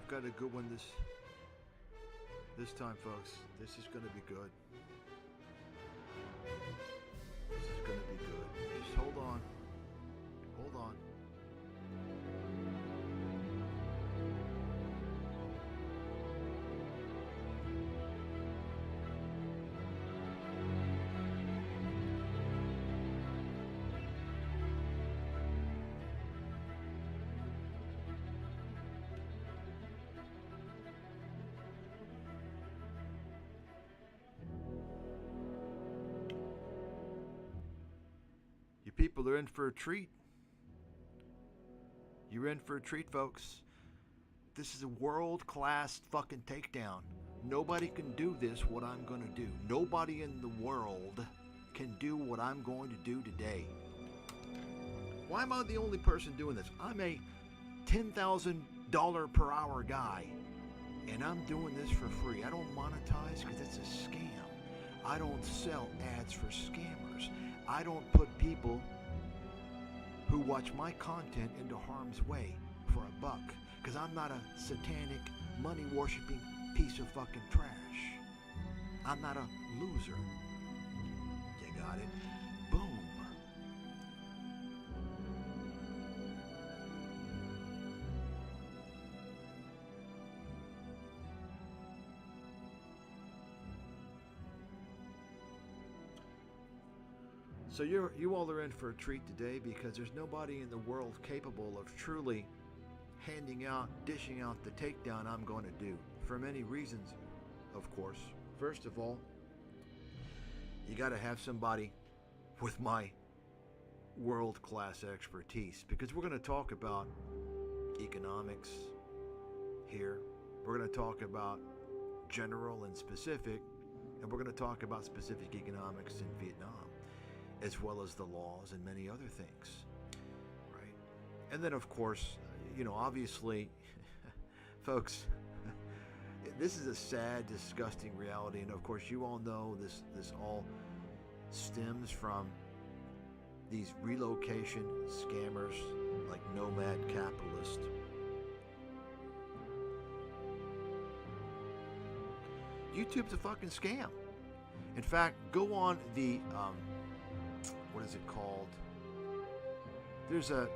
I've got a good one this time, folks. This is going to be good. This is going to be good. Just hold on. Hold on. You people are in for a treat. You're in for a treat, folks. This is a world-class fucking takedown. Nobody can do this, what I'm going to do. Nobody in the world can do what I'm going to do today. Why am I the only person doing this? I'm a $10,000 per hour guy, and I'm doing this for free. I don't monetize because it's a scam. I don't sell ads for scammers. I don't put people who watch my content into harm's way for a buck, because I'm not a satanic, money-worshipping piece of fucking trash. I'm not a loser. You got it? Boom. So you all are in for a treat today, because there's nobody in the world capable of truly dishing out the takedown I'm going to do. For many reasons, of course. First of all, you got to have somebody with my world-class expertise, because we're going to talk about economics here. We're going to talk about general and specific, and we're going to talk about specific economics in Vietnam, as well as the laws and many other things, right? And then, of course, obviously, folks, this is a sad, disgusting reality. And of course, you all know this all stems from these relocation scammers like Nomad Capitalist. YouTube's a fucking scam. In fact, go on the what is it called? There's a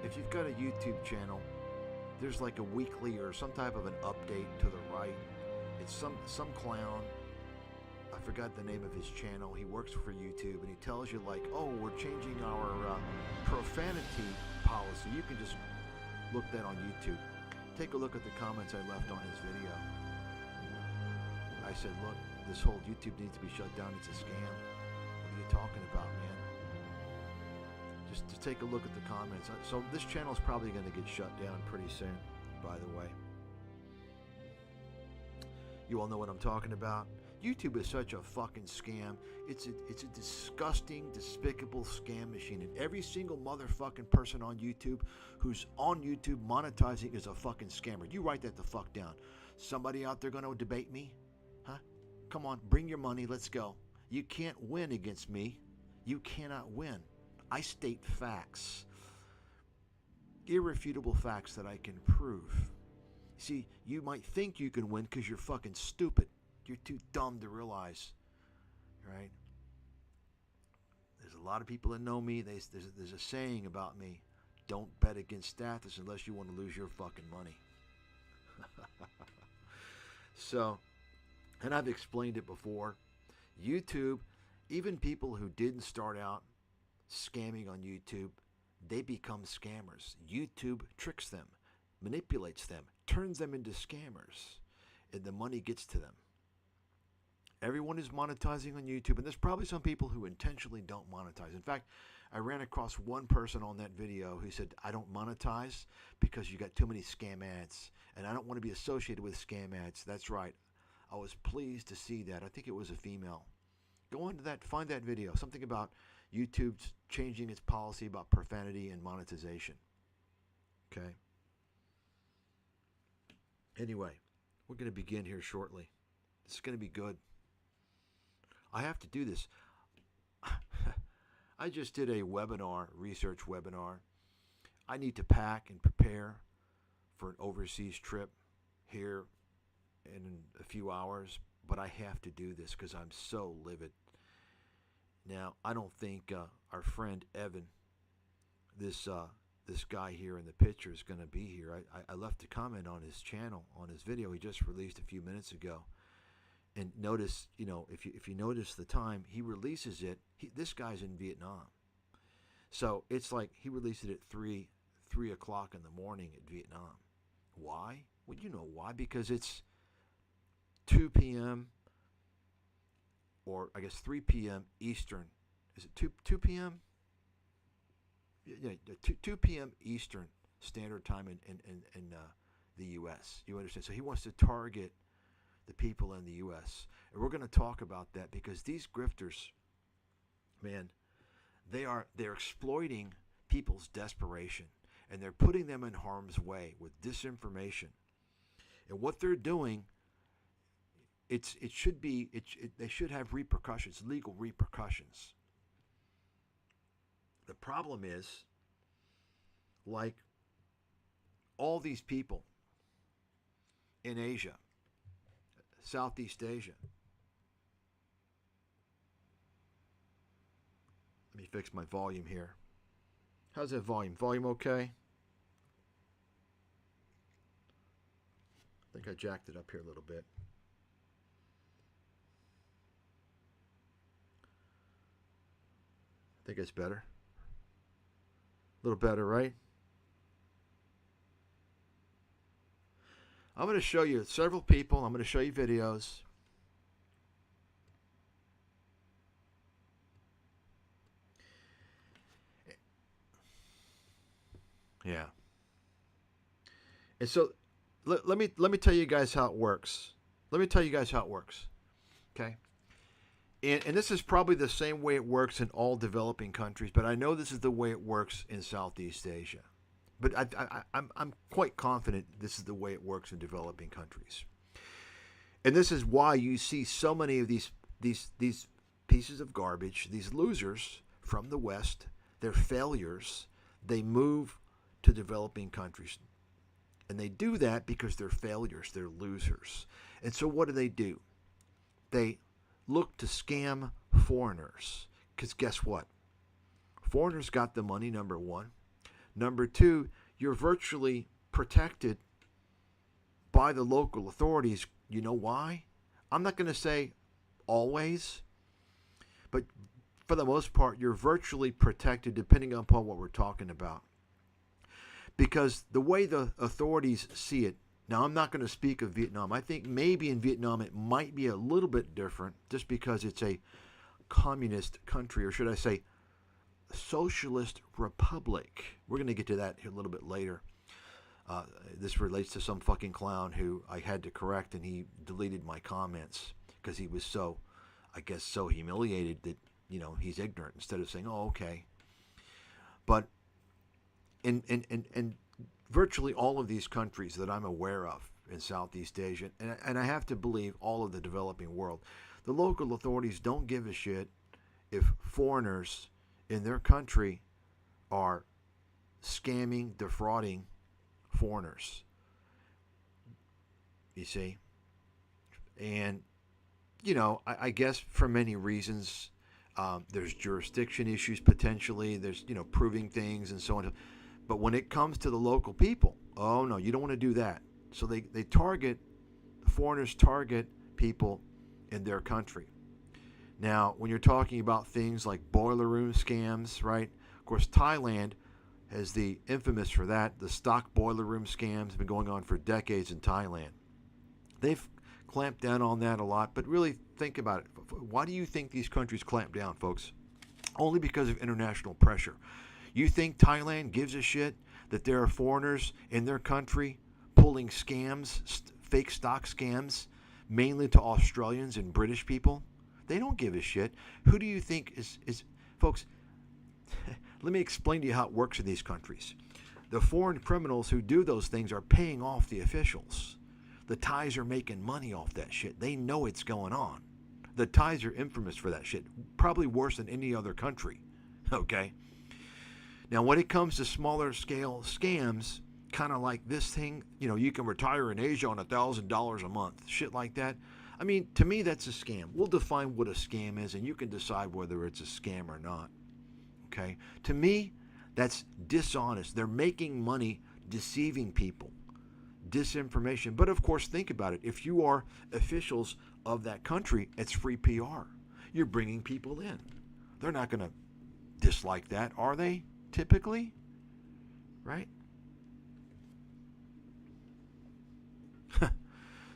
if you've got a YouTube channel, there's like a weekly or some type of an update to the right. It's some clown. I forgot the name of his channel. He works for YouTube, and he tells you like, oh, we're changing our profanity policy. You can just look that on YouTube. Take a look at the comments I left on his video. I said, look, this whole YouTube needs to be shut down. It's a scam. What are you talking about, man? Just to take a look at the comments. So this channel is probably going to get shut down pretty soon, by the way. You all know what I'm talking about. YouTube is such a fucking scam. It's a disgusting, despicable scam machine. And every single motherfucking person on YouTube who's on YouTube monetizing is a fucking scammer. You write that the fuck down. Somebody out there going to debate me? Huh? Come on, bring your money. Let's go. You can't win against me. You cannot win. I state facts. Irrefutable facts that I can prove. See, you might think you can win because you're fucking stupid. You're too dumb to realize, right? There's a lot of people that know me. There's a saying about me: don't bet against status unless you want to lose your fucking money. So, and I've explained it before. YouTube, even people who didn't start out scamming on YouTube, they become scammers. YouTube tricks them, manipulates them, turns them into scammers, and the money gets to them. Everyone is monetizing on YouTube, and there's probably some people who intentionally don't monetize. In fact, I ran across one person on that video who said, I don't monetize because you got too many scam ads, and I don't want to be associated with scam ads. That's right. I was pleased to see that. I think it was a female. Go on to that, find that video. Something about YouTube's changing its policy about profanity and monetization. Okay? Anyway, we're going to begin here shortly. This is going to be good. I have to do this. I just did a research webinar. I need to pack and prepare for an overseas trip here in a few hours, but I have to do this because I'm so livid. Now, I don't think our friend Evan, this guy here in the picture, is going to be here. I left a comment on his channel, on his video he just released a few minutes ago. And notice, if you notice the time he releases it, this guy's in Vietnam. So it's like he released it at 3 o'clock in the morning at Vietnam. Why? Well, you know why. Because it's 2 p.m. or I guess 3 p.m. Eastern. Is it 2 p.m.? Yeah, 2 p.m. Eastern Standard Time in the U.S. You understand? So he wants to target the people in the U.S. And we're going to talk about that because these grifters, man, they're exploiting people's desperation, and they're putting them in harm's way with disinformation. And what they're doing, they should have repercussions, legal repercussions. The problem is, like all these people in Asia, Southeast Asia. Let me fix my volume here. How's that volume? Volume okay? I think I jacked it up here a little bit. I think it's better. A little better, right? I'm going to show you several people. I'm going to show you videos. Yeah. And so let me tell you guys how it works. Okay? And this is probably the same way it works in all developing countries, but I know this is the way it works in Southeast Asia. But I'm quite confident this is the way it works in developing countries. And this is why you see so many of these pieces of garbage, these losers from the West, they're failures, they move to developing countries. And they do that because they're failures, they're losers. And so what do? They look to scam foreigners. Because guess what? Foreigners got the money, number one. Number two, you're virtually protected by the local authorities. You know why? I'm not going to say always, but for the most part, you're virtually protected depending upon what we're talking about. Because the way the authorities see it, now I'm not going to speak of Vietnam. I think maybe in Vietnam it might be a little bit different just because it's a communist country, or should I say socialist republic. We're going to get to that here a little bit later. This relates to some fucking clown who I had to correct, and he deleted my comments because he was so humiliated that, he's ignorant, instead of saying, oh, okay. But in virtually all of these countries that I'm aware of in Southeast Asia, and I have to believe all of the developing world, the local authorities don't give a shit if foreigners in their country are scamming, defrauding foreigners. You see? And, I guess for many reasons, there's jurisdiction issues potentially, there's, proving things and so on. But when it comes to the local people, oh no, you don't want to do that. So the foreigners target people in their country. Now, when you're talking about things like boiler room scams, right? Of course, Thailand has the infamous for that. The stock boiler room scams have been going on for decades in Thailand. They've clamped down on that a lot, but really think about it. Why do you think these countries clamp down, folks? Only because of international pressure. You think Thailand gives a shit that there are foreigners in their country pulling scams, fake stock scams, mainly to Australians and British people? They don't give a shit. Who do you think is folks, let me explain to you how it works in these countries. The foreign criminals who do those things are paying off the officials. The Thais are making money off that shit. They know it's going on. The Thais are infamous for that shit, probably worse than any other country. Okay? Now, when it comes to smaller scale scams, kind of like this thing, you can retire in Asia on $1,000 a month, shit like that. I mean, to me, that's a scam. We'll define what a scam is, and you can decide whether it's a scam or not. Okay? To me, that's dishonest. They're making money deceiving people, disinformation. But of course, think about it. If you are officials of that country, it's free PR. You're bringing people in. They're not going to dislike that, are they? Typically, right?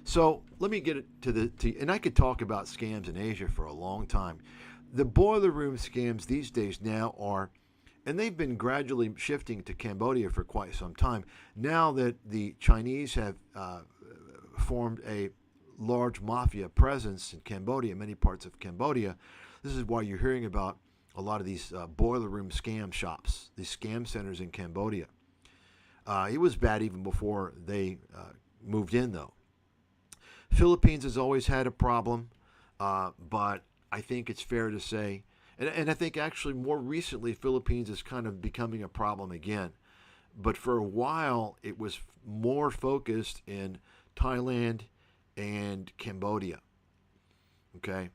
So let me get it and I could talk about scams in Asia for a long time. The boiler room scams these days now are, and they've been gradually shifting to Cambodia for quite some time. Now that the Chinese have formed a large mafia presence in Cambodia, many parts of Cambodia, this is why you're hearing about a lot of these boiler room scam shops, these scam centers in Cambodia. It was bad even before they moved in, though. Philippines has always had a problem, but I think it's fair to say, and I think actually more recently, Philippines is kind of becoming a problem again. But for a while, it was more focused in Thailand and Cambodia. Okay.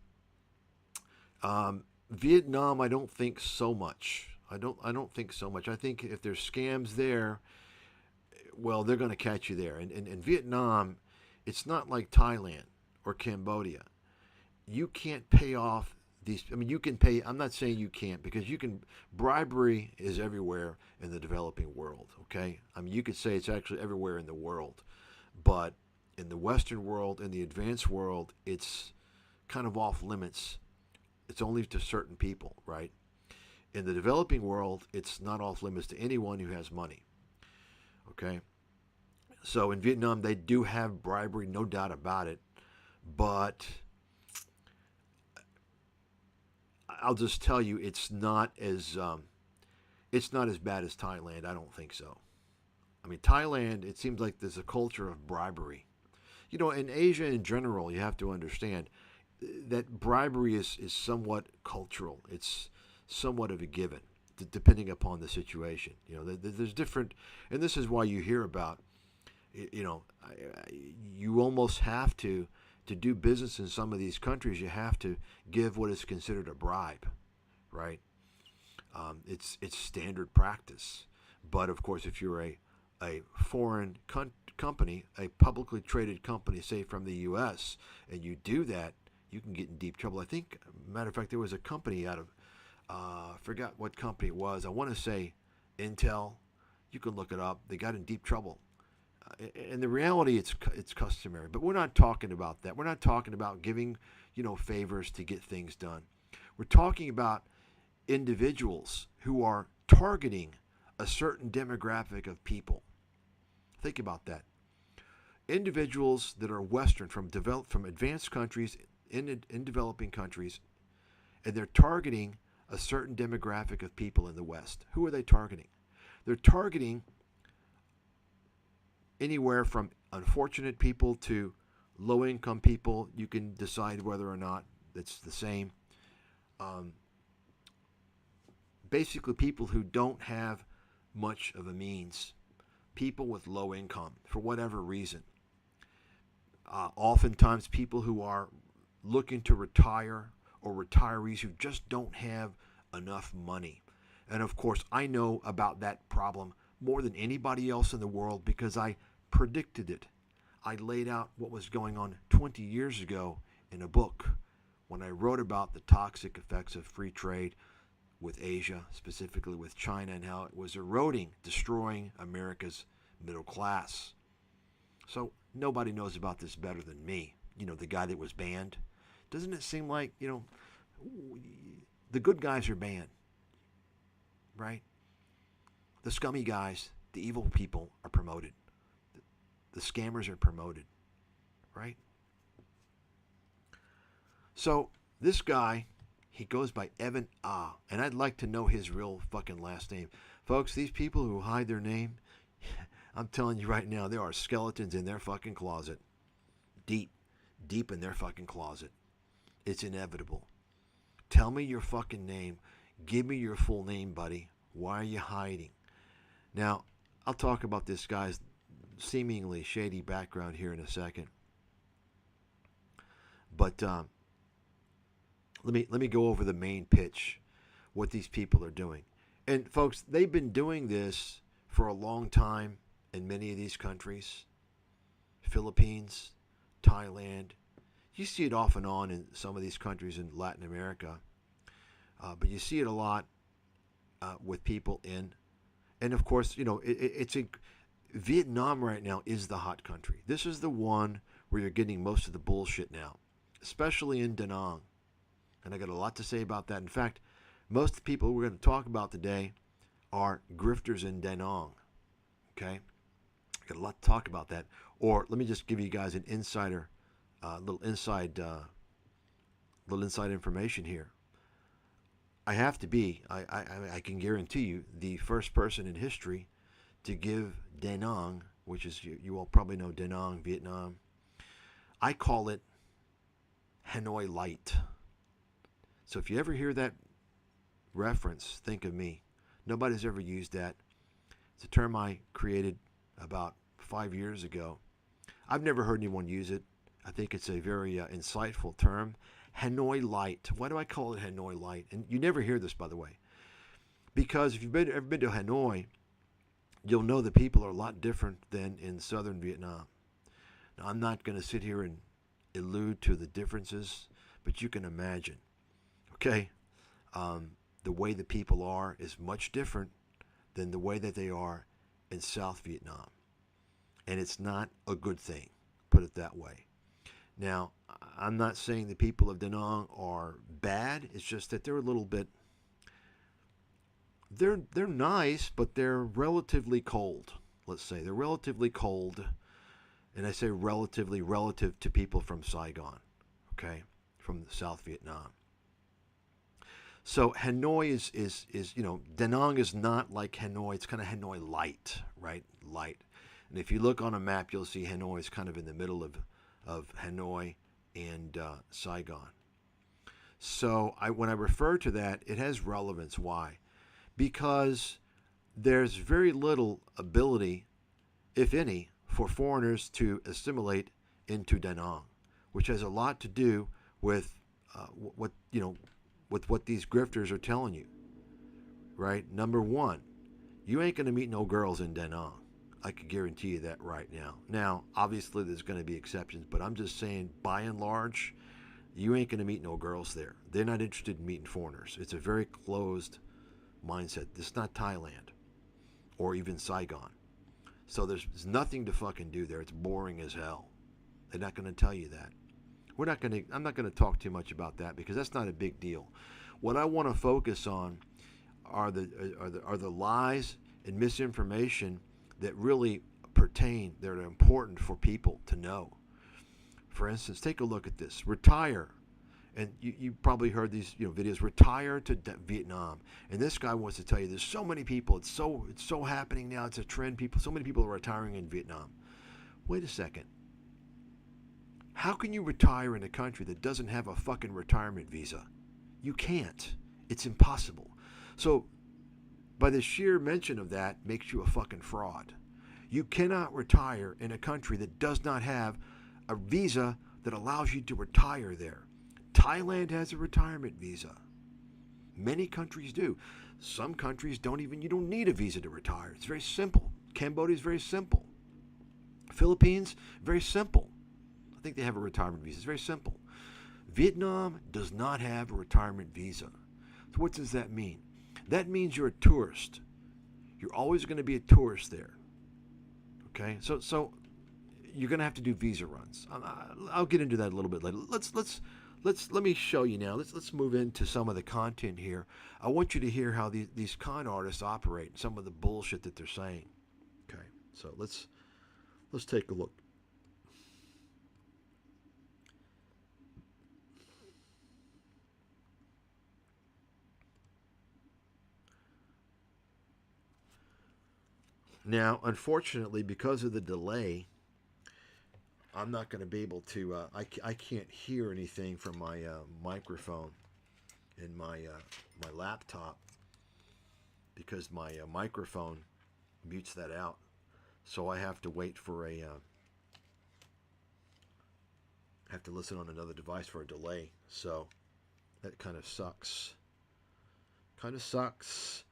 Vietnam, I don't think so much. I don't think so much. I think if there's scams there, well, they're going to catch you there. And in Vietnam, it's not like Thailand or Cambodia. You can't pay off these. I mean, you can pay. I'm not saying you can't, because you can. Bribery is everywhere in the developing world. Okay. I mean, you could say it's actually everywhere in the world, but in the Western world, in the advanced world, it's kind of off limits. It's only to certain people, right? In the developing world, it's not off limits to anyone who has money. Okay. So in Vietnam, they do have bribery, no doubt about it. But I'll just tell you, it's not as bad as Thailand. I don't think so. I mean, Thailand, it seems like there's a culture of bribery. In Asia in general, you have to understand that bribery is somewhat cultural. It's somewhat of a given, depending upon the situation. There's different, and this is why you hear about, you almost have to do business in some of these countries, you have to give what is considered a bribe, right? It's standard practice. But of course, if you're a foreign company, a publicly traded company, say from the U.S., and you do that, you can get in deep trouble. I think, matter of fact, there was a company out of, I forgot what company it was. I want to say Intel. You can look it up. They got in deep trouble. And the reality, it's customary. But we're not talking about that. We're not talking about giving, favors to get things done. We're talking about individuals who are targeting a certain demographic of people. Think about that. Individuals that are Western, from advanced countries in developing countries, and they're targeting a certain demographic of people in the West. Who are they targeting? They're targeting anywhere from unfortunate people to low-income people. You can decide whether or not it's the same. Basically, people who don't have much of a means. People with low income, for whatever reason. Oftentimes, people who are looking to retire, or retirees who just don't have enough money. And of course, I know about that problem more than anybody else in the world, because I predicted it. I laid out what was going on 20 years ago in a book when I wrote about the toxic effects of free trade with Asia, specifically with China, and how it was eroding, destroying America's middle class. So nobody knows about this better than me, the guy that was banned. Doesn't it seem like, the good guys are banned, right? The scummy guys, the evil people are promoted. The scammers are promoted, right? So this guy, he goes by Evan Ah, and I'd like to know his real fucking last name. Folks, these people who hide their name, I'm telling you right now, there are skeletons in their fucking closet. Deep in their fucking closet. It's inevitable. Tell me your fucking name. Give me your full name, buddy. Why are you hiding? Now, I'll talk about this guy's seemingly shady background here in a second. But let me go over the main pitch, what these people are doing. And folks, they've been doing this for a long time in many of these countries. Philippines, Thailand. You see it off and on in some of these countries in Latin America. But you see it a lot with people in, and of course, it's a Vietnam right now is the hot country. This is the one where you're getting most of the bullshit now, especially in Da Nang. And I got a lot to say about that. In fact, most of the people we're going to talk about today are grifters in Da Nang. Okay? Got a lot to talk about that. Or let me just give you guys an insider, little inside information here. I have to be, I can guarantee you, the first person in history to give Da Nang, which is, you all probably know Da Nang, Vietnam. I call it Hanoi Light. So if you ever hear that reference, think of me. Nobody's ever used that. It's a term I created about 5 years ago. I've never heard anyone use it. I think it's a very insightful term. Hanoi Light. Why do I call it Hanoi Light? And you never hear this, by the way. Because if you've ever been to Hanoi, you'll know the people are a lot different than in southern Vietnam. Now, I'm not going to sit here and allude to the differences, but you can imagine. Okay? The way the people are is much different than the way that they are in South Vietnam. And it's not a good thing, put it that way. Now, I'm not saying the people of Da Nang are bad. It's just that they're a little bit, they're nice, but they're relatively cold. Let's say they're relatively cold, and I say relatively relative to people from Saigon, okay, from South Vietnam. So Hanoi is Da Nang is not like Hanoi. It's kind of Hanoi light, right? Light. And if you look on a map, you'll see Hanoi is kind of in the middle of Hanoi and Saigon. So when I refer to that, it has relevance. Why? Because there's very little ability, if any, for foreigners to assimilate into Da Nang, which has a lot to do with what these grifters are telling you. Right? Number one, you ain't gonna meet no girls in Da Nang. I can guarantee you that right now. Now, obviously, there's going to be exceptions, but I'm just saying, by and large, you ain't going to meet no girls there. They're not interested in meeting foreigners. It's a very closed mindset. This is not Thailand or even Saigon. So there's nothing to fucking do there. It's boring as hell. They're not going to tell you that. I'm not going to talk too much about that because that's not a big deal. What I want to focus on are the lies and misinformation that really pertain, that are important for people to know. For instance, take a look at this. Retire. And you probably heard these videos. Retire to Vietnam. And this guy wants to tell you there's so many people. It's so happening now. It's a trend. So many people are retiring in Vietnam. Wait a second. How can you retire in a country that doesn't have a fucking retirement visa? You can't. It's impossible. So by the sheer mention of that makes you a fucking fraud. You cannot retire in a country that does not have a visa that allows you to retire there. Thailand has a retirement visa. Many countries do. Some countries you don't need a visa to retire. It's very simple. Cambodia is very simple. Philippines, very simple. I think they have a retirement visa. It's very simple. Vietnam does not have a retirement visa. So what does that mean? That means you're a tourist. You're always going to be a tourist there. Okay? So you're going to have to do visa runs. I'll get into that a little bit later. Let me show you now. Let's move into some of the content here. I want you to hear how these con artists operate, some of the bullshit that they're saying. Okay? So let's take a look. Now, unfortunately, because of the delay, I'm not going to be able to, I can't hear anything from my microphone in my laptop because my microphone mutes that out. So I have to wait for a. Have to listen on another device for a delay. So that kind of sucks. Kind of sucks.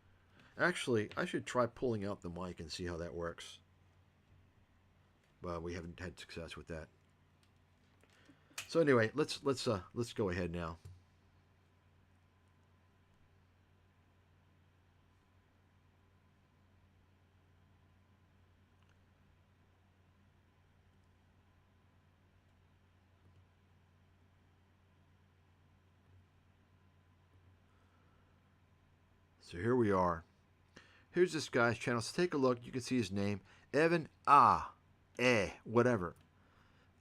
Actually, I should try pulling out the mic and see how that works. But we haven't had success with that. So anyway, let's go ahead now. So here we are. Here's this guy's channel. So take a look. You can see his name, Evan whatever.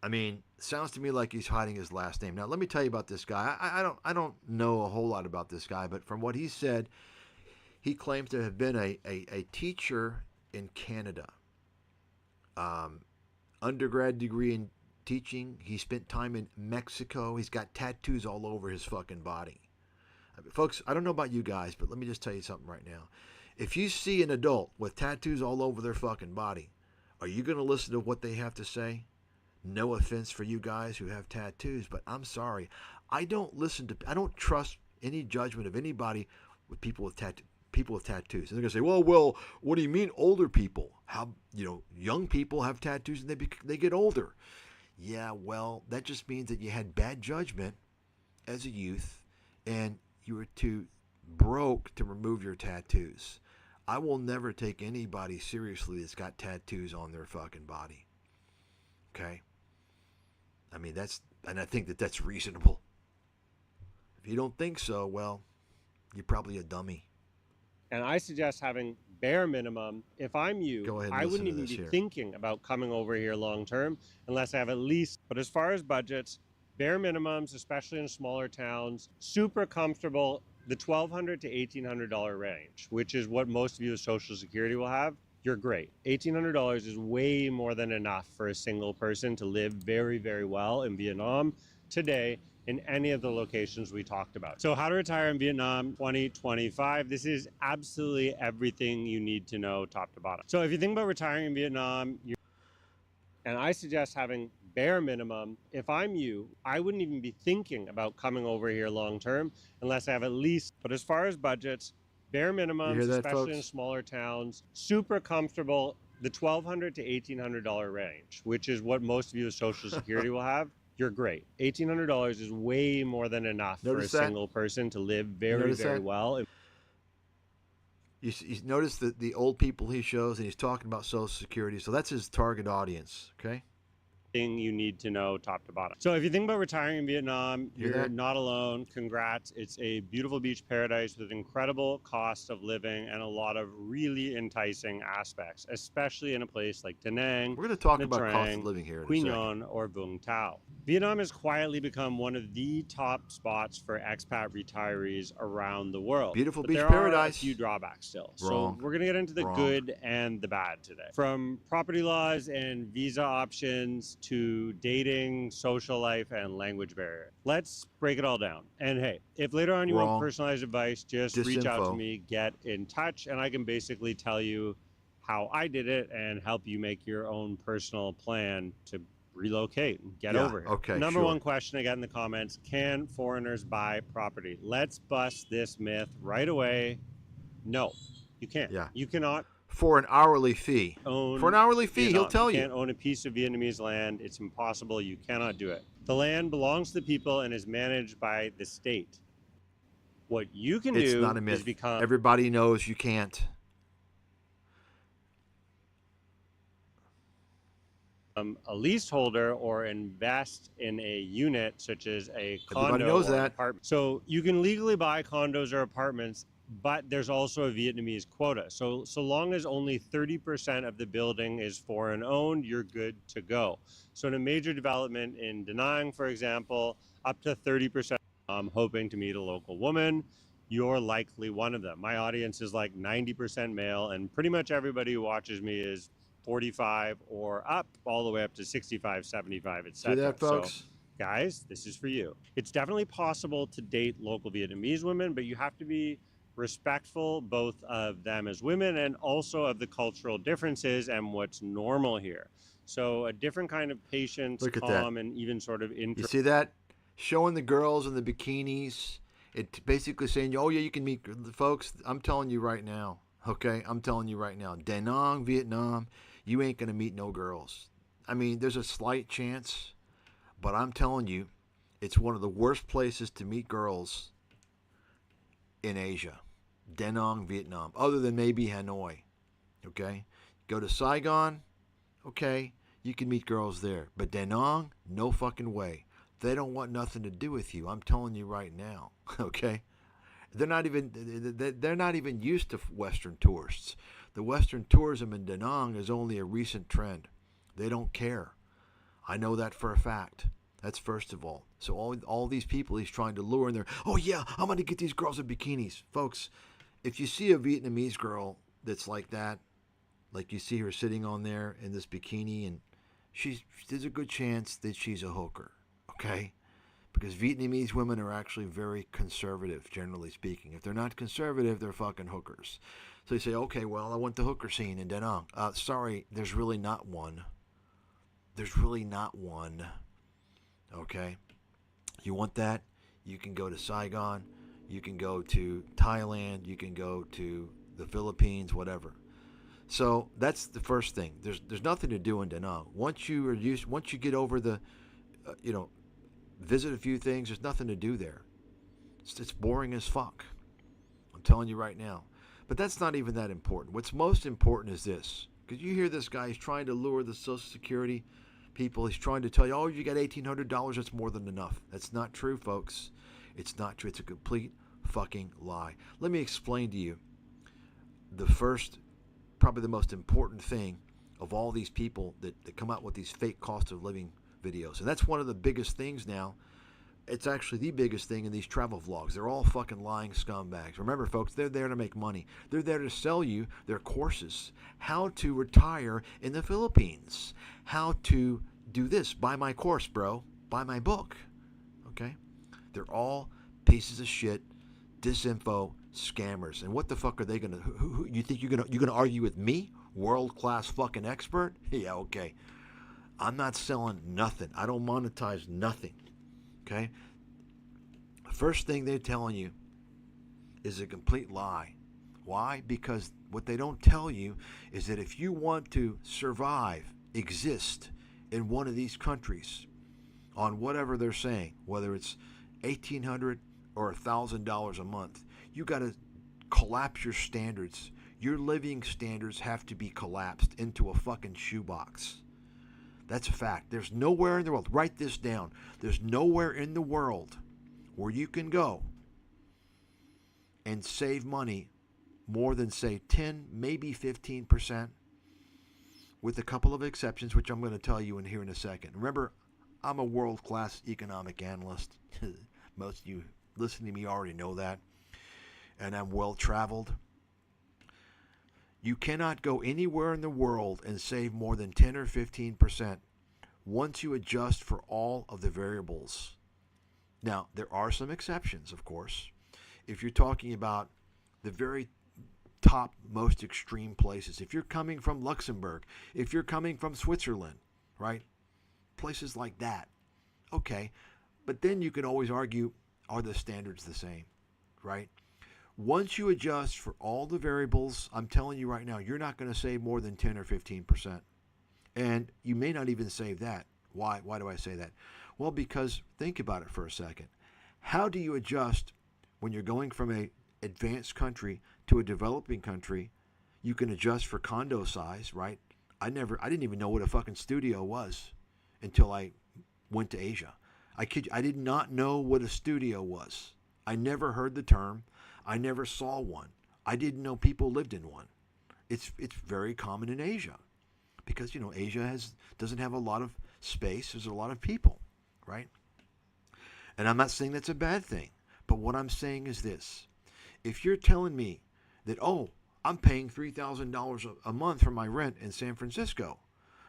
I mean, sounds to me like he's hiding his last name. Now, let me tell you about this guy. I don't know a whole lot about this guy, but from what he said, he claims to have been a teacher in Canada. Undergrad degree in teaching. He spent time in Mexico. He's got tattoos all over his fucking body. Folks, I don't know about you guys, but let me just tell you something right now. If you see an adult with tattoos all over their fucking body, are you going to listen to what they have to say? No offense for you guys who have tattoos, but I'm sorry. I don't trust any judgment of anybody with people with tattoos. And they're going to say, well, what do you mean older people? How, young people have tattoos and they get older. Yeah, well, that just means that you had bad judgment as a youth and you were too broke to remove your tattoos. I will never take anybody seriously that's got tattoos on their fucking body. Okay? I mean, and I think that's reasonable. If you don't think so, well, you're probably a dummy. And I suggest having bare minimum. If I'm you, I wouldn't even be thinking about coming over here long term unless I have at least, but as far as budgets, bare minimums, especially in smaller towns, super comfortable, the $1,200 to $1,800 range, which is what most of you with Social Security will have. You're great. $1,800 is way more than enough for a single person to live very, very well in Vietnam today in any of the locations we talked about. So how to retire in Vietnam 2025. This is absolutely everything you need to know top to bottom. So if you think about retiring in Vietnam, and I suggest having bare minimum. If I'm you, I wouldn't even be thinking about coming over here long term unless I have at least, but as far as budgets, bare minimums, especially in smaller towns, super comfortable, the $1,200 to $1,800 range, which is what most of you with Social Security will have. You're great. $1,800 is way more than enough for a single person to live very, very well. You notice the old people he shows, and he's talking about Social Security, so that's his target audience, okay? You need to know top to bottom. So if you think about retiring in Vietnam, you're not alone. Congrats. It's a beautiful beach paradise with an incredible cost of living and a lot of really enticing aspects, especially in a place like Da Nang. We're going to talk about cost of living here in Quy Nhon, or Vung Tau. Vietnam has quietly become one of the top spots for expat retirees around the world. Beautiful but beach there paradise. Are a few drawbacks still. So we're going to get into the good and the bad today. From property laws and visa options to dating, social life, and language barrier. Let's break it all down. And hey, if later on you want personalized advice, just reach out to me, get in touch, and I can basically tell you how I did it and help you make your own personal plan to relocate and get over here. Okay, Number one question I got in the comments, can foreigners buy property? Let's bust this myth right away. No, you can't. Yeah. You cannot. For an hourly fee. For an hourly fee, he'll tell you. You can't own a piece of Vietnamese land. It's impossible. You cannot do it. The land belongs to the people and is managed by the state. What you can do is become... Everybody knows you can't. A leaseholder or invest in a unit such as a condo. Everybody knows that. Apartment. So you can legally buy condos or apartments, but there's also a Vietnamese quota. So long as only 30% of the building is foreign owned, you're good to go. So in a major development in Da Nang, for example, up to 30%, I'm hoping to meet a local woman. You're likely one of them. My audience is like 90% male, and pretty much everybody who watches me is 45 or up, all the way up to 65, 75, etc. See that, folks? So, guys, this is for you. It's definitely possible to date local Vietnamese women, but you have to be respectful both of them as women and also of the cultural differences and what's normal here. So a different kind of patience, Look at that. calm, and even sort of You see that? Showing the girls in the bikinis. It basically saying, oh, yeah, you can meet folks. I'm telling you right now. Okay? I'm telling you right now. Da Nang, Vietnam, you ain't going to meet no girls. I mean, there's a slight chance, but I'm telling you, it's one of the worst places to meet girls in Asia. Da Nang, Vietnam, other than maybe Hanoi. Okay? Go to Saigon, okay, you can meet girls there. But Da Nang, no fucking way. They don't want nothing to do with you. I'm telling you right now. Okay? They're not even used to Western tourists. The Western tourism in Da Nang is only a recent trend. They don't care. I know that for a fact. That's first of all. So all these people he's trying to lure in there. Oh yeah, I'm going to get these girls in bikinis. Folks, if you see a Vietnamese girl that's like that, like you see her sitting on there in this bikini, and there's a good chance that she's a hooker, okay? Because Vietnamese women are actually very conservative, generally speaking. If they're not conservative, they're fucking hookers. So you say, okay, well, I want the hooker scene in Da Nang. Sorry, there's really not one. There's really not one, okay? You want that? You can go to Saigon. You can go to Thailand. You can go to the Philippines, whatever. So that's the first thing. There's nothing to do in Da Nang. Once you get over the, visit a few things, there's nothing to do there. It's boring as fuck. I'm telling you right now. But that's not even that important. What's most important is this. Because you hear this guy, he's trying to lure the Social Security people. He's trying to tell you, oh, you got $1,800, that's more than enough. That's not true, folks. It's not true. It's a complete fucking lie. Let me explain to you probably the most important thing of all these people that come out with these fake cost of living videos. And that's one of the biggest things now. It's actually the biggest thing in these travel vlogs. They're all fucking lying scumbags. Remember, folks, they're there to make money. They're there to sell you their courses. How to retire in the Philippines. How to do this. Buy my course, bro. Buy my book. Okay? They're all pieces of shit, disinfo, scammers. And what the fuck are they gonna? Who you think you're gonna argue with me, world class fucking expert? Yeah, okay. I'm not selling nothing. I don't monetize nothing. Okay. The first thing they're telling you is a complete lie. Why? Because what they don't tell you is that if you want to survive, exist in one of these countries, on whatever they're saying, whether it's $1,800 or $1,000 a month, you got to collapse your standards. Your living standards have to be collapsed into a fucking shoebox. That's a fact. There's nowhere in the world, write this down, there's nowhere in the world where you can go and save money more than, say, 10, maybe 15%, with a couple of exceptions, which I'm going to tell you in here in a second. Remember, I'm a world-class economic analyst. Most of you listening to me already know that. And I'm well-traveled. You cannot go anywhere in the world and save more than 10 or 15% once you adjust for all of the variables. Now, there are some exceptions, of course. If you're talking about the very top, most extreme places, if you're coming from Luxembourg, if you're coming from Switzerland, right? Places like that. Okay. But then you can always argue, are the standards the same, right? Once you adjust for all the variables, I'm telling you right now, you're not going to save more than 10 or 15%. And you may not even save that. Why? Why do I say that? Well, because think about it for a second. How do you adjust when you're going from an advanced country to a developing country? You can adjust for condo size, right? I didn't even know what a fucking studio was until I went to Asia. I did not know what a studio was. I never heard the term. I never saw one. I didn't know people lived in one. It's very common in Asia because, Asia doesn't have a lot of space. There's a lot of people, right? And I'm not saying that's a bad thing. But what I'm saying is this. If you're telling me that, oh, I'm paying $3,000 a month for my rent in San Francisco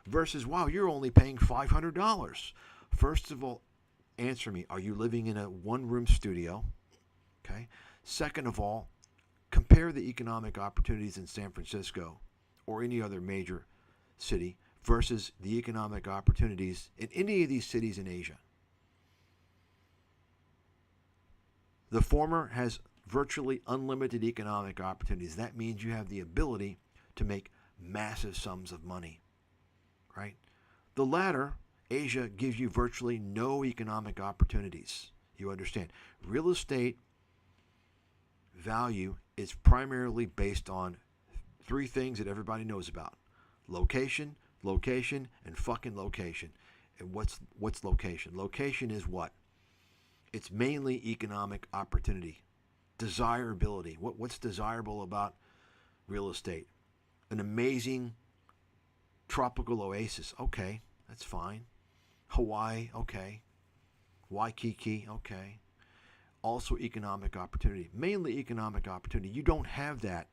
versus, wow, you're only paying $500. First of all, answer me. Are you living in a one-room studio? Okay. Second of all, Compare the economic opportunities in San Francisco or any other major city versus the economic opportunities in any of these cities in Asia. The former has virtually unlimited economic opportunities. That means you have the ability to make massive sums of money, right? The latter, Asia, gives you virtually no economic opportunities. You understand? Real estate value is primarily based on three things that everybody knows about: location, location, and fucking location. And what's location? Location is what? It's mainly economic opportunity, desirability. What's desirable about real estate? An amazing tropical oasis. Okay, that's fine. Hawaii. Okay. Waikiki. Okay. Also economic opportunity, mainly economic opportunity. You don't have that.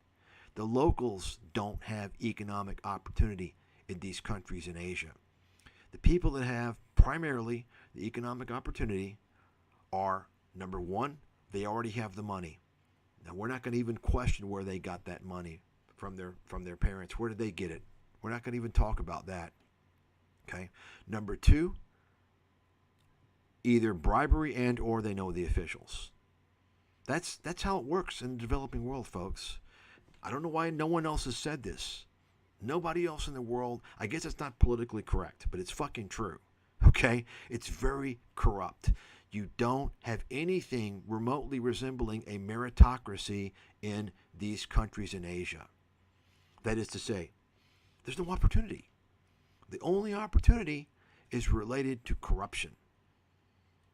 The locals don't have economic opportunity in these countries in Asia. The people that have primarily the economic opportunity are, number one, they already have the money. Now, we're not going to even question where they got that money from their parents. Where did they get it? We're not going to even talk about that. Okay? Number two, either bribery and or they know the officials. That's how it works in the developing world, folks. I don't know why no one else has said this. Nobody else in the world. I guess it's not politically correct, but it's fucking true. Okay? It's very corrupt. You don't have anything remotely resembling a meritocracy in these countries in Asia. That is to say, there's no opportunity. The only opportunity is related to corruption.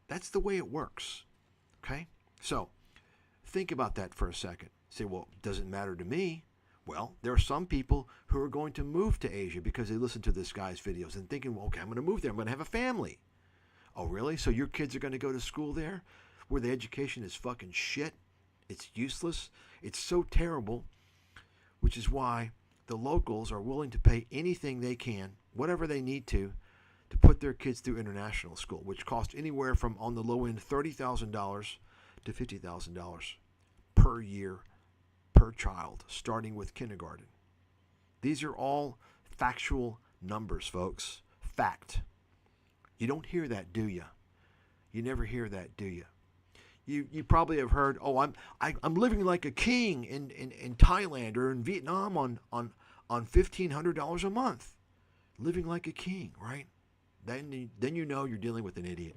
That's the way it works. Okay? So, think about that for a second. Say, well, does it matter to me? Well, there are some people who are going to move to Asia because they listen to this guy's videos and thinking, well, okay, I'm going to move there. I'm going to have a family. Oh, really? So your kids are going to go to school there where the education is fucking shit? It's useless? It's so terrible, which is why the locals are willing to pay anything they can, whatever they need to put their kids through international school, which costs anywhere from, on the low end, $30,000 to $50,000 per year per child, starting with kindergarten. These are all factual numbers, folks. Fact. You don't hear that, do you? You never hear that, do you? You probably have heard, oh, I'm living like a king in Thailand or in Vietnam on $1,500 a month. Living like a king, right? Then you know you're dealing with an idiot.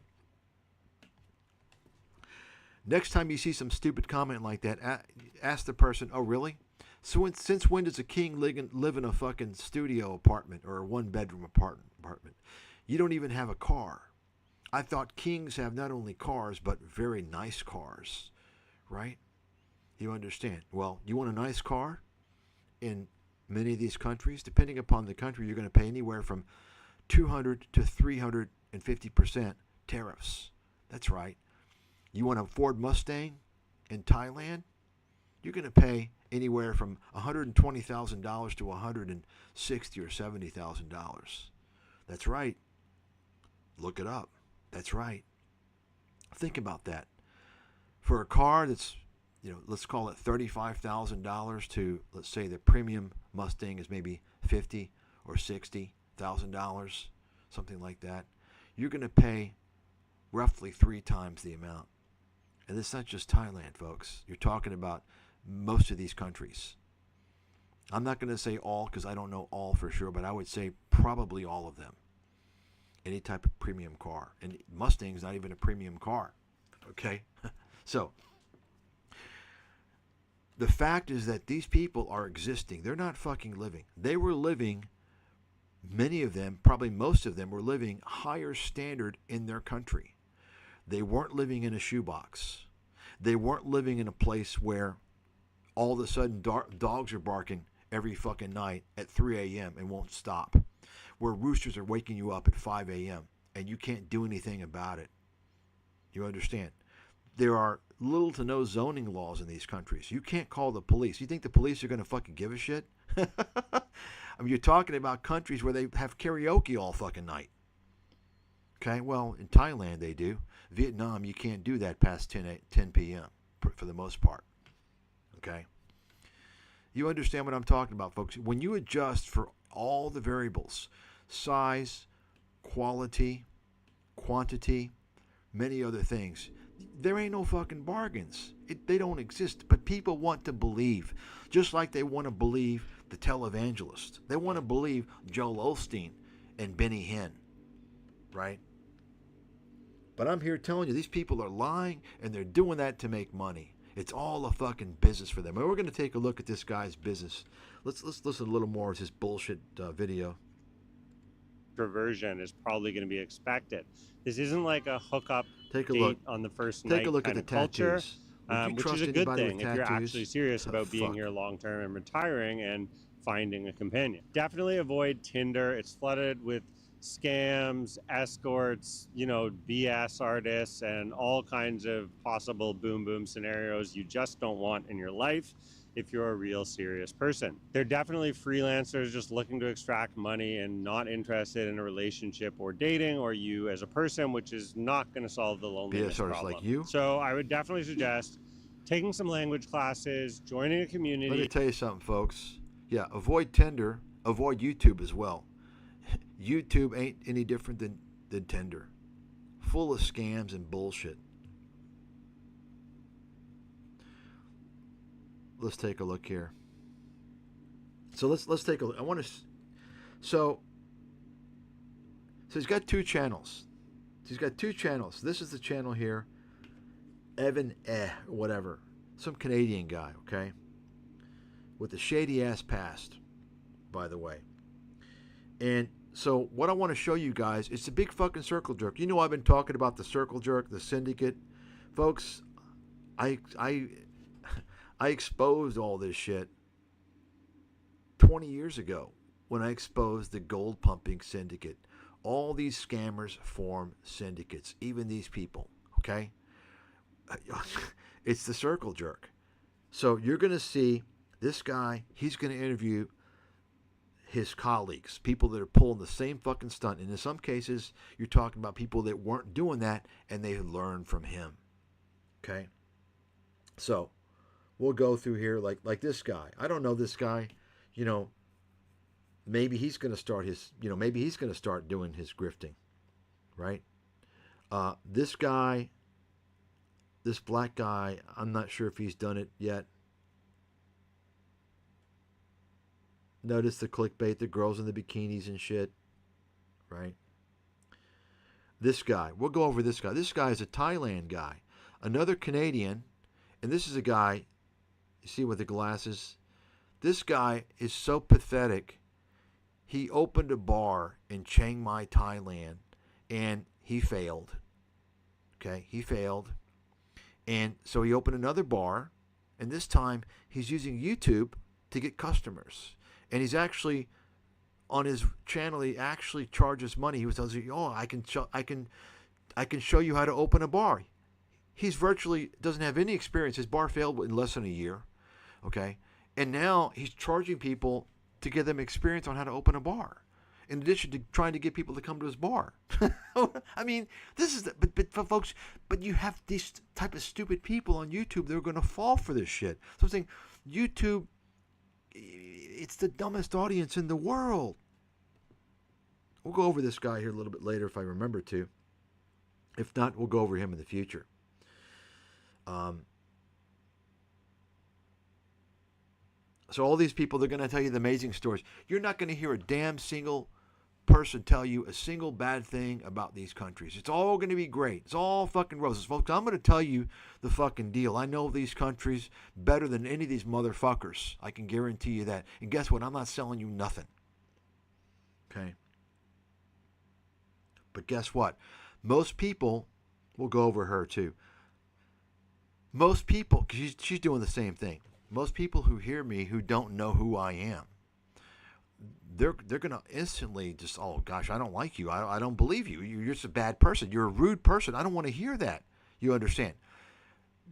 Next time you see some stupid comment like that, ask the person, oh, really? So since when does a king live in a fucking studio apartment or a one-bedroom apartment? You don't even have a car. I thought kings have not only cars, but very nice cars, right? You understand? Well, you want a nice car? In many of these countries, depending upon the country, you're going to pay anywhere from 200 to 350% tariffs. That's right. You want a Ford Mustang in Thailand? You're going to pay anywhere from $120,000 to $160,000 or $70,000. That's right. Look it up. That's right. Think about that. For a car that's, let's call it $35,000 to, let's say the premium Mustang is maybe $50,000 or $60,000, something like that. You're going to pay roughly 3 times the amount. And it's not just Thailand, folks. You're talking about most of these countries. I'm not going to say all because I don't know all for sure, but I would say probably all of them. Any type of premium car. And Mustang's not even a premium car. Okay? So, the fact is that these people are existing. They're not fucking living. They were living, many of them, probably most of them, were living higher standard in their country. They weren't living in a shoebox. They weren't living in a place where all of a sudden dogs are barking every fucking night at 3 a.m. and won't stop. Where roosters are waking you up at 5 a.m. and you can't do anything about it. You understand? There are little to no zoning laws in these countries. You can't call the police. You think the police are going to fucking give a shit? I mean, you're talking about countries where they have karaoke all fucking night. Okay, well, in Thailand they do. Vietnam, you can't do that past 10 p.m. for the most part. Okay? You understand what I'm talking about, folks? When you adjust for all the variables, size, quality, quantity, many other things, there ain't no fucking bargains. They don't exist. But people want to believe, just like they want to believe the televangelist. They want to believe Joel Osteen and Benny Hinn, right? But I'm here telling you, these people are lying, and they're doing that to make money. It's all a fucking business for them. And we're going to take a look at this guy's business. Let's listen a little more of his bullshit video. Perversion is probably going to be expected. This isn't like a hookup date look. On the first night. Take a look at the culture, tattoos. Which is a good thing if you're actually serious about being here long term and retiring and finding a companion. Definitely avoid Tinder. It's flooded with scams, escorts, BS artists, and all kinds of possible boom scenarios you just don't want in your life if you're a real serious person. They're definitely freelancers just looking to extract money and not interested in a relationship or dating or you as a person, which is not going to solve the loneliness problem. Like you? So I would definitely suggest taking some language classes, joining a community. Let me tell you something, folks. Yeah, avoid Tinder, avoid YouTube as well. YouTube ain't any different than Tinder. Full of scams and bullshit. Let's take a look here. So let's take a look. I want to. So he's got two channels. This is the channel here. Evan whatever, some Canadian guy, okay, with a shady ass past, by the way. And so what I want to show you guys, it's a big fucking circle jerk. You know, I've been talking about the circle jerk, the syndicate, folks. I exposed all this shit 20 years ago when I exposed the gold pumping syndicate. All these scammers form syndicates, even these people, okay? It's the circle jerk. So you're going to see this guy, he's going to interview his colleagues, people that are pulling the same fucking stunt. And in some cases, you're talking about people that weren't doing that and they learned from him, okay? So we'll go through here like this guy. I don't know this guy, maybe he's going to start maybe he's going to start doing his grifting, right? This guy, this black guy, I'm not sure if he's done it yet. Notice the clickbait, the girls in the bikinis and shit, right? This guy, we'll go over this guy. This guy is a Thailand guy. Another Canadian, and this is a guy, you see with the glasses? This guy is so pathetic. He opened a bar in Chiang Mai, Thailand, and he failed. Okay, he failed. And so he opened another bar, and this time he's using YouTube to get customers. And he's actually, on his channel, he actually charges money. He was telling you, I can show you how to open a bar. He's virtually doesn't have any experience. His bar failed in less than a year, okay? And now he's charging people to give them experience on how to open a bar, in addition to trying to get people to come to his bar. I mean, this is but folks, but you have these type of stupid people on YouTube that are going to fall for this shit. So I'm saying, YouTube, it's the dumbest audience in the world. We'll go over this guy here a little bit later if I remember to. If not, we'll go over him in the future. So all these people, they're going to tell you the amazing stories. You're not going to hear a damn single person tell you a single bad thing about these countries. It's all going to be great. It's all fucking roses. Folks, I'm going to tell you the fucking deal. I know these countries better than any of these motherfuckers. I can guarantee you that. And guess what? I'm not selling you nothing. Okay? But guess what? Most people, we'll go over her too. Most people, because she's doing the same thing. Most people who hear me who don't know who I am, they're going to instantly just, oh gosh, I don't like you. I don't believe you. You're just a bad person. You're a rude person. I don't want to hear that. You understand?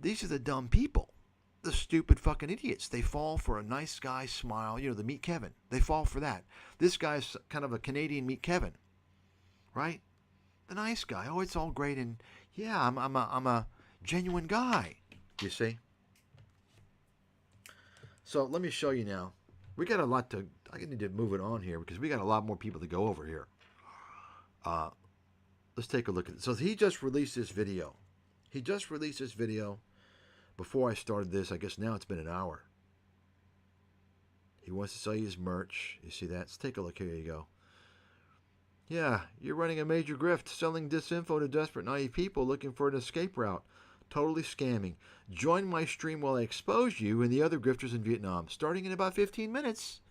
These are the dumb people. The stupid fucking idiots. They fall for a nice guy smile. The Meet Kevin. They fall for that. This guy's kind of a Canadian Meet Kevin, right? The nice guy. Oh, it's all great. And yeah, I'm a genuine guy. You see? So let me show you now. We got a lot to. I need to move it on here because we got a lot more people to go over here. Let's take a look at it. So he just released this video. He just released this video before I started this. I guess now it's been an hour. He wants to sell you his merch. You see that? Let's take a look. Here you go. Yeah, you're running a major grift, selling disinfo to desperate, naive people looking for an escape route. Totally scamming. Join my stream while I expose you and the other grifters in Vietnam, starting in about 15 minutes.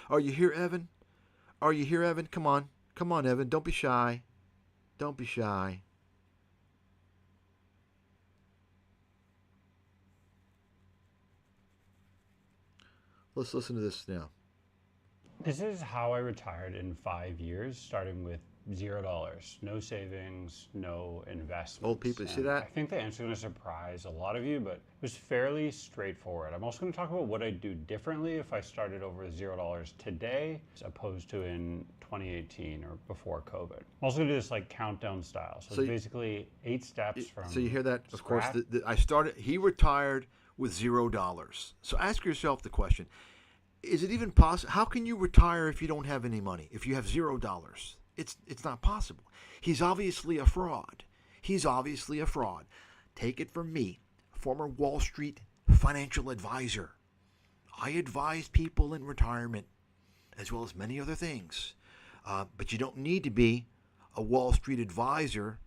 Are you here, Evan? Are you here, Evan? Come on. Come on, Evan. Don't be shy. Don't be shy. Let's listen to this now. This is how I retired in 5 years, starting with $0, no savings, no investments. Old people, see that? I think the answer is going to surprise a lot of you, but it was fairly straightforward. I'm also going to talk about what I'd do differently if I started over with $0 today, as opposed to in 2018 or before COVID. I'm also going to do this like countdown style. So it's basically 8 steps from. So you hear that? Of course, scratch. He retired with $0. So ask yourself the question. Is it even possible? How can you retire if you don't have any money? If you have $0? It's not possible. He's obviously a fraud. He's obviously a fraud. Take it from me, former Wall Street financial advisor. I advise people in retirement as well as many other things. But you don't need to be a Wall Street advisor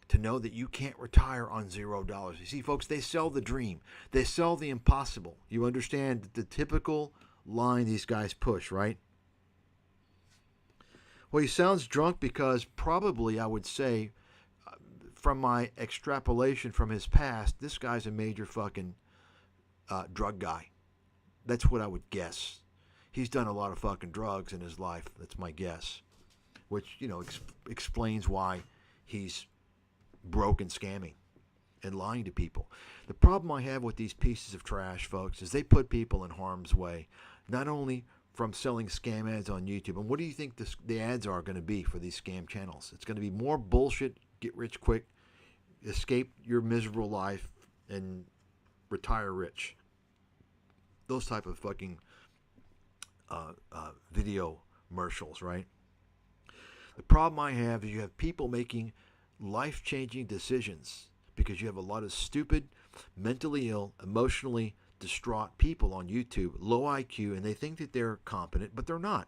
to know that you can't retire on $0. You see, folks, they sell the dream. They sell the impossible. You understand the typical line these guys push, right? Well, he sounds drunk because probably, I would say, from my extrapolation from his past, this guy's a major fucking drug guy. That's what I would guess. He's done a lot of fucking drugs in his life. That's my guess. Which, explains why he's broke and scamming and lying to people. The problem I have with these pieces of trash, folks, is they put people in harm's way. Not only from selling scam ads on YouTube. And what do you think the ads are going to be for these scam channels? It's going to be more bullshit, get rich quick, escape your miserable life, and retire rich. Those type of fucking video commercials, right? The problem I have is you have people making life-changing decisions because you have a lot of stupid, mentally ill, emotionally distraught people on YouTube, low IQ, and they think that they're competent, but they're not.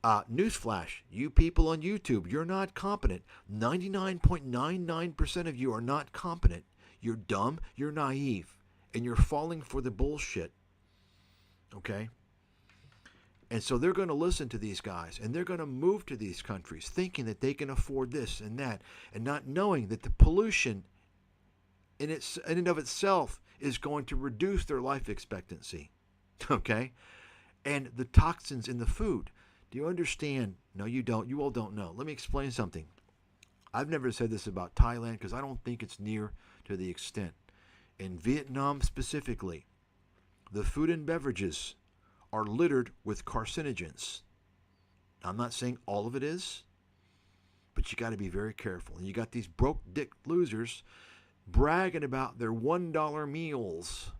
Newsflash, you people on YouTube, you're not competent. 99.99% of you are not competent. You're dumb, you're naive, and you're falling for the bullshit. Okay? And so they're going to listen to these guys, and they're going to move to these countries thinking that they can afford this and that, and not knowing that the pollution in and of itself is going to reduce their life expectancy, okay? And the toxins in the food. Do you understand? No, you don't. You all don't know. Let me explain something. I've never said this about Thailand because I don't think it's near to the extent. In Vietnam specifically, the food and beverages are littered with carcinogens. I'm not saying all of it is, but you got to be very careful. And you got these broke dick losers bragging about their $1 meals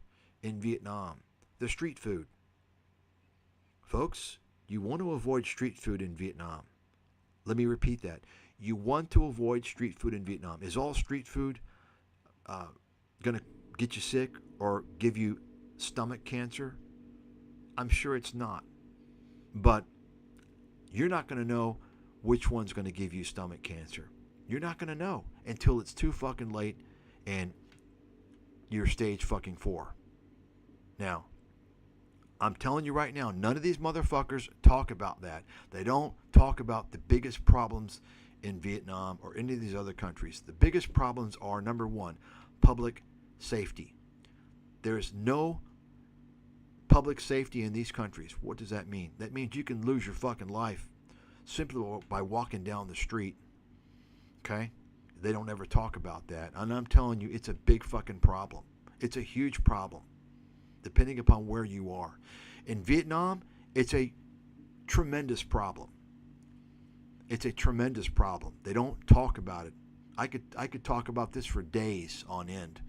in Vietnam, the street food. Folks, you want to avoid street food in Vietnam. Let me repeat that. You want to avoid street food in Vietnam. Is all street food going to get you sick or give you stomach cancer? I'm sure it's not. But you're not going to know which one's going to give you stomach cancer. You're not going to know until it's too fucking late and you're stage fucking 4. Now, I'm telling you right now, none of these motherfuckers talk about that. They don't talk about the biggest problems in Vietnam or any of these other countries. The biggest problems are, number one, public safety. There's no public safety in these countries. What does that mean? That means you can lose your fucking life simply by walking down the street. Okay? They don't ever talk about that. And I'm telling you, it's a big fucking problem. It's a huge problem, depending upon where you are. In Vietnam, it's a tremendous problem. It's a tremendous problem. They don't talk about it. I could talk about this for days on end.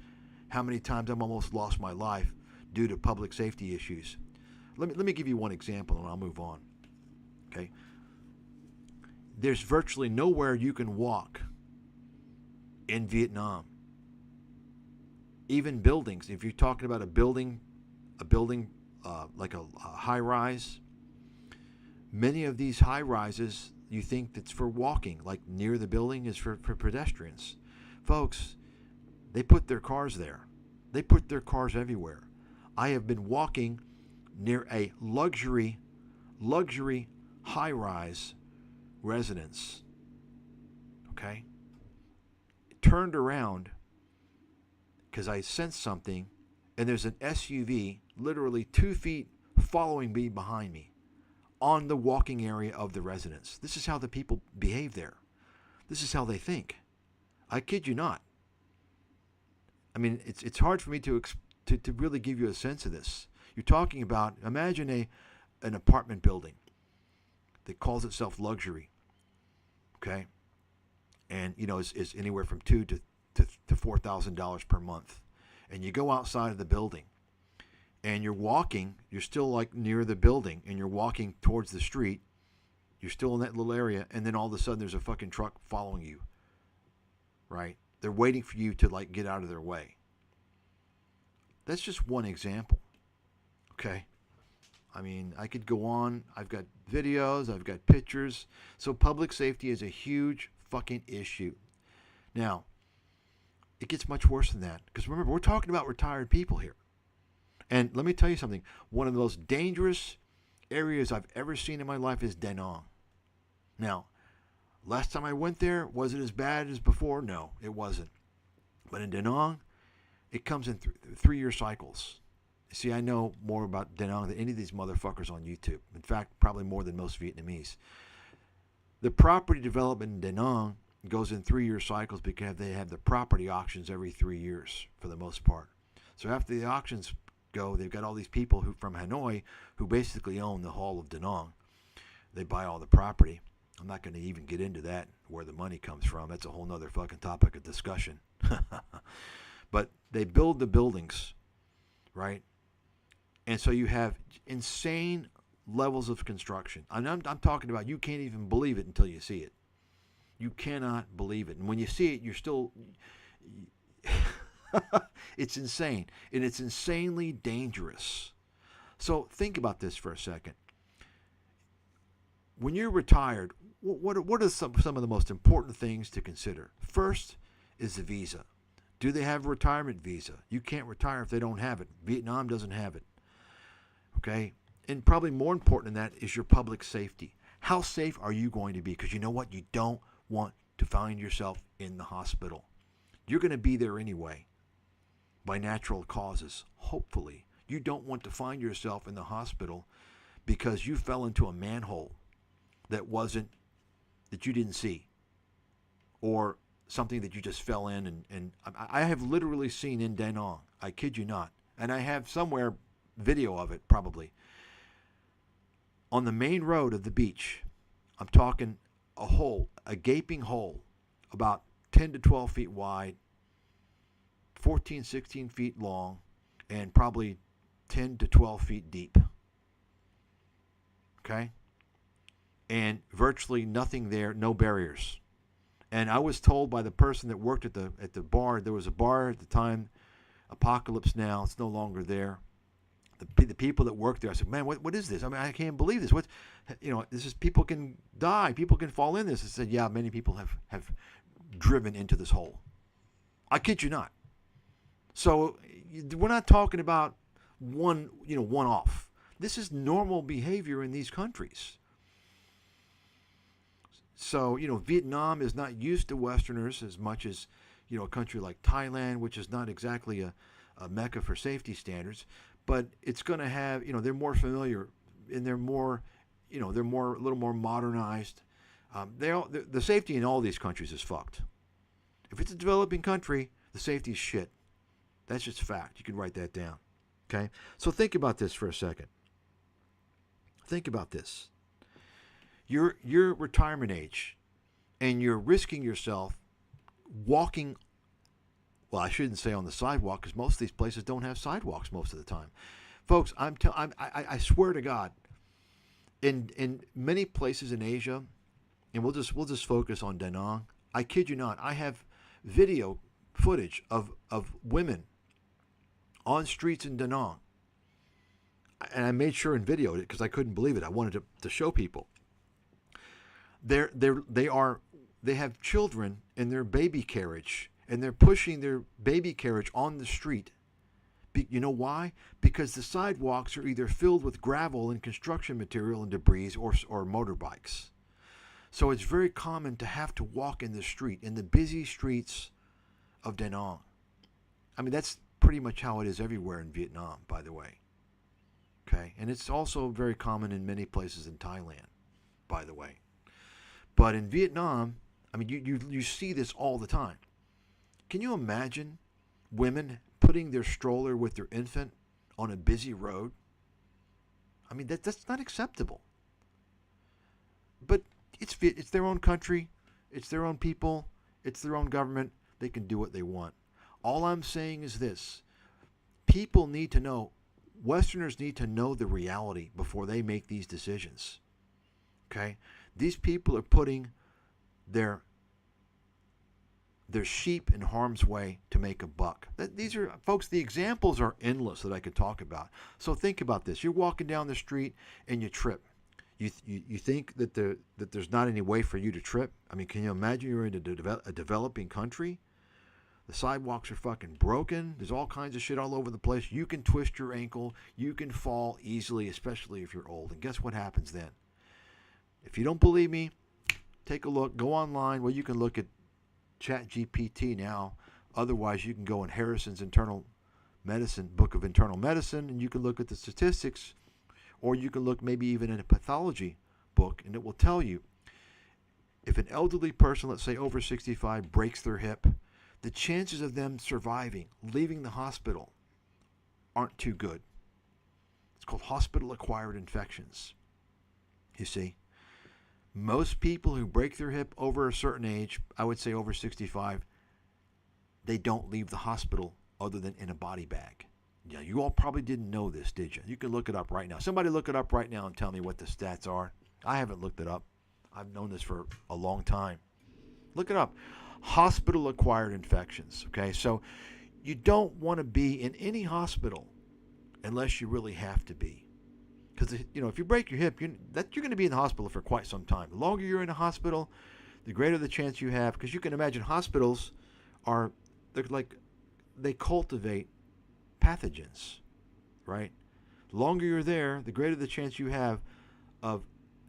How many times I've almost lost my life due to public safety issues. Let me give you one example and I'll move on. Okay. There's virtually nowhere you can walk in Vietnam. Even buildings. If you're talking about a building like a high rise, many of these high rises you think that's for walking, like near the building is for pedestrians. Folks, they put their cars there. They put their cars everywhere. I have been walking near a luxury high-rise residence. Okay? Turned around because I sensed something, and there's an SUV literally 2 feet following me behind me on the walking area of the residence. This is how the people behave there. This is how they think. I kid you not. I mean, it's hard for me to really give you a sense of this. You're talking about, imagine an apartment building that calls itself luxury, okay, and is anywhere from $2,000 to $4,000 per month, and you go outside of the building, and you're walking, you're still like near the building, and you're walking towards the street, you're still in that little area, and then all of a sudden there's a fucking truck following you, right? They're waiting for you to like get out of their way. That's just one example. Okay. I mean, I could go on. I've got videos. I've got pictures. So public safety is a huge fucking issue. Now, it gets much worse than that. Because remember, we're talking about retired people here. And let me tell you something. One of the most dangerous areas I've ever seen in my life is Da Nang. Now, last time I went there, was it as bad as before? No, it wasn't. But in Da Nang, it comes in 3-year cycles. See, I know more about Da Nang than any of these motherfuckers on YouTube. In fact, probably more than most Vietnamese. The property development in Da Nang goes in 3-year cycles because they have the property auctions every 3 years for the most part. So after the auctions go, they've got all these people from Hanoi who basically own the whole of Da Nang. They buy all the property. I'm not going to even get into that, where the money comes from. That's a whole nother fucking topic of discussion. But they build the buildings, right? And so you have insane levels of construction. I'm talking about, you can't even believe it until you see it. You cannot believe it. And when you see it, you're still... It's insane. And it's insanely dangerous. So think about this for a second. When you're retired, what are some of the most important things to consider? First is the visa. Do they have a retirement visa? You can't retire if they don't have it. Vietnam doesn't have it. Okay? And probably more important than that is your public safety. How safe are you going to be? Because you know what? You don't want to find yourself in the hospital. You're going to be there anyway by natural causes, hopefully. You don't want to find yourself in the hospital because you fell into a manhole that you didn't see, or something that you just fell in. And I have literally seen in Da Nang, I kid you not, and I have somewhere video of it probably, on the main road of the beach. I'm talking a gaping hole about 10 to 12 feet wide, 14, 16 feet long, and probably 10 to 12 feet deep. Okay? And virtually nothing there, no barriers. And I was told by the person that worked at the bar, there was a bar at the time, Apocalypse Now, it's no longer there. The people that worked there, I said, man, what is this? I mean, I can't believe this. This is, people can die, people can fall in this. I said, yeah, many people have driven into this hole. I kid you not. So we're not talking about one-off. This is normal behavior in these countries. So, Vietnam is not used to Westerners as much as, a country like Thailand, which is not exactly a mecca for safety standards, but it's going to have, they're more familiar and they're more, a little more modernized. The safety in all these countries is fucked. If it's a developing country, the safety is shit. That's just fact. You can write that down. Okay? So think about this for a second. Think about this. You're retirement age, and you're risking yourself walking Well, I shouldn't say on the sidewalk because most of these places don't have sidewalks most of the time. Folks, I swear to God, in many places in Asia, and we'll just focus on Da Nang. I kid you not, I have video footage of women on streets in Da Nang, and I made sure and videoed it because I couldn't believe it. I wanted to show people. They have children in their baby carriage, and they're pushing their baby carriage on the street. You know why? Because the sidewalks are either filled with gravel and construction material and debris or motorbikes. So it's very common to have to walk in the street, in the busy streets of Da Nang. I mean, that's pretty much how it is everywhere in Vietnam, by the way. Okay? And it's also very common in many places in Thailand, by the way. But in Vietnam, I mean, you see this all the time. Can you imagine women putting their stroller with their infant on a busy road? I mean, that's not acceptable. But it's their own country, it's their own people, it's their own government. They can do what they want. All I'm saying is this. People need to know, Westerners need to know the reality before they make these decisions. Okay? These people are putting their sheep in harm's way to make a buck. These are, folks, the examples are endless that I could talk about. So think about this. You're walking down the street and you trip. You think that there's not any way for you to trip? I mean, can you imagine you're in a developing country? The sidewalks are fucking broken. There's all kinds of shit all over the place. You can twist your ankle. You can fall easily, especially if you're old. And guess what happens then? If you don't believe me, take a look. Go online. Well, you can look at ChatGPT now. Otherwise, you can go in Harrison's Internal Medicine, Book of Internal Medicine, and you can look at the statistics. Or you can look maybe even in a pathology book, and it will tell you if an elderly person, let's say over 65, breaks their hip, the chances of them surviving, leaving the hospital, aren't too good. It's called hospital-acquired infections. You see, most people who break their hip over a certain age, I would say over 65, they don't leave the hospital other than in a body bag. Yeah, you all probably didn't know this, did you? You can look it up right now. Somebody look it up right now and tell me what the stats are. I haven't looked it up. I've known this for a long time. Look it up. Hospital-acquired infections. Okay, so you don't want to be in any hospital unless you really have to be. Because, if you break your hip, you're going to be in the hospital for quite some time. The longer you're in a hospital, the greater the chance you have. Because you can imagine hospitals they cultivate pathogens, right? The longer you're there, the greater the chance you have of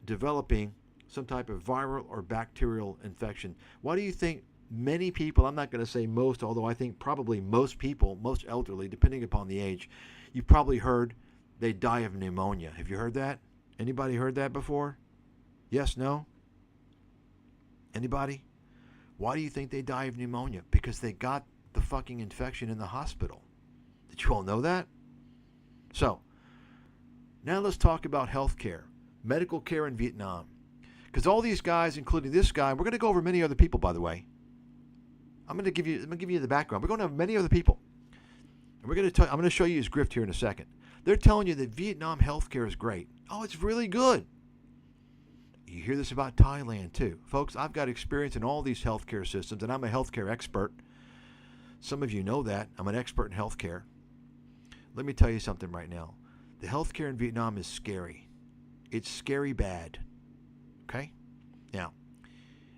developing some type of viral or bacterial infection. Why do you think many people, I'm not going to say most, although I think probably most people, most elderly, depending upon the age, you've probably heard they die of pneumonia. Have you heard that? Anybody heard that before? Yes, no? Anybody? Why do you think they die of pneumonia? Because they got the fucking infection in the hospital. Did you all know that? So, now let's talk about healthcare, medical care in Vietnam. Because all these guys, including this guy, we're going to go over many other people, by the way. I'm going to give you the background. We're going to have many other people. And I'm going to show you his grift here in a second. They're telling you that Vietnam healthcare is great. Oh, it's really good. You hear this about Thailand too. Folks, I've got experience in all these healthcare systems, and I'm a healthcare expert. Some of you know that. I'm an expert in healthcare. Let me tell you something right now. The healthcare in Vietnam is scary. It's scary bad. Okay? Now,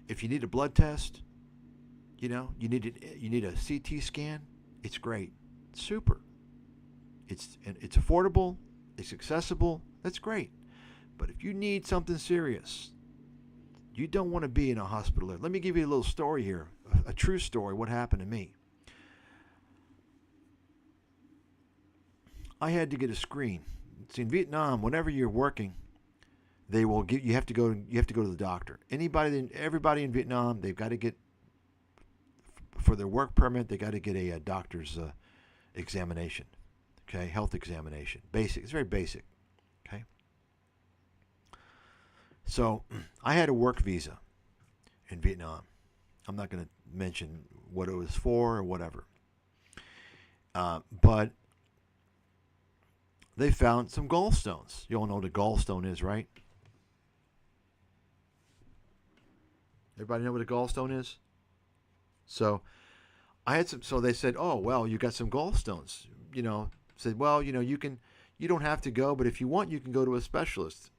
if you need a blood test, you need a CT scan, it's great. It's super. It's affordable, it's accessible, that's great. But if you need something serious, you don't want to be in a hospital there. Let me give you a little story here, a true story, what happened to me. I had to get a screen. See, in Vietnam, whenever you're working, they will you have to go to the doctor. Everybody in Vietnam, they've got to get, for their work permit, they got to get a doctor's examination. Okay, health examination. Basic. It's very basic. Okay. So I had a work visa in Vietnam. I'm not going to mention what it was for or whatever. But they found some gallstones. You all know what a gallstone is, right? Everybody know what a gallstone is? So I had some. So they said, "Oh, well, you got some gallstones." Said, "Well, you don't have to go, but if you want, you can go to a specialist."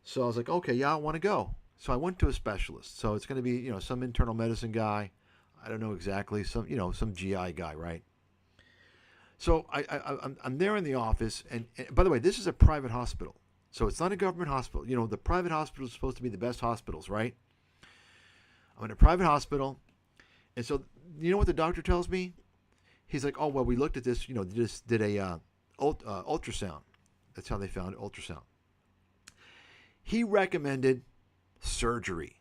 So I was like, "Okay, yeah, I want to go." So I went to a specialist. So it's going to be, some internal medicine guy. I don't know exactly, some GI guy, right? So I'm there in the office, and by the way, this is a private hospital, so it's not a government hospital. The private hospital is supposed to be the best hospitals, right? I'm in a private hospital, and so you know what the doctor tells me? He's like, "Oh, well, we looked at this. Just did a ultrasound. That's how they found ultrasound." He recommended surgery,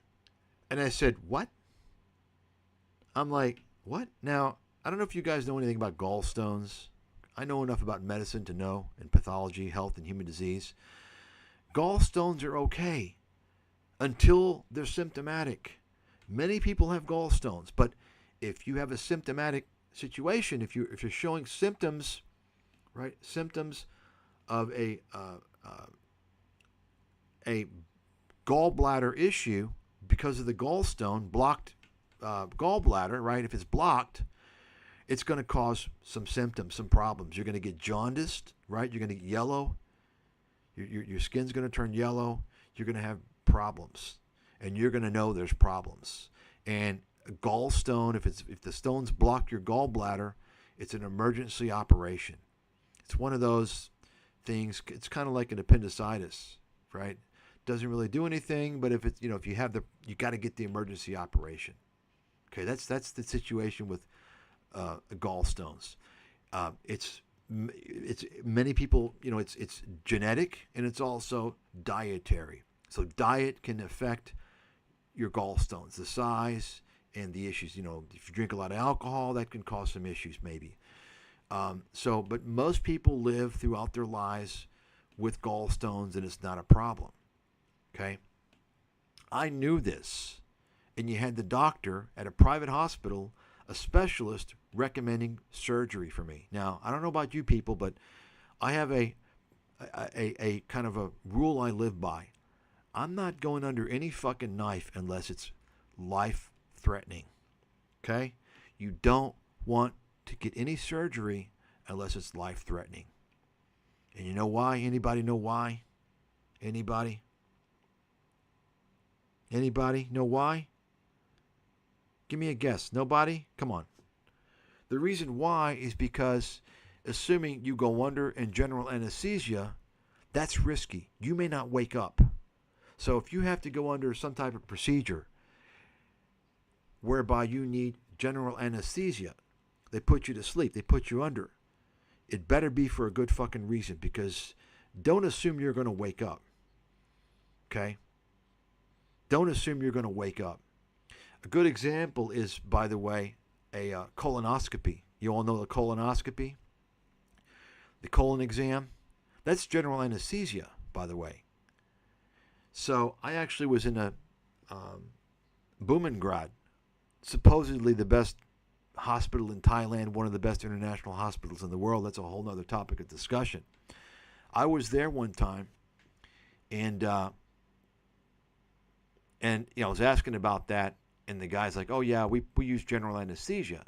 and I said, "What?" I'm like, "What?" Now, I don't know if you guys know anything about gallstones. I know enough about medicine to know, and pathology, health, and human disease. Gallstones are okay until they're symptomatic. Many people have gallstones, but if you have a symptomatic situation, if you're showing symptoms, right, symptoms of a gallbladder issue because of the gallstone, blocked gallbladder, right? If it's blocked, it's going to cause some symptoms, some problems. You're going to get jaundiced, right? You're going to get yellow. Your skin's going to turn yellow. You're going to have problems, and you're going to know there's problems. And a gallstone, if the stones block your gallbladder, it's an emergency operation. It's one of those things. It's kind of like an appendicitis, right? Doesn't really do anything, but if it's if you got to get the emergency operation. Okay, that's the situation with gallstones. It's many people, it's genetic, and it's also dietary. So diet can affect your gallstones, the size and the issues. If you drink a lot of alcohol, that can cause some issues maybe. But most people live throughout their lives with gallstones, and it's not a problem. Okay, I knew this, and you had the doctor at a private hospital, a specialist, recommending surgery for me. Now, I don't know about you people, but I have a kind of a rule I live by. I'm not going under any fucking knife unless it's life-threatening. Okay? You don't want to get any surgery unless it's life-threatening. And you know why? Anybody know why? Anybody? Anybody know why? Give me a guess. Nobody? Come on. The reason why is because assuming you go under in general anesthesia, that's risky. You may not wake up. So if you have to go under some type of procedure whereby you need general anesthesia, they put you to sleep, they put you under, it better be for a good fucking reason, because don't assume you're going to wake up. Okay? Don't assume you're going to wake up. A good example is, by the way, a colonoscopy. You all know the colonoscopy? The colon exam? That's general anesthesia, by the way. So I actually was in a Bhumengrad, supposedly the best hospital in Thailand, one of the best international hospitals in the world. That's a whole other topic of discussion. I was there one time, and I was asking about that, and the guy's like, "Oh yeah, we use general anesthesia,"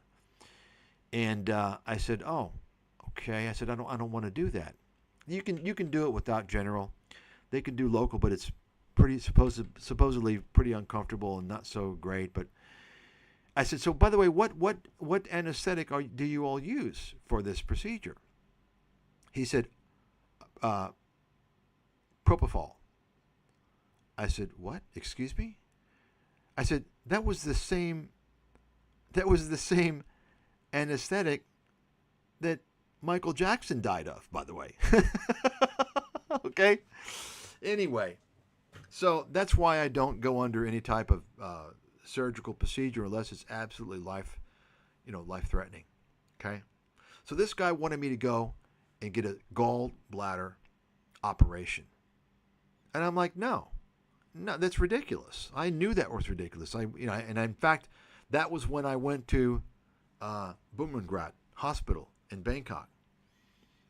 and I said, "Oh, okay." I said, "I don't want to do that. You can do it without general. They can do local, but it's supposedly pretty uncomfortable and not so great." But I said, "So by the way, what anesthetic do you all use for this procedure?" He said, "Propofol." I said, "What? Excuse me?" I said, that was the same anesthetic that Michael Jackson died of, by the way. Okay? Anyway, so that's why I don't go under any type of surgical procedure unless it's absolutely life-threatening. Okay? So this guy wanted me to go and get a gallbladder operation. And I'm like, no, that's ridiculous. I knew that was ridiculous. And in fact, that was when I went to Bhumengrad Hospital in Bangkok.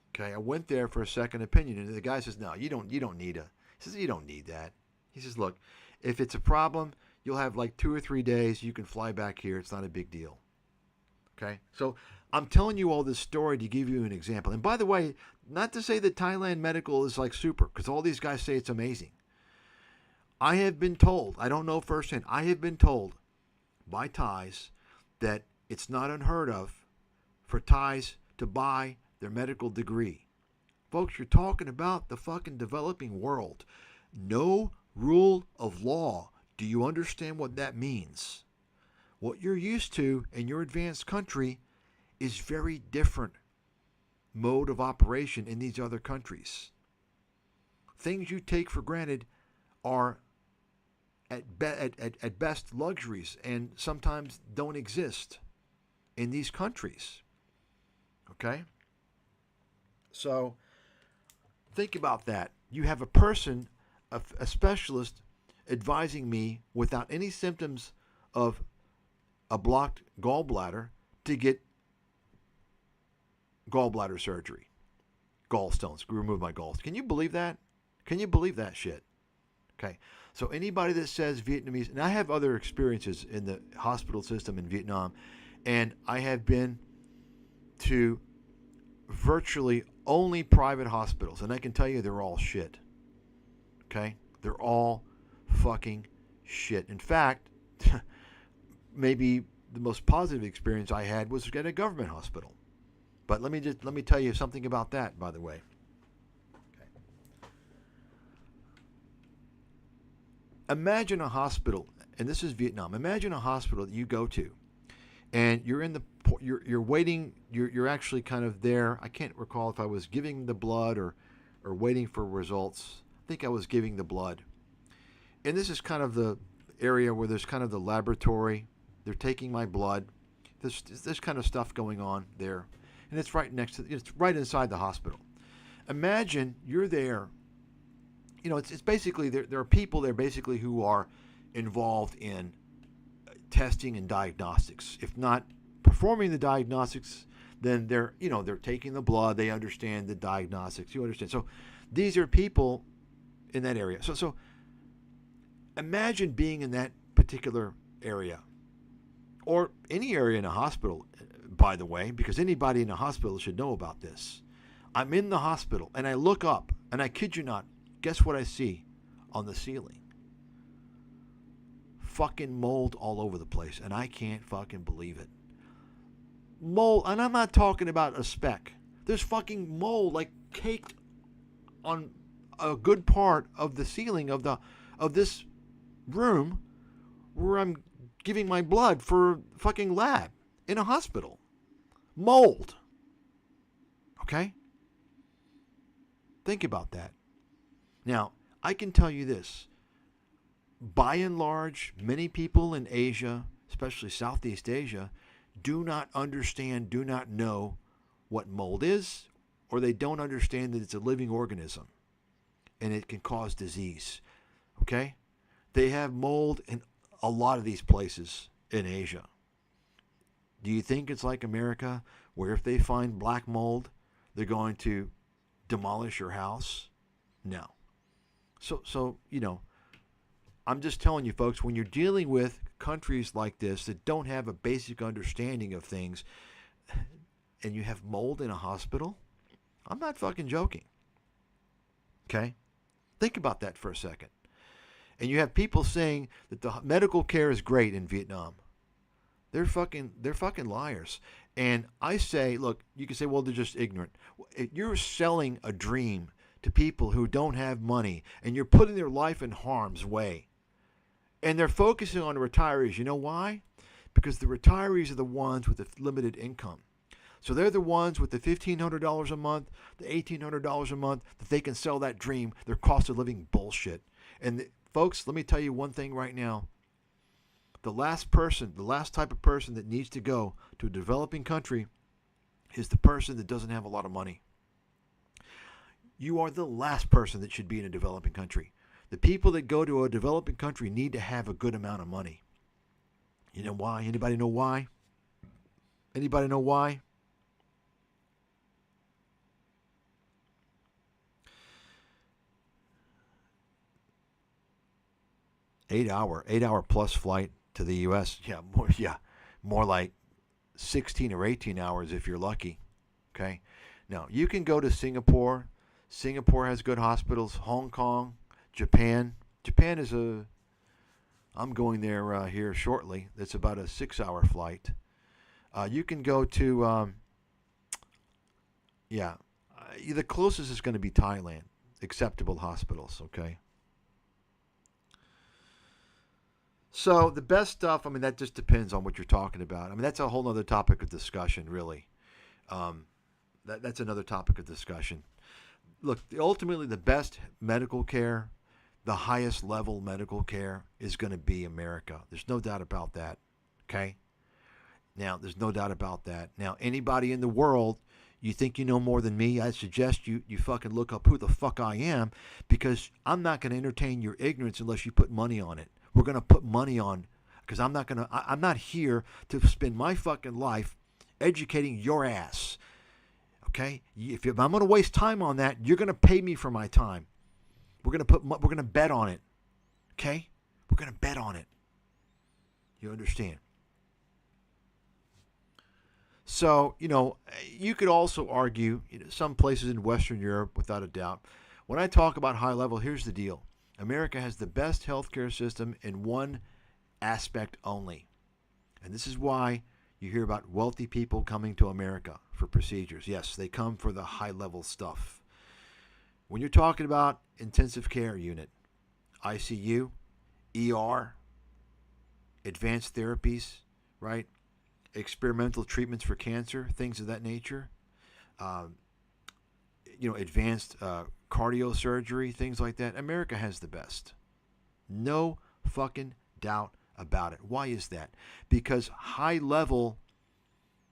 Okay, I went there for a second opinion, and the guy says, "No, you don't need a." He says, "You don't need that." He says, "Look, if it's a problem, you'll have like 2 or 3 days. You can fly back here. It's not a big deal." Okay, so I'm telling you all this story to give you an example. And by the way, not to say that Thailand medical is like super, because all these guys say it's amazing. I have been told, I don't know firsthand, I have been told by Thais that it's not unheard of for Thais to buy their medical degree. Folks, you're talking about the fucking developing world. No rule of law. Do you understand what that means? What you're used to in your advanced country is very different mode of operation in these other countries. Things you take for granted are at best luxuries and sometimes don't exist in these countries. Okay? So think about that. You have a person, a specialist, advising me without any symptoms of a blocked gallbladder to get gallbladder surgery. Gallstones. Remove my galls. Can you believe that? Can you believe that shit? Okay. So anybody that says Vietnamese, and I have other experiences in the hospital system in Vietnam, and I have been to virtually only private hospitals, and I can tell you they're all shit. Okay? They're all fucking shit. In fact, maybe the most positive experience I had was at a government hospital. But let me tell you something about that, by the way. Okay. Imagine a hospital, and this is Vietnam. Imagine a hospital that you go to, and you're in the you're waiting. You're actually kind of there. I can't recall if I was giving the blood or waiting for results. I think I was giving the blood. And this is kind of the area where there's kind of the laboratory. They're taking my blood. There's kind of stuff going on there. And it's right next to, it's right inside the hospital. Imagine you're there. You know, it's basically, there are people there basically who are involved in testing and diagnostics. If not performing the diagnostics, then they're taking the blood. They understand the diagnostics. You understand. So these are people in that area. So imagine being in that particular area, or any area in a hospital, by the way, because anybody in a hospital should know about this. I'm in the hospital and I look up, and I kid you not, guess what I see on the ceiling? Fucking mold all over the place, and I can't fucking believe it. Mold, and I'm not talking about a speck. There's fucking mold like caked on a good part of the ceiling of this room where I'm giving my blood for fucking lab in a hospital. Mold. Okay? Think about that. Now, I can tell you this. By and large, many people in Asia, especially Southeast Asia, do not understand, do not know what mold is, or they don't understand that it's a living organism and it can cause disease. Okay? They have mold in a lot of these places in Asia. Do you think it's like America, where if they find black mold, they're going to demolish your house? No. So I'm just telling you, folks, when you're dealing with countries like this that don't have a basic understanding of things, and you have mold in a hospital, I'm not fucking joking. Okay? Think about that for a second. And you have people saying that the medical care is great in Vietnam. They're fucking liars. And I say, look, you can say, well, they're just ignorant. You're selling a dream to people who don't have money, and you're putting their life in harm's way. And they're focusing on the retirees. You know why? Because the retirees are the ones with the limited income. So they're the ones with the $1,500 a month, the $1,800 a month, that they can sell that dream, their cost of living bullshit. And folks, let me tell you one thing right now. The last type of person that needs to go to a developing country is the person that doesn't have a lot of money. You are the last person that should be in a developing country. The people that go to a developing country need to have a good amount of money. You know why? Anybody know why? Anybody know why? 8 hour plus flight to the U.S. More like 16 or 18 hours if you're lucky. Okay, now you can go to Singapore. Singapore has good hospitals. Hong Kong, Japan. Japan is I'm going there here shortly. It's about a 6-hour flight. You can go to the closest is going to be Thailand. Acceptable hospitals. Okay. So the best stuff, I mean, that just depends on what you're talking about. I mean, that's a whole other topic of discussion, really. That's another topic of discussion. Look, ultimately, the best medical care, the highest level medical care is going to be America. There's no doubt about that, okay? Now, there's no doubt about that. Now, anybody in the world, you think you know more than me, I suggest you fucking look up who the fuck I am, because I'm not going to entertain your ignorance unless you put money on it. We're going to put money on, because I'm not here to spend my fucking life educating your ass. Okay? If I'm going to waste time on that, you're going to pay me for my time. We're going to bet on it. Okay? We're going to bet on it. You understand? So, you could also argue, some places in Western Europe, without a doubt. When I talk about high level, here's the deal. America has the best healthcare system in one aspect only. And this is why you hear about wealthy people coming to America for procedures. Yes, they come for the high-level stuff. When you're talking about intensive care unit, ICU, ER, advanced therapies, right? Experimental treatments for cancer, things of that nature, advanced cardio surgery, things like that. America has the best. No fucking doubt about it. Why is that? Because high-level,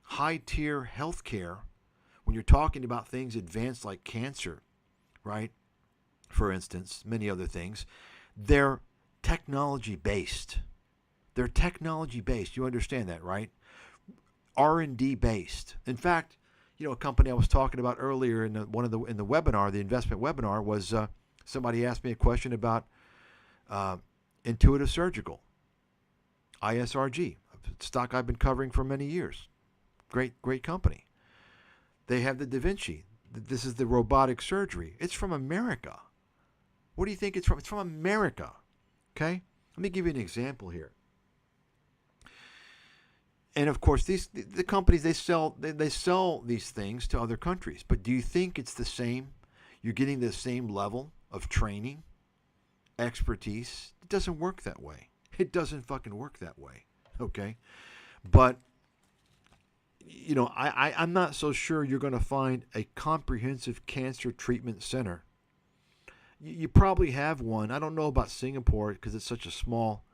high-tier healthcare, when you're talking about things advanced like cancer, right? For instance, many other things, they're technology-based. They're technology-based. You understand that, right? R&D based. In fact, a company I was talking about earlier in the webinar, the investment webinar, was somebody asked me a question about Intuitive Surgical, ISRG, a stock I've been covering for many years. Great company. They have the Da Vinci. This is the robotic surgery. It's from America. What do you think it's from? It's from America. Okay? Let me give you an example here. And of course, the companies, they sell these things to other countries. But do you think it's the same? You're getting the same level of training, expertise? It doesn't work that way. It doesn't fucking work that way. Okay? But I'm not so sure you're going to find a comprehensive cancer treatment center. You probably have one. I don't know about Singapore because it's such a small.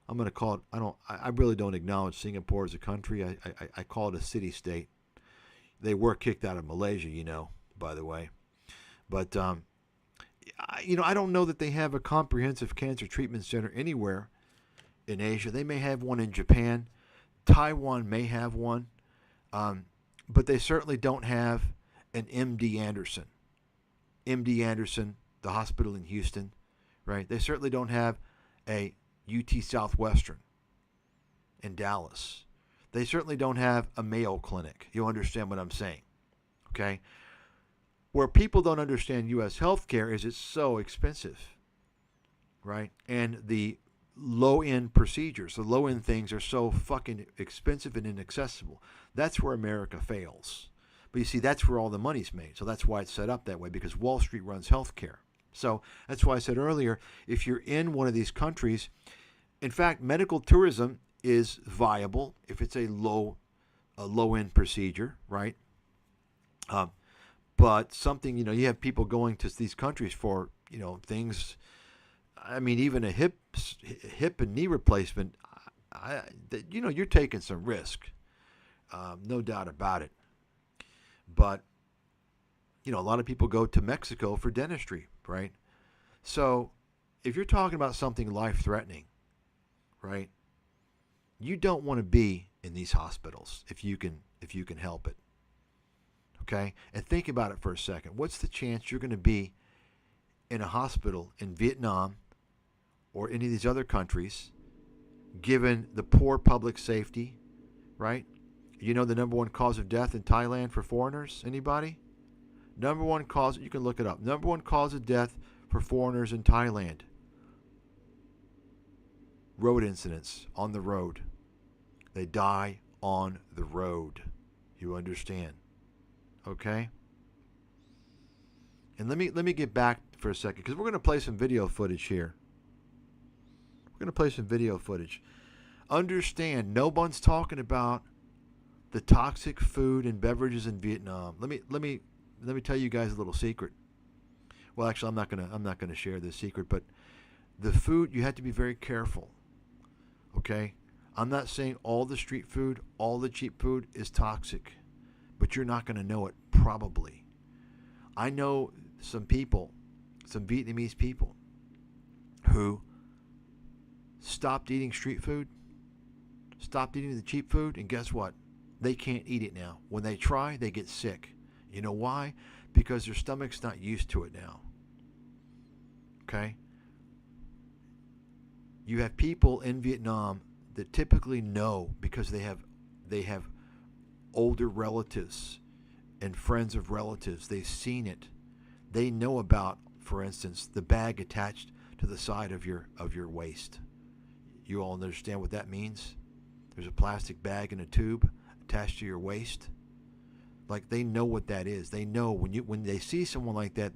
I'm going to call it. I really don't acknowledge Singapore as a country. I call it a city-state. They were kicked out of Malaysia, by the way. But I don't know that they have a comprehensive cancer treatment center anywhere in Asia. They may have one in Japan. Taiwan may have one. But they certainly don't have an MD Anderson. MD Anderson, the hospital in Houston, right? They certainly don't have a UT Southwestern in Dallas. They certainly don't have a Mayo Clinic. You understand what I'm saying, okay? Where people don't understand U.S. healthcare is it's so expensive, right? And the low-end procedures, the low-end things are so fucking expensive and inaccessible. That's where America fails. But you see, that's where all the money's made. So that's why it's set up that way, because Wall Street runs healthcare. So that's why I said earlier, if you're in one of these countries, in fact, medical tourism is viable if it's a low-end procedure, right? But something, you have people going to these countries for, things. I mean, even a hip and knee replacement, you're taking some risk, no doubt about it. But, a lot of people go to Mexico for dentistry, right? So if you're talking about something life-threatening, right, you don't want to be in these hospitals if you can help it. Okay? And think about it for a second. What's the chance you're going to be in a hospital in Vietnam or any of these other countries, given the poor public safety, right? You know the number one cause of death in Thailand for foreigners? Anybody? Number one cause, you can look it up. Number one cause of death for foreigners in Thailand. Road incidents on the road. They die on the road. You understand? Okay? And let me get back for a second, because we're going to play some video footage here. We're going to play some video footage. Understand, no one's talking about the toxic food and beverages in Vietnam. Let me tell you guys a little secret. Well, actually, I'm not gonna share this secret, but the food, you have to be very careful. Okay? I'm not saying all the street food, all the cheap food is toxic, but you're not going to know it probably. I know some people, some Vietnamese people, who stopped eating street food, stopped eating the cheap food, and guess what? They can't eat it now. When they try, they get sick. You know why? Because their stomach's not used to it now. Okay? You have people in Vietnam that typically know, because they have older relatives and friends of relatives. They've seen it. They know about, for instance, the bag attached to the side of your waist. You all understand what that means? There's a plastic bag in a tube attached to your waist. Like, they know what that is. They know when they see someone like that.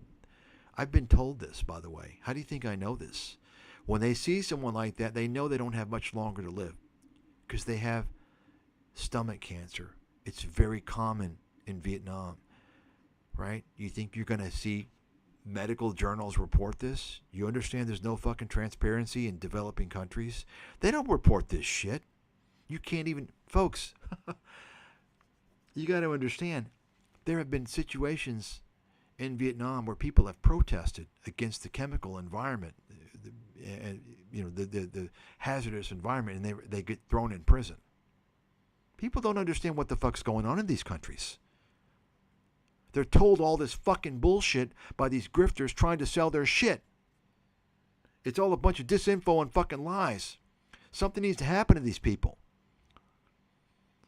I've been told this, by the way. How do you think I know this? When they see someone like that, they know they don't have much longer to live, because they have stomach cancer. It's very common in Vietnam, right? You think you're going to see medical journals report this? You understand there's no fucking transparency in developing countries? They don't report this shit. You can't even, folks, you got to understand, there have been situations in Vietnam where people have protested against the chemical environment, the hazardous environment, and they get thrown in prison. People don't understand what the fuck's going on in these countries. They're told all this fucking bullshit by these grifters trying to sell their shit. It's all a bunch of disinfo and fucking lies. Something needs to happen to these people.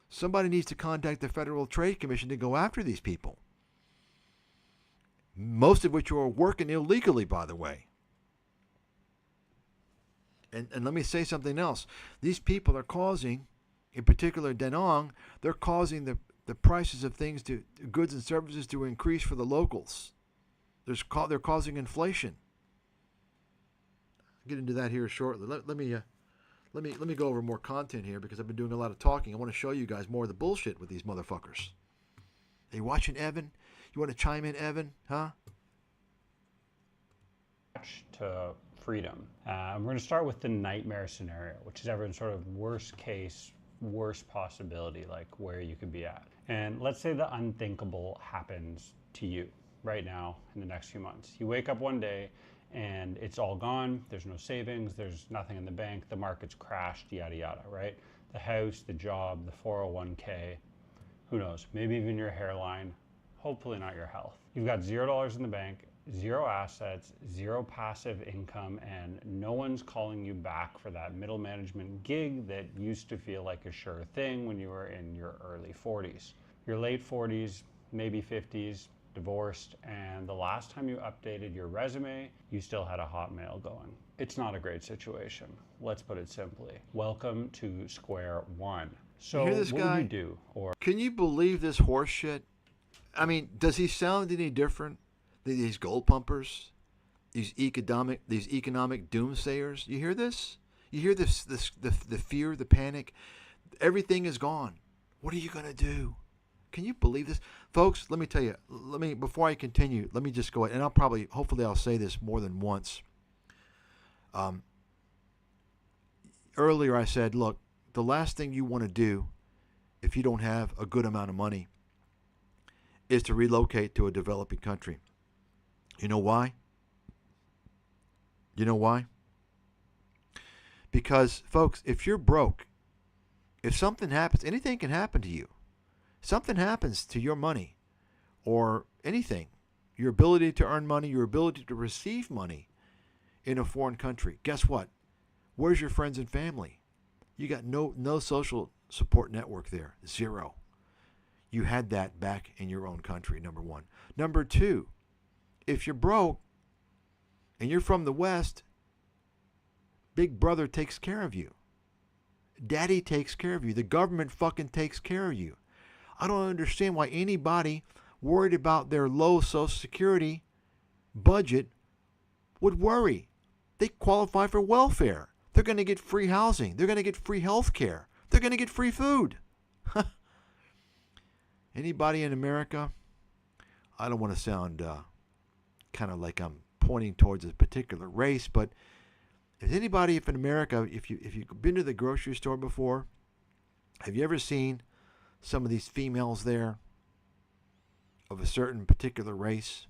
Somebody needs to contact the Federal Trade Commission to go after these people. Most of which are working illegally, by the way. And let me say something else. These people are causing, in particular Da Nang, they're causing the prices of things, to goods and services, to increase for the locals. They're causing inflation. I'll get into that here shortly. Let me go over more content here, because I've been doing a lot of talking. I want to show you guys more of the bullshit with these motherfuckers. Are you watching, Evan? You want to chime in, Evan? Huh? To freedom. We're going to start with the nightmare scenario, which is everyone's sort of worst case, worst possibility, like where you could be at. And let's say the unthinkable happens to you right now in the next few months. You wake up one day and it's all gone. There's no savings. There's nothing in the bank. The market's crashed, yada, yada, right? The house, the job, the 401k, who knows? Maybe even your hairline, hopefully not your health. You've got $0 in the bank, zero assets, zero passive income, and no one's calling you back for that middle management gig that used to feel like a sure thing when you were in your early 40s. Your late 40s, maybe 50s, divorced, and the last time you updated your resume, you still had a Hotmail going. It's not a great situation. Let's put it simply. Welcome to square one. So you hear this what guy? would you do? Or can you believe this horse shit? I mean, does he sound any different than these gold pumpers? These economic doomsayers? You hear this? You hear the fear, the panic? Everything is gone. What are you going to do? Can you believe this? Folks, let me tell you, before I continue, let me just go ahead, and hopefully I'll say this more than once. Earlier I said, look, the last thing you want to do if you don't have a good amount of money is to relocate to a developing country. You know why? You know why? Because, folks, if you're broke, if something happens, anything can happen to you. Something happens to your money or anything, your ability to earn money, your ability to receive money in a foreign country. Guess what? Where's your friends and family? You got no social support network there. Zero. You had that back in your own country, number one. Number two, if you're broke and you're from the West, Big Brother takes care of you. Daddy takes care of you. The government fucking takes care of you. I don't understand why anybody worried about their low Social Security budget would worry. They qualify for welfare. They're going to get free housing. They're going to get free health care. They're going to get free food. Anybody in America? I don't want to sound kind of like I'm pointing towards a particular race, but if anybody in America, if you've been to the grocery store before, have you ever seen some of these females there of a certain particular race?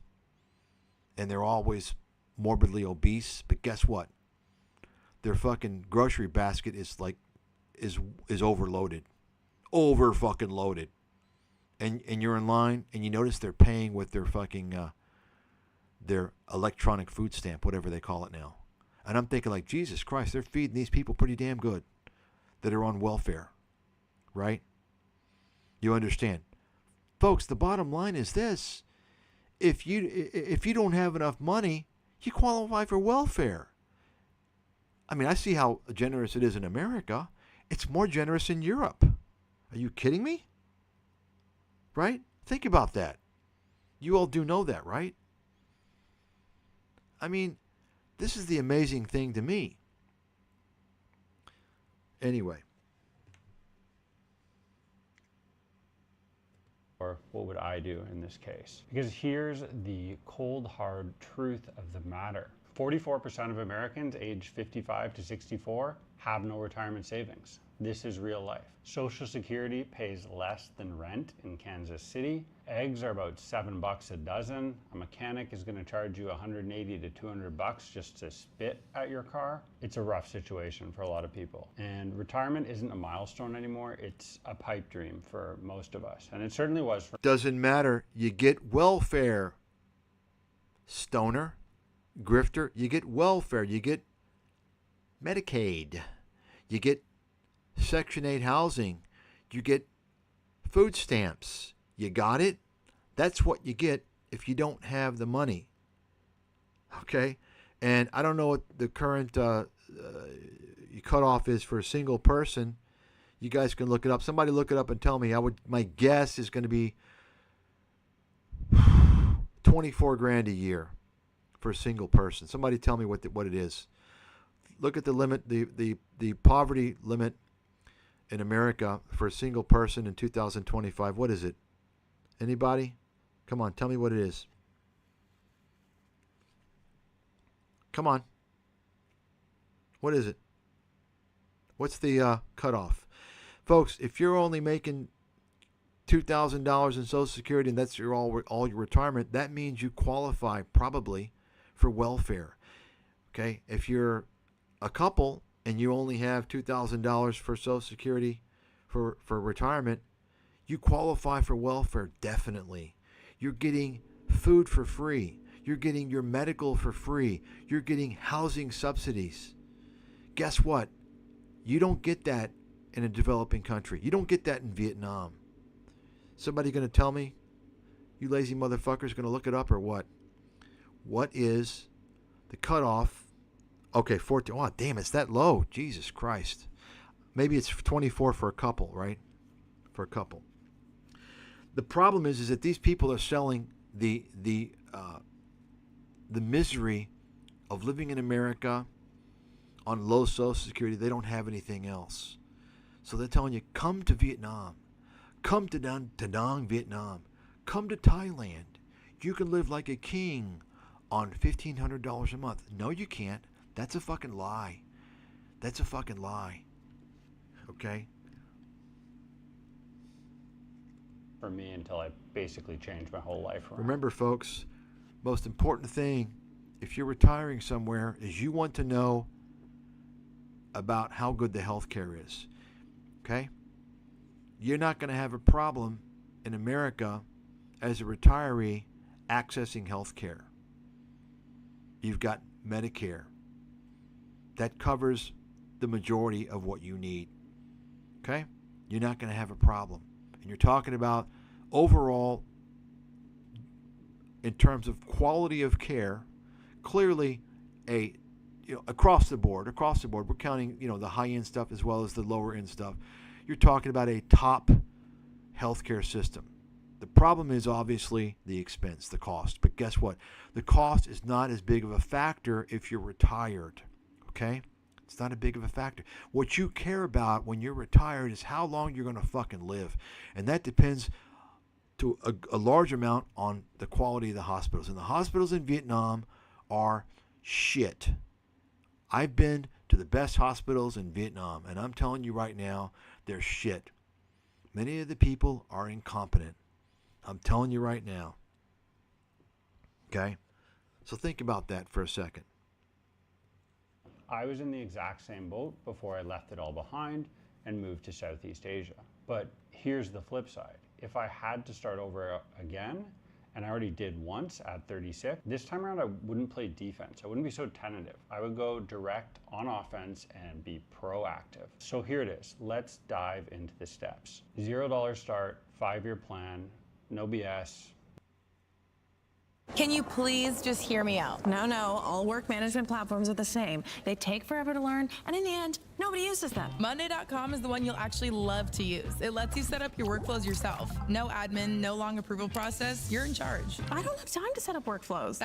And they're always morbidly obese, but guess what? Their fucking grocery basket is overloaded. Over fucking loaded. And you're in line and you notice they're paying with their fucking their electronic food stamp, whatever they call it now. And I'm thinking like, Jesus Christ, they're feeding these people pretty damn good that are on welfare. Right? You understand? Folks, the bottom line is this. If you don't have enough money, you qualify for welfare. I mean, I see how generous it is in America. It's more generous in Europe. Are you kidding me? Right? Think about that. You all do know that, right? I mean, this is the amazing thing to me. Anyway. Or what would I do in this case? Because here's the cold, hard truth of the matter. 44% of Americans aged 55 to 64 have no retirement savings. This is real life. Social Security pays less than rent in Kansas City. Eggs are about $7 a dozen. A mechanic is going to charge you $180 to $200 just to spit at your car. It's a rough situation for a lot of people. And retirement isn't a milestone anymore. It's a pipe dream for most of us. And it certainly was for... Doesn't matter. You get welfare, stoner, grifter. You get welfare. You get Medicaid. You get Section 8 housing. You get food stamps. You got it? That's what you get if you don't have the money. Okay? And I don't know what the current cutoff is for a single person. You guys can look it up. Somebody look it up and tell me. My guess is going to be 24 grand a year for a single person. Somebody tell me what it is. Look at the limit, the poverty limit in America for a single person in 2025. What is it? Anybody? Come on, tell me what it is. Come on. What is it? What's the cutoff? Folks, if you're only making $2,000 in Social Security and that's all your retirement, that means you qualify probably for welfare. Okay? If you're a couple and you only have $2,000 for Social Security for retirement, you qualify for welfare, definitely. You're getting food for free. You're getting your medical for free. You're getting housing subsidies. Guess what? You don't get that in a developing country. You don't get that in Vietnam. Somebody going to tell me? You lazy motherfuckers going to look it up or what? What is the cutoff? Okay, 14. Oh, damn, it's that low. Jesus Christ. Maybe it's 24 for a couple, right? For a couple. The problem is that these people are selling the misery of living in America on low Social Security. They don't have anything else. So they're telling you, come to Vietnam. Come to Da Nang, Vietnam. Come to Thailand. You can live like a king on $1,500 a month. No, you can't. That's a fucking lie. That's a fucking lie. Okay? For me until I basically changed my whole life around. Remember, folks, most important thing, if you're retiring somewhere, is you want to know about how good the health care is. Okay? You're not going to have a problem in America as a retiree accessing health care. You've got Medicare. That covers the majority of what you need. Okay? You're not going to have a problem. And you're talking about overall, in terms of quality of care, clearly across the board, we're counting, the high-end stuff as well as the lower-end stuff. You're talking about a top healthcare system. The problem is obviously the expense, the cost. But guess what? The cost is not as big of a factor if you're retired. Okay? It's not a big of a factor. What you care about when you're retired is how long you're going to fucking live. And that depends to a large amount on the quality of the hospitals. And the hospitals in Vietnam are shit. I've been to the best hospitals in Vietnam, and I'm telling you right now, they're shit. Many of the people are incompetent. I'm telling you right now. Okay? So think about that for a second. I was in the exact same boat before I left it all behind and moved to Southeast Asia. But here's the flip side. If I had to start over again, and I already did once at 36, this time around I wouldn't play defense. I wouldn't be so tentative. I would go direct on offense and be proactive. So here it is. Let's dive into the steps. $0 start, 5-year plan, no BS. Can you please just hear me out? No, all work management platforms are the same. They take forever to learn, and in the end, nobody uses them. Monday.com is the one you'll actually love to use. It lets you set up your workflows yourself. No admin, no long approval process. You're in charge. I don't have time to set up workflows.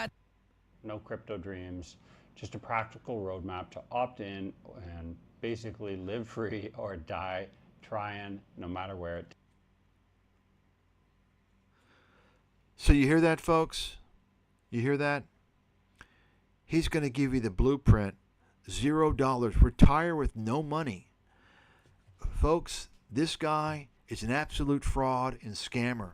No crypto dreams, just a practical roadmap to opt in and basically live free or die trying no matter where it. So you hear that, folks? You hear that? He's going to give you the blueprint, $0, retire with no money. Folks, this guy is an absolute fraud and scammer.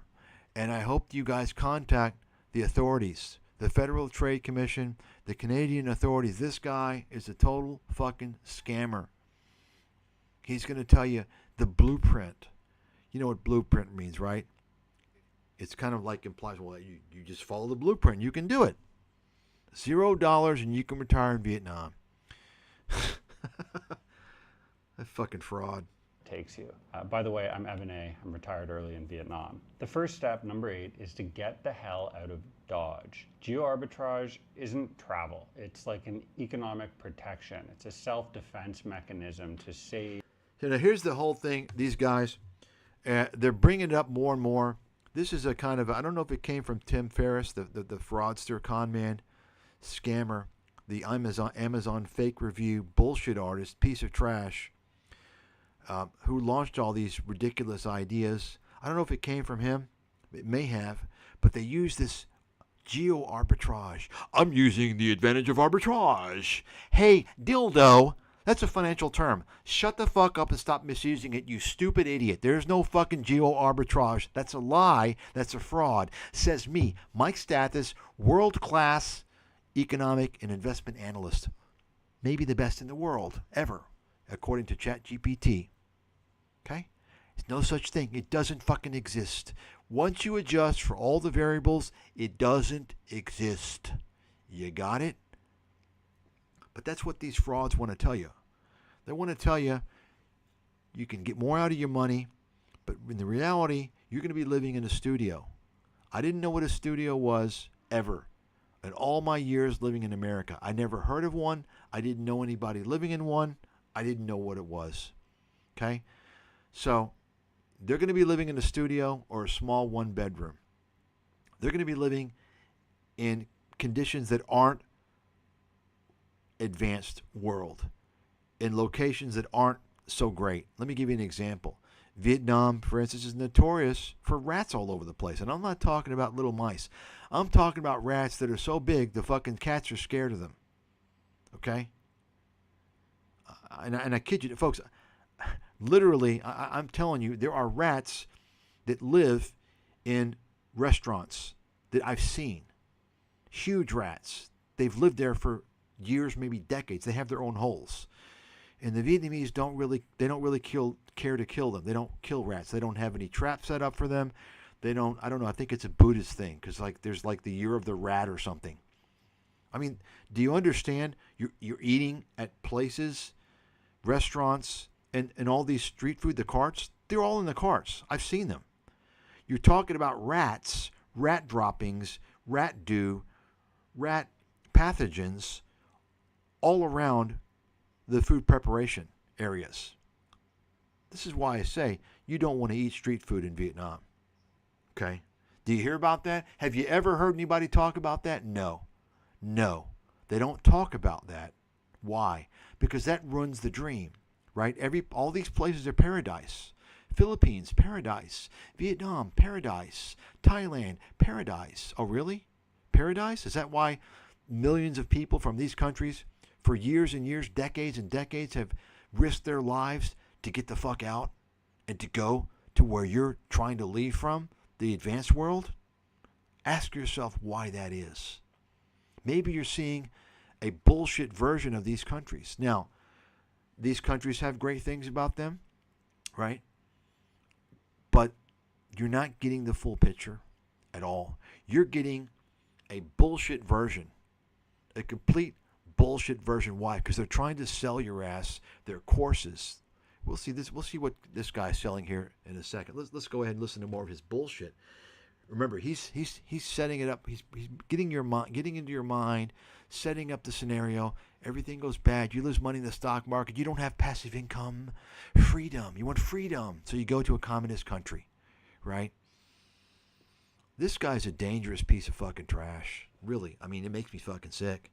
And I hope you guys contact the authorities, the Federal Trade Commission, the Canadian authorities. This guy is a total fucking scammer. He's going to tell you the blueprint. You know what blueprint means, right? It's kind of like implies, well, you just follow the blueprint. You can do it. $0 and you can retire in Vietnam. That fucking fraud. Takes you. By the way, I'm Evan A. I'm retired early in Vietnam. The first step, number 8, is to get the hell out of Dodge. Geo-arbitrage isn't travel. It's like an economic protection. It's a self-defense mechanism to save. So now here's the whole thing. These guys, they're bringing it up more and more. This is a kind of, I don't know if it came from Tim Ferriss, the fraudster, con man, scammer, the Amazon fake review bullshit artist, piece of trash, who launched all these ridiculous ideas. I don't know if it came from him. It may have. But they use this geo-arbitrage. I'm using the advantage of arbitrage. Hey, dildo. That's a financial term. Shut the fuck up and stop misusing it, you stupid idiot. There's no fucking geo-arbitrage. That's a lie. That's a fraud. Says me, Mike Stathis, world-class economic and investment analyst. Maybe the best in the world, ever, according to ChatGPT. Okay? There's no such thing. It doesn't fucking exist. Once you adjust for all the variables, it doesn't exist. You got it? But that's what these frauds want to tell you. They want to tell you you can get more out of your money, but in the reality, you're going to be living in a studio. I didn't know what a studio was ever. In all my years living in America, I never heard of one. I didn't know anybody living in one. I didn't know what it was. Okay? So they're going to be living in a studio or a small one-bedroom. They're going to be living in conditions that aren't advanced world, in locations that aren't so great. Let me give you an example. Vietnam, for instance, is notorious for rats all over the place. And I'm not talking about little mice. I'm talking about rats that are so big the fucking cats are scared of them. Okay? And I kid you, folks, literally, I'm telling you, there are rats that live in restaurants that I've seen. Huge rats. They've lived there for years, maybe decades. They have their own holes. And the Vietnamese don't really care to kill them. They don't kill rats. They don't have any traps set up for them. They don't, I don't know, I think it's a Buddhist thing, because like there's like the year of the rat or something. I mean, do you understand? You're eating at places restaurants, and all these street food, the carts, they're all in the carts. I've seen them. You're talking about rats, rat droppings, rat dew, rat pathogens all around the food preparation areas. This is why I say you don't want to eat street food in Vietnam. Okay? Do you hear about that? Have you ever heard anybody talk about that? No. No. They don't talk about that. Why? Because that ruins the dream, right? All these places are paradise. Philippines, paradise. Vietnam, paradise. Thailand, paradise. Oh, really? Paradise? Is that why millions of people from these countries for years and years, decades and decades have risked their lives to get the fuck out and to go to where you're trying to leave from, the advanced world? Ask yourself why that is. Maybe you're seeing a bullshit version of these countries. Now, these countries have great things about them, right? But you're not getting the full picture at all. You're getting a bullshit version, a complete bullshit version. Why? Because they're trying to sell your ass their courses. We'll see this. We'll see what this guy's selling here in a second. Let's go ahead and listen to more of his bullshit. Remember, he's setting it up. He's getting into your mind, setting up the scenario. Everything goes bad. You lose money in the stock market. You don't have passive income. Freedom. You want freedom. So you go to a communist country, right? This guy's a dangerous piece of fucking trash. Really. I mean, it makes me fucking sick.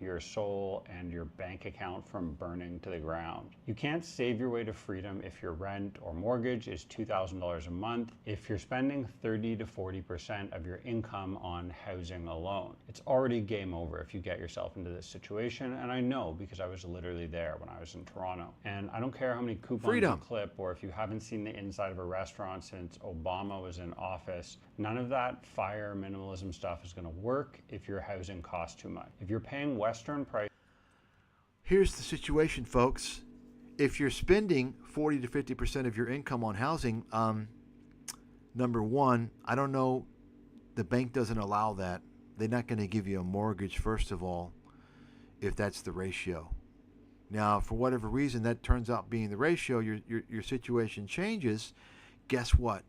Your soul and your bank account from burning to the ground. You can't save your way to freedom if your rent or mortgage is $2,000 a month, if you're spending 30 to 40% of your income on housing alone. It's already game over if you get yourself into this situation, and I know because I was literally there when I was in Toronto. And I don't care how many coupons you clip, or if you haven't seen the inside of a restaurant since Obama was in office, none of that fire minimalism stuff is going to work if your housing costs too much. If you're paying Western price. Here's the situation, folks. If you're spending 40 to 50% of your income on housing, number one, I don't know, the bank doesn't allow that. They're not going to give you a mortgage, first of all, if that's the ratio. Now, for whatever reason, that turns out being the ratio, your situation changes. Guess what?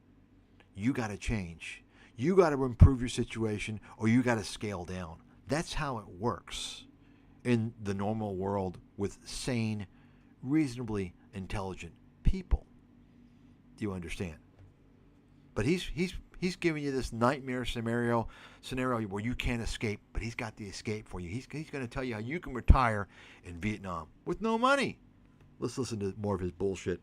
You got to change. You got to improve your situation, or you got to scale down. That's how it works in the normal world with sane, reasonably intelligent people. Do you understand? But he's giving you this nightmare scenario where you can't escape, but he's got the escape for you. He's going to tell you how you can retire in Vietnam with no money. Let's listen to more of his bullshit.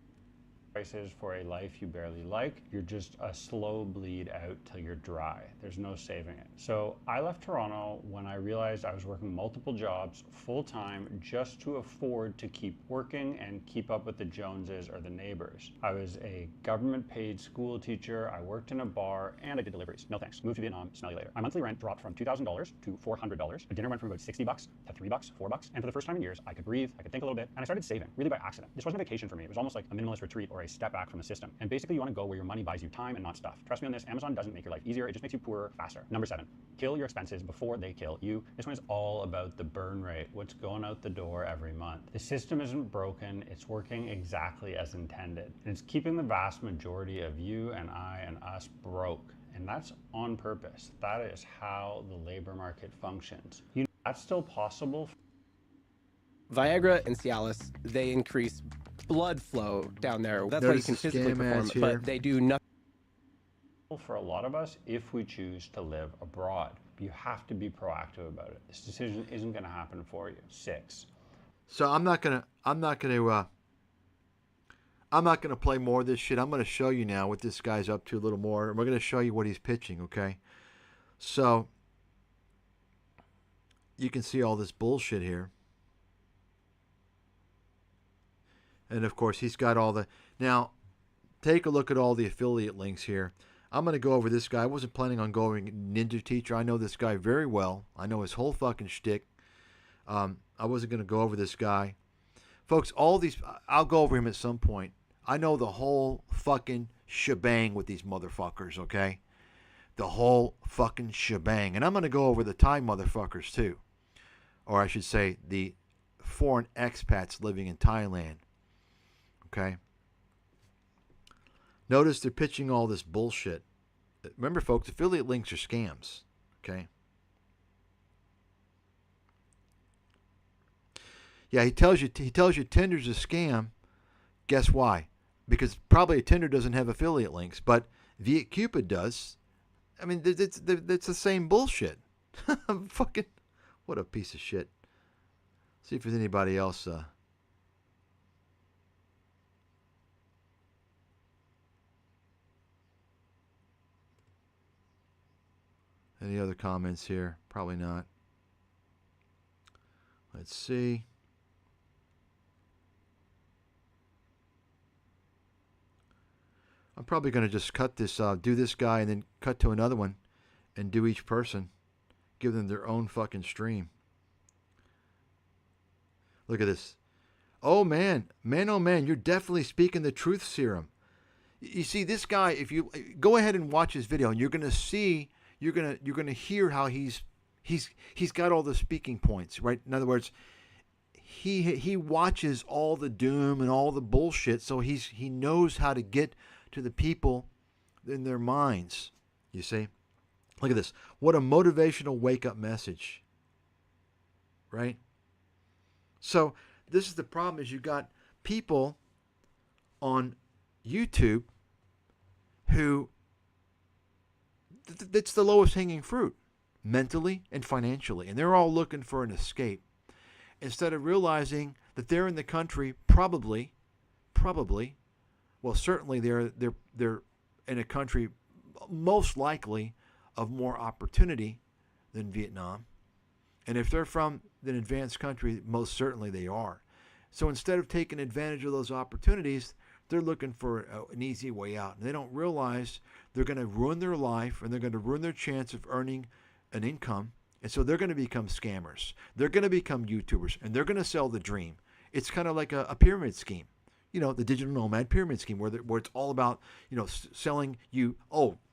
Prices for a life you barely like. You're just a slow bleed out till you're dry. There's no saving it. So I left Toronto when I realized I was working multiple jobs full time just to afford to keep working and keep up with the Joneses or the neighbors. I was a government paid school teacher. I worked in a bar and I did deliveries. No thanks. Moved to Vietnam. Smell you later. My monthly rent dropped from $2,000 to $400. A dinner went from about $60 to $3, $4. And for the first time in years, I could breathe, I could think a little bit, and I started saving, really by accident. This wasn't a vacation for me. It was almost like a minimalist retreat or a step back from the system. And basically you want to go where your money buys you time and not stuff. Trust me on this, Amazon doesn't make your life easier, it just makes you poorer faster. Number 7, kill your expenses before they kill you. This one is all about the burn rate, what's going out the door every month. The system isn't broken, it's working exactly as intended. And it's keeping the vast majority of you and I and us broke. And that's on purpose. That is how the labor market functions. That's still possible. Viagra and Cialis, they increase blood flow down there. That's why you can physically perform it, but they do nothing. For a lot of us, if we choose to live abroad, you have to be proactive about it. This decision isn't going to happen for you. 6. So I'm not gonna play more of this shit. I'm gonna show you now what this guy's up to a little more, and we're gonna show you what he's pitching. Okay, so you can see all this bullshit here. And of course, he's got all the... Now, take a look at all the affiliate links here. I'm going to go over this guy. I wasn't planning on going Ninja Teacher. I know this guy very well. I know his whole fucking shtick. I wasn't going to go over this guy. Folks, all these... I'll go over him at some point. I know the whole fucking shebang with these motherfuckers, okay? The whole fucking shebang. And I'm going to go over the Thai motherfuckers too. Or I should say the foreign expats living in Thailand. Okay? Notice they're pitching all this bullshit. Remember, folks, affiliate links are scams. Okay? Yeah, he tells you Tinder's a scam. Guess why? Because probably Tinder doesn't have affiliate links, but Cupid does. I mean, it's the same bullshit. Fucking, what a piece of shit. See if there's anybody else. Any other comments here? Probably not. Let's see. I'm probably going to just cut this, do this guy and then cut to another one and do each person. Give them their own fucking stream. Look at this. Oh, man. Oh, man, you're definitely speaking the truth serum. You see, this guy, if you go ahead and watch his video, and you're going to see, you're going to hear how he's got all the speaking points, right? In other words, he watches all the doom and all the bullshit, so he knows how to get to the people in their minds. You see? Look at this. What a motivational wake-up message. Right? So this is the problem, is you got people on YouTube who, it's the lowest hanging fruit, mentally and financially. And they're all looking for an escape. Instead of realizing that they're in the country probably, well, certainly they're in a country most likely of more opportunity than Vietnam. And if they're from an advanced country, most certainly they are. So instead of taking advantage of those opportunities, they're looking for an easy way out. And they don't realize they're going to ruin their life and they're going to ruin their chance of earning an income. And so they're going to become scammers. They're going to become YouTubers, and they're going to sell the dream. It's kind of like a pyramid scheme. You know, the digital nomad pyramid scheme, where it's all about, selling you,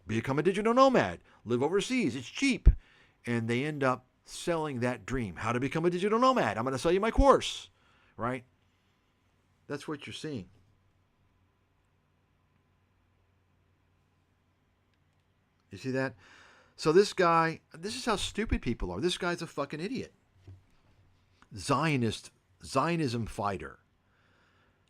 become a digital nomad, live overseas, it's cheap. And they end up selling that dream. How to become a digital nomad. I'm going to sell you my course, right? That's what you're seeing. You see that? So this guy, this is how stupid people are. This guy's a fucking idiot. Zionism fighter.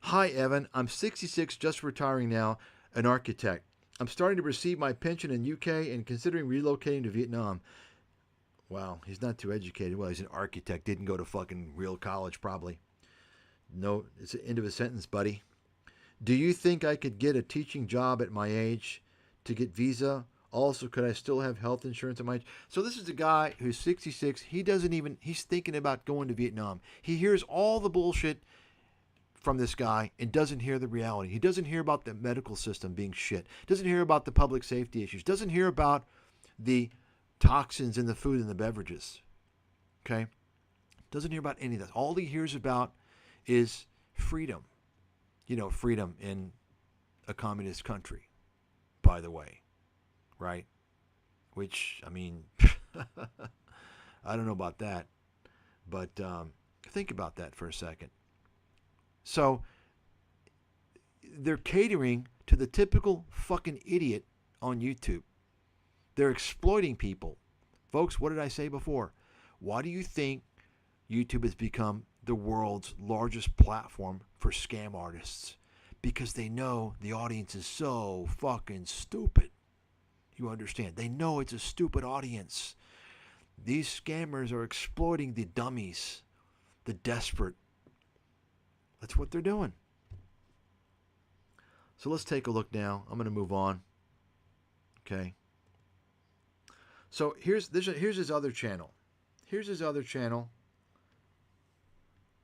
Hi, Evan. I'm 66, just retiring now, an architect. I'm starting to receive my pension in UK and considering relocating to Vietnam. Wow, he's not too educated. Well, he's an architect. Didn't go to fucking real college, probably. No, it's the end of a sentence, buddy. Do you think I could get a teaching job at my age to get visa? Also, could I still have health insurance at my age? So this is a guy who's 66. He's thinking about going to Vietnam. He hears all the bullshit from this guy and doesn't hear the reality. He doesn't hear about the medical system being shit. Doesn't hear about the public safety issues. Doesn't hear about the toxins in the food and the beverages. Okay? Doesn't hear about any of that. All he hears about is freedom. Freedom in a communist country, by the way. Right? Which, I mean, I don't know about that. But think about that for a second. So they're catering to the typical fucking idiot on YouTube. They're exploiting people. Folks, what did I say before? Why do you think YouTube has become the world's largest platform for scam artists? Because they know the audience is so fucking stupid. You understand? They know it's a stupid audience. These scammers are exploiting the dummies, the desperate. That's what they're doing. So let's take a look now. I'm going to move on. Okay. So here's his other channel. Here's his other channel.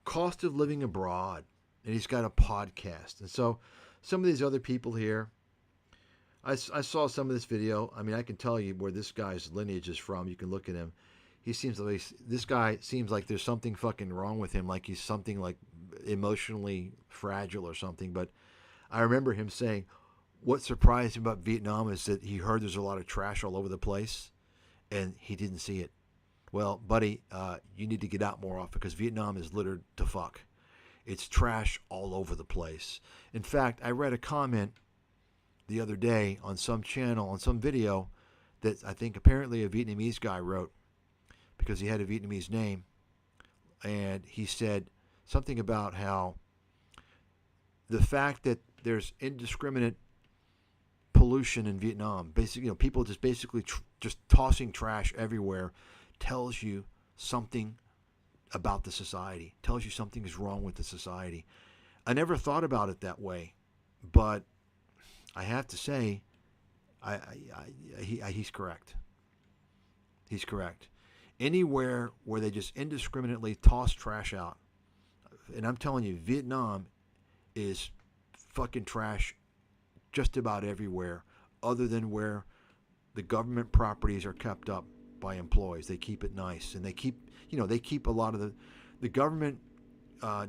Cost of Living Abroad. And he's got a podcast. And so some of these other people here, I saw some of this video. I mean, I can tell you where this guy's lineage is from. You can look at him. This guy seems like there's something fucking wrong with him, like he's something like emotionally fragile or something. But I remember him saying, what surprised him about Vietnam is that he heard there's a lot of trash all over the place, and he didn't see it. Well, buddy, you need to get out more often because Vietnam is littered to fuck. It's trash all over the place. In fact, I read a comment the other day on some channel, on some video, that I think apparently a Vietnamese guy wrote because he had a Vietnamese name, and he said something about how the fact that there's indiscriminate pollution in Vietnam, basically, people just basically just tossing trash everywhere, tells you something about the society, tells you something is wrong with the society. I never thought about it that way, but I have to say, he's correct. He's correct. Anywhere where they just indiscriminately toss trash out, and I'm telling you, Vietnam is fucking trash just about everywhere, other than where the government properties are kept up by employees. They keep it nice, and they keep a lot of the government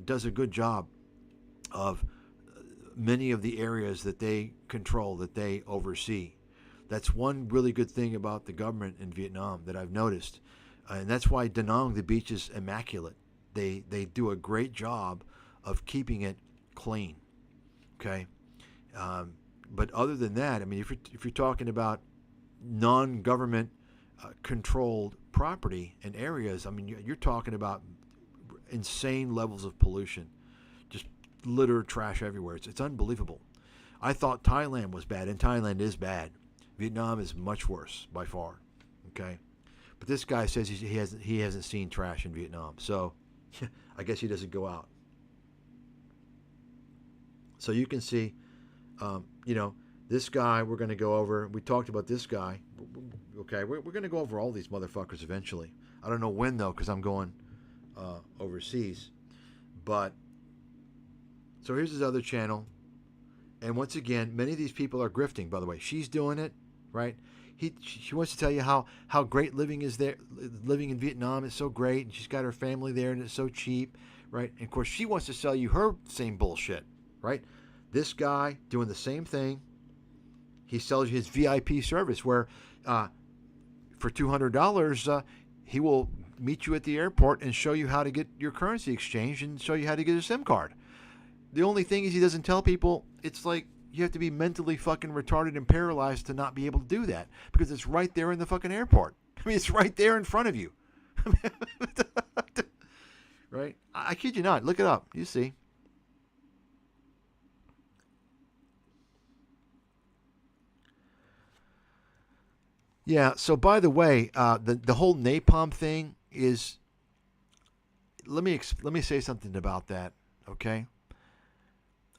does a good job of many of the areas that they control, that they oversee. That's one really good thing about the government in Vietnam that I've noticed, and that's why Da Nang, the beach, is immaculate. They do a great job of keeping it clean. Okay, but other than that, I mean, if you're talking about non-government controlled property and areas, I mean, you're talking about insane levels of pollution, just litter, trash everywhere. It's unbelievable. I thought Thailand was bad, and Thailand is bad. Vietnam is much worse by far. Okay, but this guy says he hasn't seen trash in Vietnam, so I guess he doesn't go out. So you can see, this guy we're going to go over. We talked about this guy. Okay, we're going to go over all these motherfuckers eventually. I don't know when, though, because I'm going overseas. But, so here's his other channel. And once again, many of these people are grifting, by the way. She's doing it, right? She wants to tell you how great living is there. Living in Vietnam is so great, and she's got her family there, and it's so cheap, right? And, of course, she wants to sell you her same bullshit, right? This guy doing the same thing. He sells you his VIP service where for $200, he will meet you at the airport and show you how to get your currency exchanged and show you how to get a SIM card. The only thing is he doesn't tell people, it's like you have to be mentally fucking retarded and paralyzed to not be able to do that because it's right there in the fucking airport. I mean, it's right there in front of you. Right? I kid you not. Look it up. You see. Yeah, so by the way, the whole napalm thing is, let me say something about that, okay?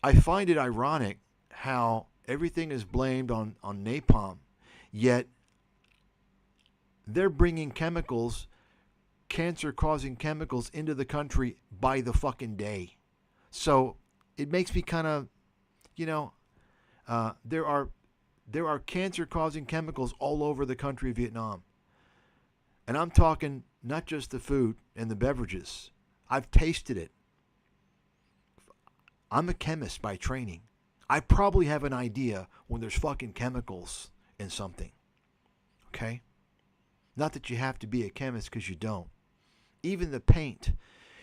I find it ironic how everything is blamed on napalm, yet they're bringing chemicals, cancer-causing chemicals into the country by the fucking day. So it makes me kind of, there are cancer-causing chemicals all over the country of Vietnam. And I'm talking not just the food and the beverages. I've tasted it. I'm a chemist by training. I probably have an idea when there's fucking chemicals in something. Okay? Not that you have to be a chemist because you don't. Even the paint.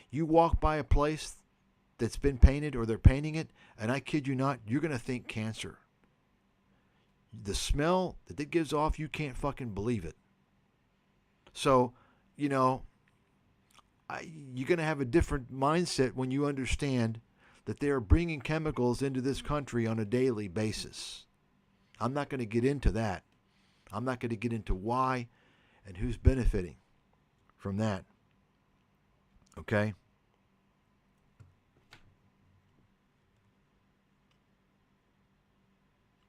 You walk by a place that's been painted or they're painting it, and I kid you not, you're going to think cancer. The smell that it gives off, you can't fucking believe it. So, you're going to have a different mindset when you understand that they are bringing chemicals into this country on a daily basis. I'm not going to get into that. I'm not going to get into why and who's benefiting from that. Okay?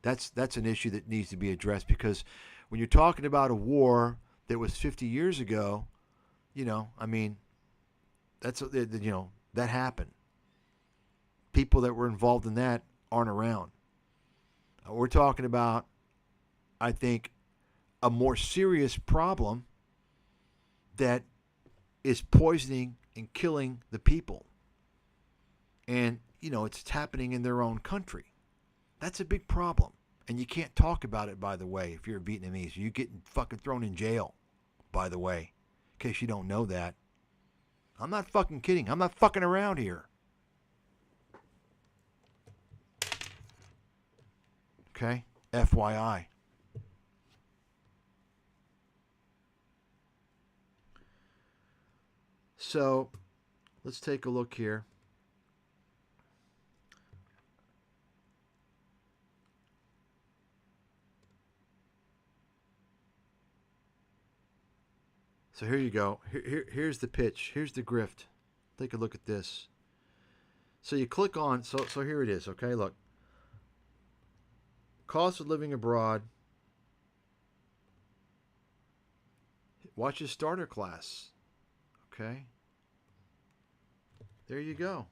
That's an issue that needs to be addressed because when you're talking about a war that was 50 years ago, that happened. People that were involved in that aren't around. We're talking about, I think, a more serious problem that is poisoning and killing the people. And, it's happening in their own country. That's a big problem. And you can't talk about it, by the way, if you're Vietnamese. You get fucking thrown in jail, by the way, in case you don't know that. I'm not fucking kidding. I'm not fucking around here. Okay? FYI. So, let's take a look here. So here you go. Here's the pitch. Here's the grift. Take a look at this. So you click on, so here it is, okay? Look. Cost of living abroad. Watch his starter class. Okay? There you go.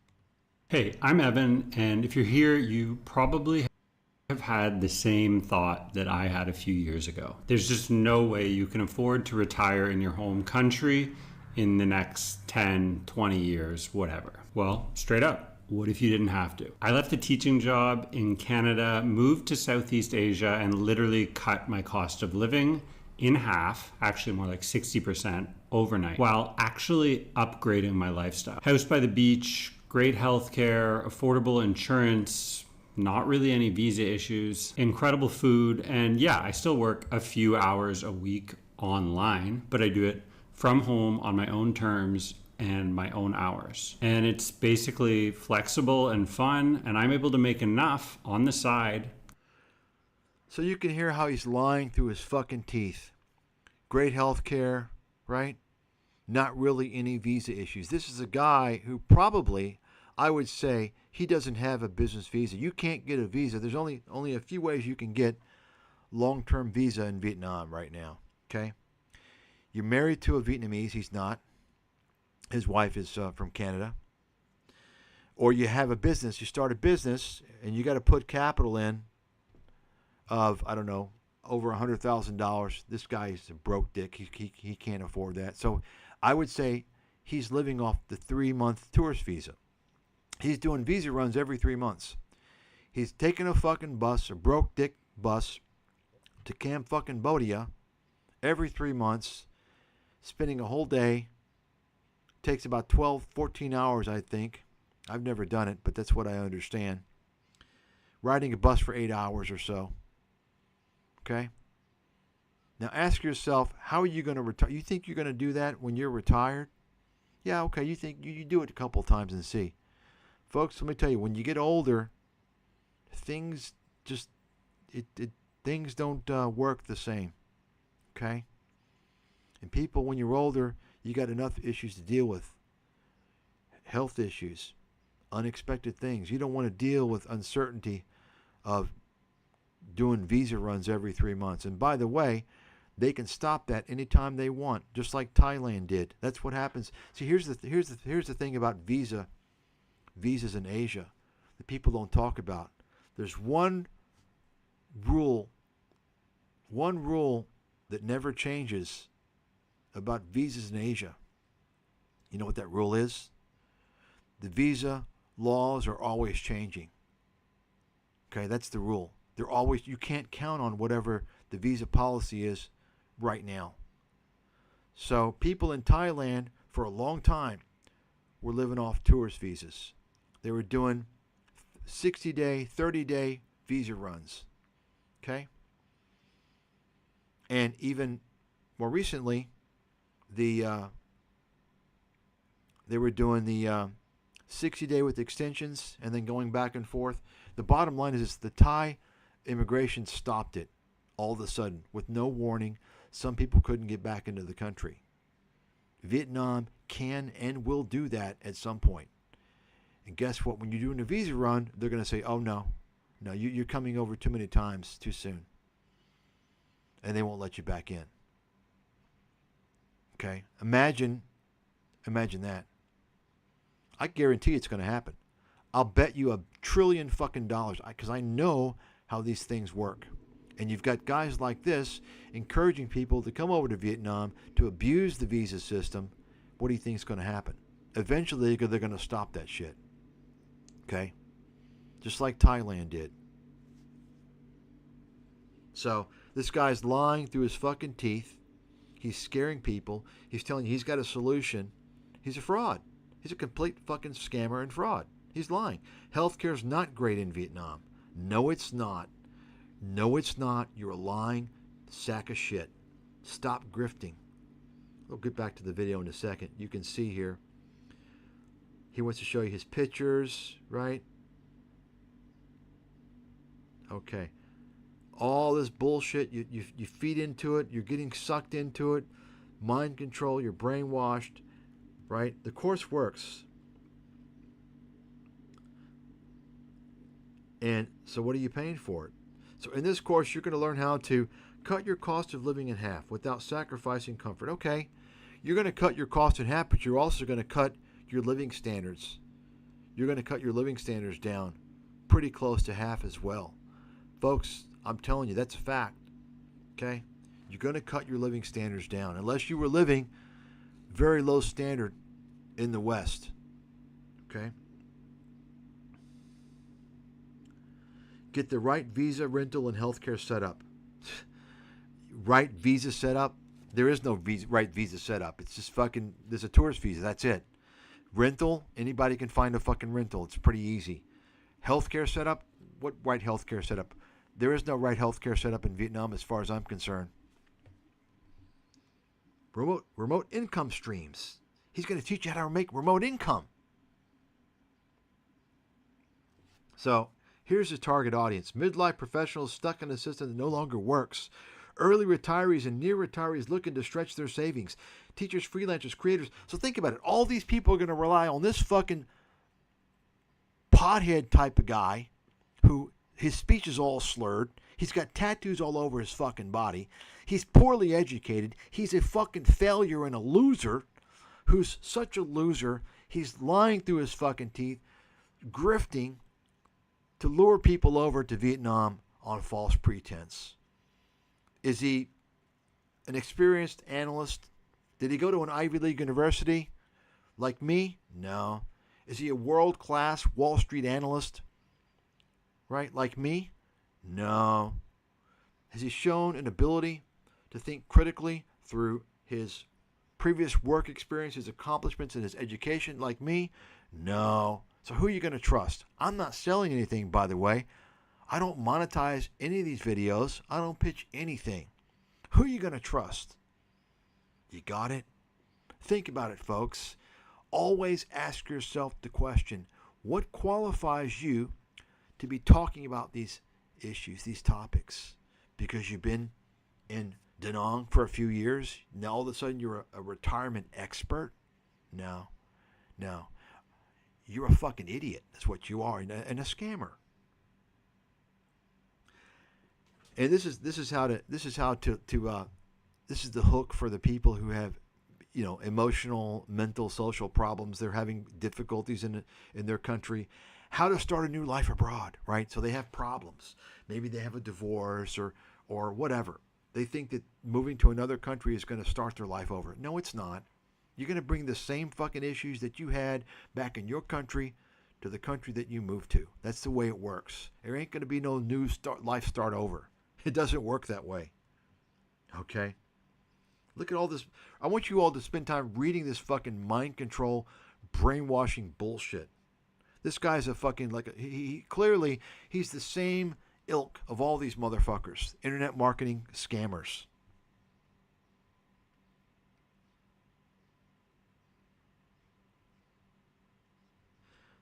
Hey, I'm Evan, and if you're here, you probably have had the same thought that I had a few years ago. There's just no way you can afford to retire in your home country in the next 10, 20 years, whatever. Well, straight up, what if you didn't have to? I left a teaching job in Canada, moved to Southeast Asia, and literally cut my cost of living in half, actually more like 60% overnight, while actually upgrading my lifestyle. House by the beach, great healthcare, affordable insurance, not really any visa issues, incredible food, and yeah, I still work a few hours a week online, but I do it from home on my own terms and my own hours. And it's basically flexible and fun, and I'm able to make enough on the side. So you can hear how he's lying through his fucking teeth. Great health care, right? Not really any visa issues. This is a guy who probably, I would say, he doesn't have a business visa. You can't get a visa. There's only a few ways you can get long-term visa in Vietnam right now, okay? You're married to a Vietnamese. He's not. His wife is from Canada. Or you have a business. You start a business, and you got to put capital in of, I don't know, over $100,000. This guy's a broke dick. He can't afford that. So I would say he's living off the 3-month tourist visa. He's doing visa runs every 3 months. He's taking a fucking bus, a broke dick bus, to Cambodia every 3 months, spending a whole day. Takes about 12, 14 hours, I think. I've never done it, but that's what I understand. Riding a bus for 8 hours or so. Okay? Now ask yourself, how are you going to retire? You think you're going to do that when you're retired? Yeah, okay, you think you do it a couple times and see. Folks, let me tell you, when you get older, things just, things don't work the same. Okay? And people, when you're older, you got enough issues to deal with. Health issues, unexpected things. You don't want to deal with uncertainty of doing visa runs every 3 months. And by the way, they can stop that anytime they want, just like Thailand did. That's what happens. See, here's the thing about visas in Asia that people don't talk about. There's one rule that never changes about visas in Asia. You know what that rule is? The visa laws are always changing. Okay, that's the rule. They're always, you can't count on whatever the visa policy is right now. So people in Thailand for a long time were living off tourist visas. They were doing 60-day, 30-day visa runs. Okay? And even more recently, they were doing the 60-day with extensions and then going back and forth. The bottom line is the Thai immigration stopped it all of a sudden with no warning. Some people couldn't get back into the country. Vietnam can and will do that at some point. And guess what? When you're doing a visa run, they're going to say, oh, no, you're coming over too many times too soon. And they won't let you back in. Okay? Imagine that. I guarantee it's going to happen. I'll bet you $1 trillion fucking dollars because I know how these things work. And you've got guys like this encouraging people to come over to Vietnam to abuse the visa system. What do you think is going to happen? Eventually, they're going to stop that shit. Okay? Just like Thailand did. So this guy's lying through his fucking teeth. He's scaring people. He's telling you he's got a solution. He's a fraud. He's a complete fucking scammer and fraud. He's lying. Healthcare's not great in Vietnam. No, it's not. No, it's not. You're a lying sack of shit. Stop grifting. We'll get back to the video in a second. You can see here. He wants to show you his pictures, right? Okay. All this bullshit, you feed into it. You're getting sucked into it. Mind control. You're brainwashed, right? The course works. And so what are you paying for it? So in this course, you're going to learn how to cut your cost of living in half without sacrificing comfort. Okay, you're going to cut your cost in half, but you're also going to cut your living standards. You're going to cut your living standards down pretty close to half as well. Folks, I'm telling you, that's a fact. Okay? You're going to cut your living standards down unless you were living very low standard in the West. Okay? Get the right visa, rental, and healthcare setup. Right visa setup? There is no right visa setup. It's just fucking, there's a tourist visa. That's it. Rental, anybody can find a fucking rental. It's pretty easy. Healthcare setup? What right healthcare setup? There is no right healthcare setup in Vietnam as far as I'm concerned. Remote income streams. He's going to teach you how to make remote income. So, here's his target audience. Midlife professionals stuck in a system that no longer works. Early retirees and near retirees looking to stretch their savings. Teachers, freelancers, creators. So think about it. All these people are going to rely on this fucking pothead type of guy who his speech is all slurred. He's got tattoos all over his fucking body. He's poorly educated. He's a fucking failure and a loser who's such a loser. He's lying through his fucking teeth, grifting to lure people over to Vietnam on false pretense. Is he an experienced analyst? Did he go to an Ivy League university like me? No. Is he a world-class Wall Street analyst? Right, like me? No. Has he shown an ability to think critically through his previous work experience, his accomplishments, and his education like me? No. So who are you going to trust? I'm not selling anything, by the way. I don't monetize any of these videos. I don't pitch anything. Who are you going to trust? You got it? Think about it, folks. Always ask yourself the question, what qualifies you to be talking about these issues, these topics? Because you've been in Da Nang for a few years, now all of a sudden you're a retirement expert? No. You're a fucking idiot. That's what you are, and a scammer. And this is the hook for the people who have, emotional, mental, social problems. They're having difficulties in their country. How to start a new life abroad, right? So they have problems. Maybe they have a divorce or whatever. They think that moving to another country is going to start their life over. No, it's not. You're going to bring the same fucking issues that you had back in your country to the country that you moved to. That's the way it works. There ain't going to be no new life start over. It doesn't work that way. Okay? Look at all this. I want you all to spend time reading this fucking mind control, brainwashing bullshit. This guy's a fucking, he clearly, he's the same ilk of all these motherfuckers. Internet marketing scammers.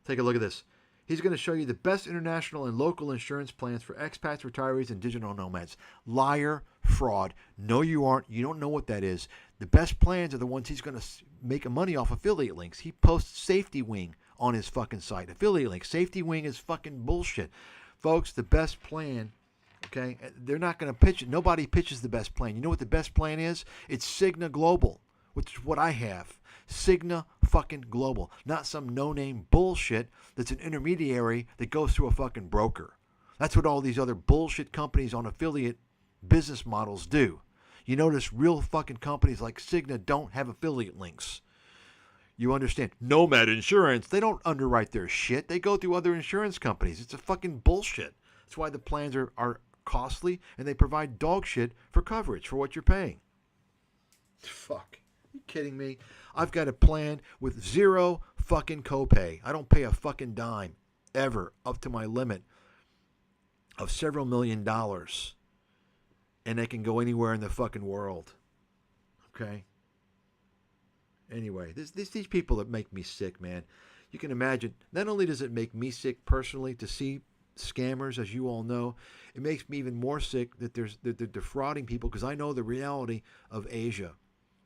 Take a look at this. He's going to show you the best international and local insurance plans for expats, retirees, and digital nomads. Liar, fraud. No, you aren't. You don't know what that is. The best plans are the ones he's going to make money off affiliate links. He posts Safety Wing on his fucking site. Affiliate links. Safety Wing is fucking bullshit. Folks, the best plan, okay, they're not going to pitch it. Nobody pitches the best plan. You know what the best plan is? It's Cigna Global, which is what I have. Cigna fucking Global. Not some no-name bullshit that's an intermediary that goes through a fucking broker. That's what all these other bullshit companies on affiliate business models do. You notice real fucking companies like Cigna don't have affiliate links. You understand? Nomad Insurance, they don't underwrite their shit. They go through other insurance companies. It's a fucking bullshit. That's why the plans are costly, and they provide dog shit for coverage for what you're paying. Fuck. Are you kidding me? I've got a plan with zero fucking copay. I don't pay a fucking dime ever up to my limit of several $1,000,000. And they can go anywhere in the fucking world. Okay? Anyway, these people that make me sick, man. You can imagine, not only does it make me sick personally to see scammers, as you all know, it makes me even more sick that they're defrauding people, because I know the reality of Asia,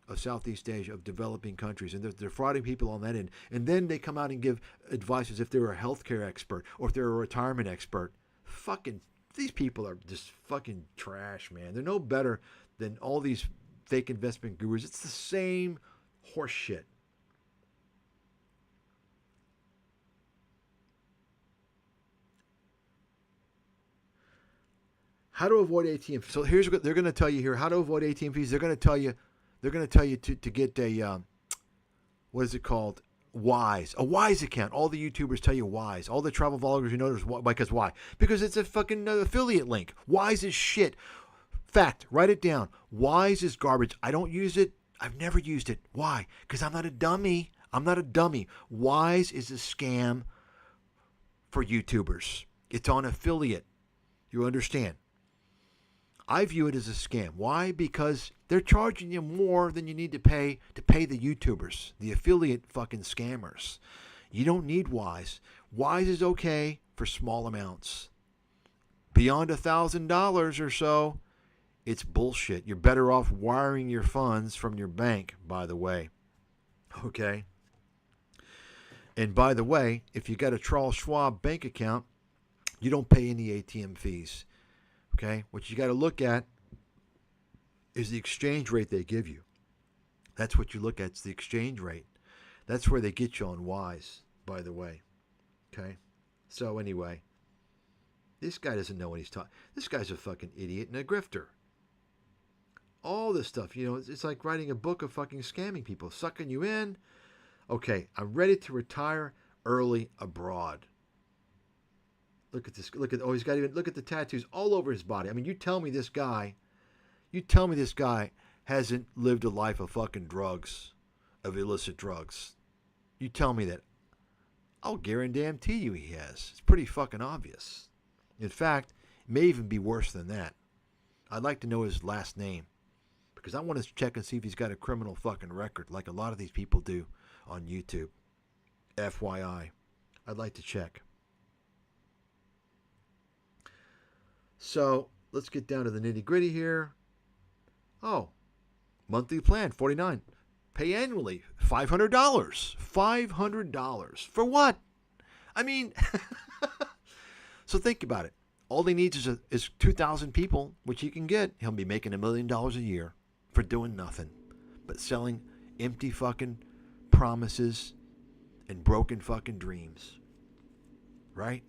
of Southeast Asia, of developing countries, and they're defrauding people on that end. And then they come out and give advice as if they're a healthcare expert or if they're a retirement expert. Fucking, these people are just fucking trash, man. They're no better than all these fake investment gurus. It's the same horse shit. How to avoid ATM. So here's what they're going to tell you here. How to avoid ATM fees. They're going to tell you to get a what is it called? Wise. A Wise account. All the YouTubers tell you Wise. All the travel vloggers, you know, because why? Because it's a fucking affiliate link. Wise is shit. Fact. Write it down. Wise is garbage. I don't use it. I've never used it. Why? Because I'm not a dummy. I'm not a dummy. Wise is a scam for YouTubers. It's on affiliate. You understand? I view it as a scam. Why? Because they're charging you more than you need to pay the YouTubers, the affiliate fucking scammers. You don't need Wise. Wise is okay for small amounts. Beyond $1,000 or so, it's bullshit. You're better off wiring your funds from your bank, by the way. Okay? And by the way, if you got a Charles Schwab bank account, you don't pay any ATM fees. Okay? What you got to look at is the exchange rate they give you. That's what you look at. It's the exchange rate. That's where they get you on Wise, by the way. Okay? So anyway, this guy doesn't know what he's talking. This guy's a fucking idiot and a grifter. All this stuff, you know, it's like writing a book of fucking scamming people, sucking you in. Okay, I'm ready to retire early abroad. Look at this. Look at the tattoos all over his body. I mean, you tell me this guy hasn't lived a life of fucking drugs, of illicit drugs. You tell me that. I'll guarantee you he has. It's pretty fucking obvious. In fact, it may even be worse than that. I'd like to know his last name, because I want to check and see if he's got a criminal fucking record, like a lot of these people do on YouTube. FYI. I'd like to check. So let's get down to the nitty gritty here. Oh, monthly plan, $49. Pay annually, $500. $500. For what? I mean, so think about it. All he needs is 2,000 people, which he can get. He'll be making $1 million a year for doing nothing but selling empty fucking promises and broken fucking dreams. Right?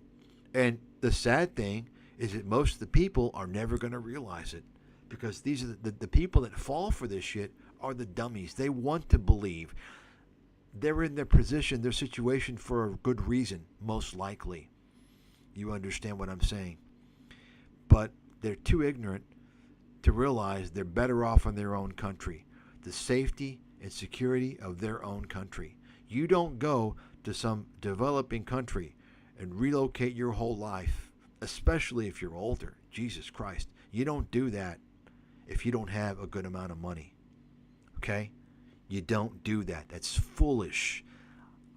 And the sad thing is that most of the people are never going to realize it, because these are the people that fall for this shit are the dummies. They want to believe. They're in their position, their situation for a good reason, most likely. You understand what I'm saying? But they're too ignorant to realize they're better off in their own country, the safety and security of their own country. You don't go to some developing country and relocate your whole life, especially if you're older. Jesus Christ. You don't do that if you don't have a good amount of money. Okay? You don't do that. That's foolish.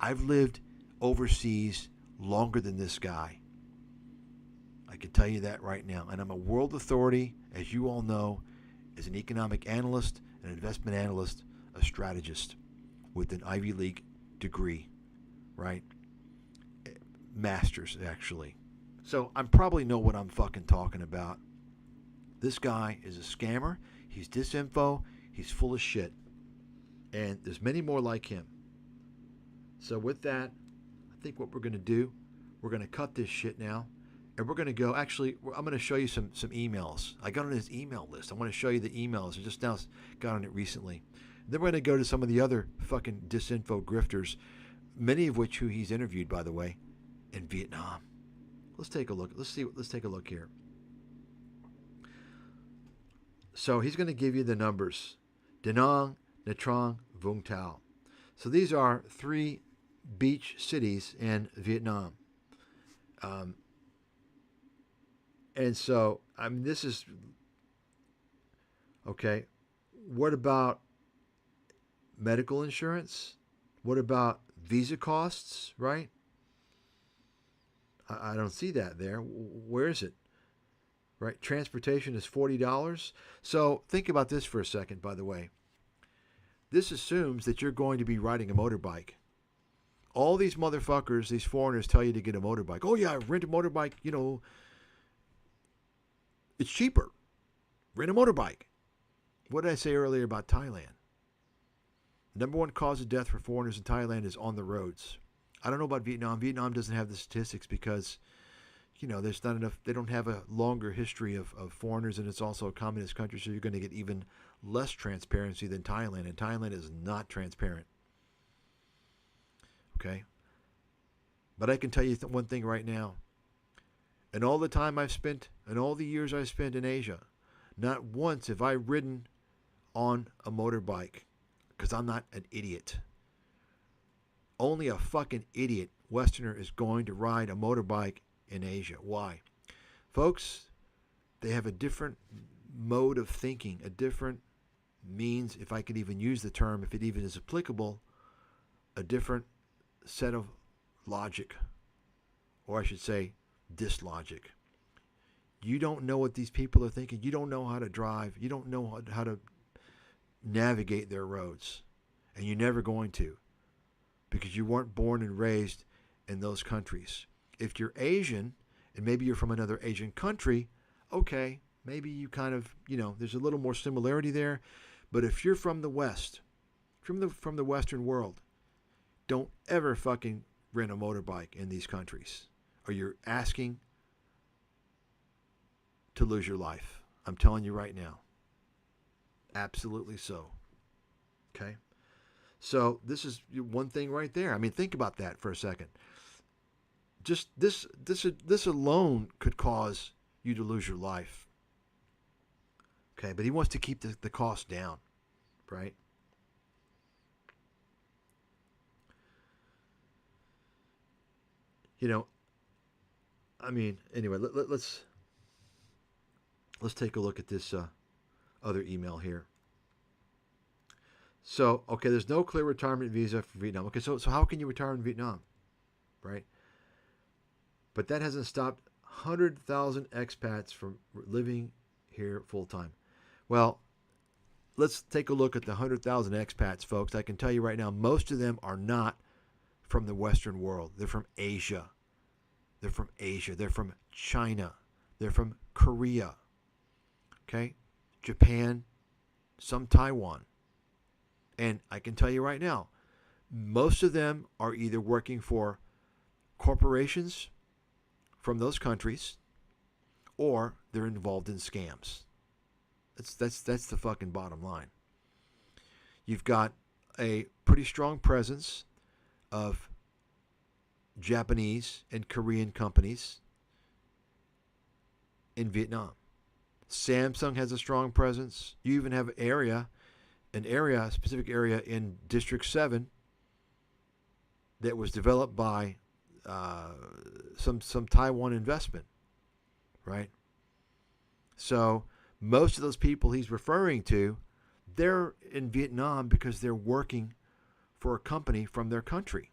I've lived overseas longer than this guy. I can tell you that right now. And I'm a world authority, as you all know, as an economic analyst, an investment analyst, a strategist with an Ivy League degree, right? Master's, actually. So I probably know what I'm fucking talking about. This guy is a scammer. He's disinfo. He's full of shit. And there's many more like him. So with that, I think what we're going to do, we're going to cut this shit now. And we're going to go, actually, I'm going to show you some emails. I got on his email list. I want to show you the emails. I just now got on it recently. Then we're going to go to some of the other fucking disinfo grifters, many of which who he's interviewed, by the way, in Vietnam. Let's take a look. Let's take a look here. So he's going to give you the numbers. Da Nang, Nha Trang, Vung Tau. So these are 3 beach cities in Vietnam. And so, I mean, this is... Okay. What about medical insurance? What about visa costs, right? I don't see that there. Where is it? Right? Transportation is $40. So think about this for a second, by the way. This assumes that you're going to be riding a motorbike. All these motherfuckers, these foreigners, tell you to get a motorbike. Oh, yeah, rent a motorbike, it's cheaper. Rent a motorbike. What did I say earlier about Thailand? Number 1 cause of death for foreigners in Thailand is on the roads. I don't know about Vietnam. Vietnam doesn't have the statistics because, there's not enough. They don't have a longer history of foreigners, and it's also a communist country, so you're going to get even less transparency than Thailand, and Thailand is not transparent. Okay? But I can tell you one thing right now. In all the time I've spent, and all the years I've spent in Asia, not once have I ridden on a motorbike, because I'm not an idiot. Only a fucking idiot Westerner is going to ride a motorbike in Asia. Why? Folks, they have a different mode of thinking, a different means, if I could even use the term, if it even is applicable, a different set of logic, or I should say dislogic. You don't know what these people are thinking. You don't know how to drive. You don't know how to navigate their roads, and you're never going to, because you weren't born and raised in those countries. If you're Asian, and maybe you're from another Asian country, okay, maybe you kind of, there's a little more similarity there. But if you're from the West, from the Western world, don't ever fucking rent a motorbike in these countries, or you're asking to lose your life. I'm telling you right now. Absolutely so. Okay? So this is one thing right there. I mean, think about that for a second. Just this alone could cause you to lose your life. Okay, but he wants to keep the cost down, right? I mean, anyway, let's take a look at this other email here. So, okay, there's no clear retirement visa for Vietnam. Okay, so how can you retire in Vietnam, right? But that hasn't stopped 100,000 expats from living here full time. Well, let's take a look at the 100,000 expats, folks. I can tell you right now, most of them are not from the Western world. They're from Asia. They're from Asia. They're from China. They're from Korea. Okay? Japan, some Taiwan. And I can tell you right now, most of them are either working for corporations from those countries, or they're involved in scams. That's the fucking bottom line. You've got a pretty strong presence of Japanese and Korean companies in Vietnam. Samsung has a strong presence. You even have a specific area in District 7 that was developed by some Taiwan investment, right? So most of those people he's referring to, they're in Vietnam because they're working for a company from their country.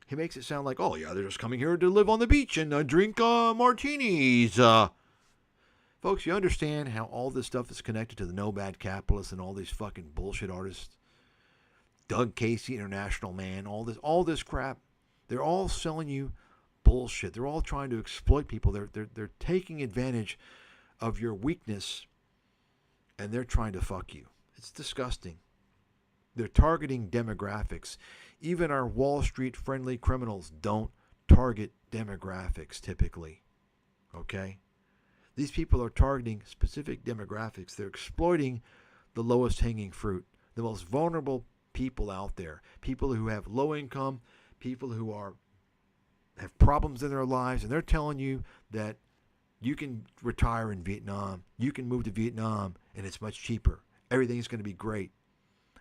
He makes it sound like, oh yeah, they're just coming here to live on the beach and drink martinis. Folks, you understand how all this stuff is connected to the no-bad capitalists and all these fucking bullshit artists? Doug Casey, International Man, all this crap. They're all selling you bullshit. They're all trying to exploit people. They're taking advantage of your weakness, and they're trying to fuck you. It's disgusting. They're targeting demographics. Even our Wall Street friendly criminals don't target demographics typically. Okay? These people are targeting specific demographics. They're exploiting the lowest hanging fruit, the most vulnerable people out there, people who have low income, people who have problems in their lives, and they're telling you that You can retire in Vietnam. You can move to Vietnam, and it's much cheaper. Everything's going to be great.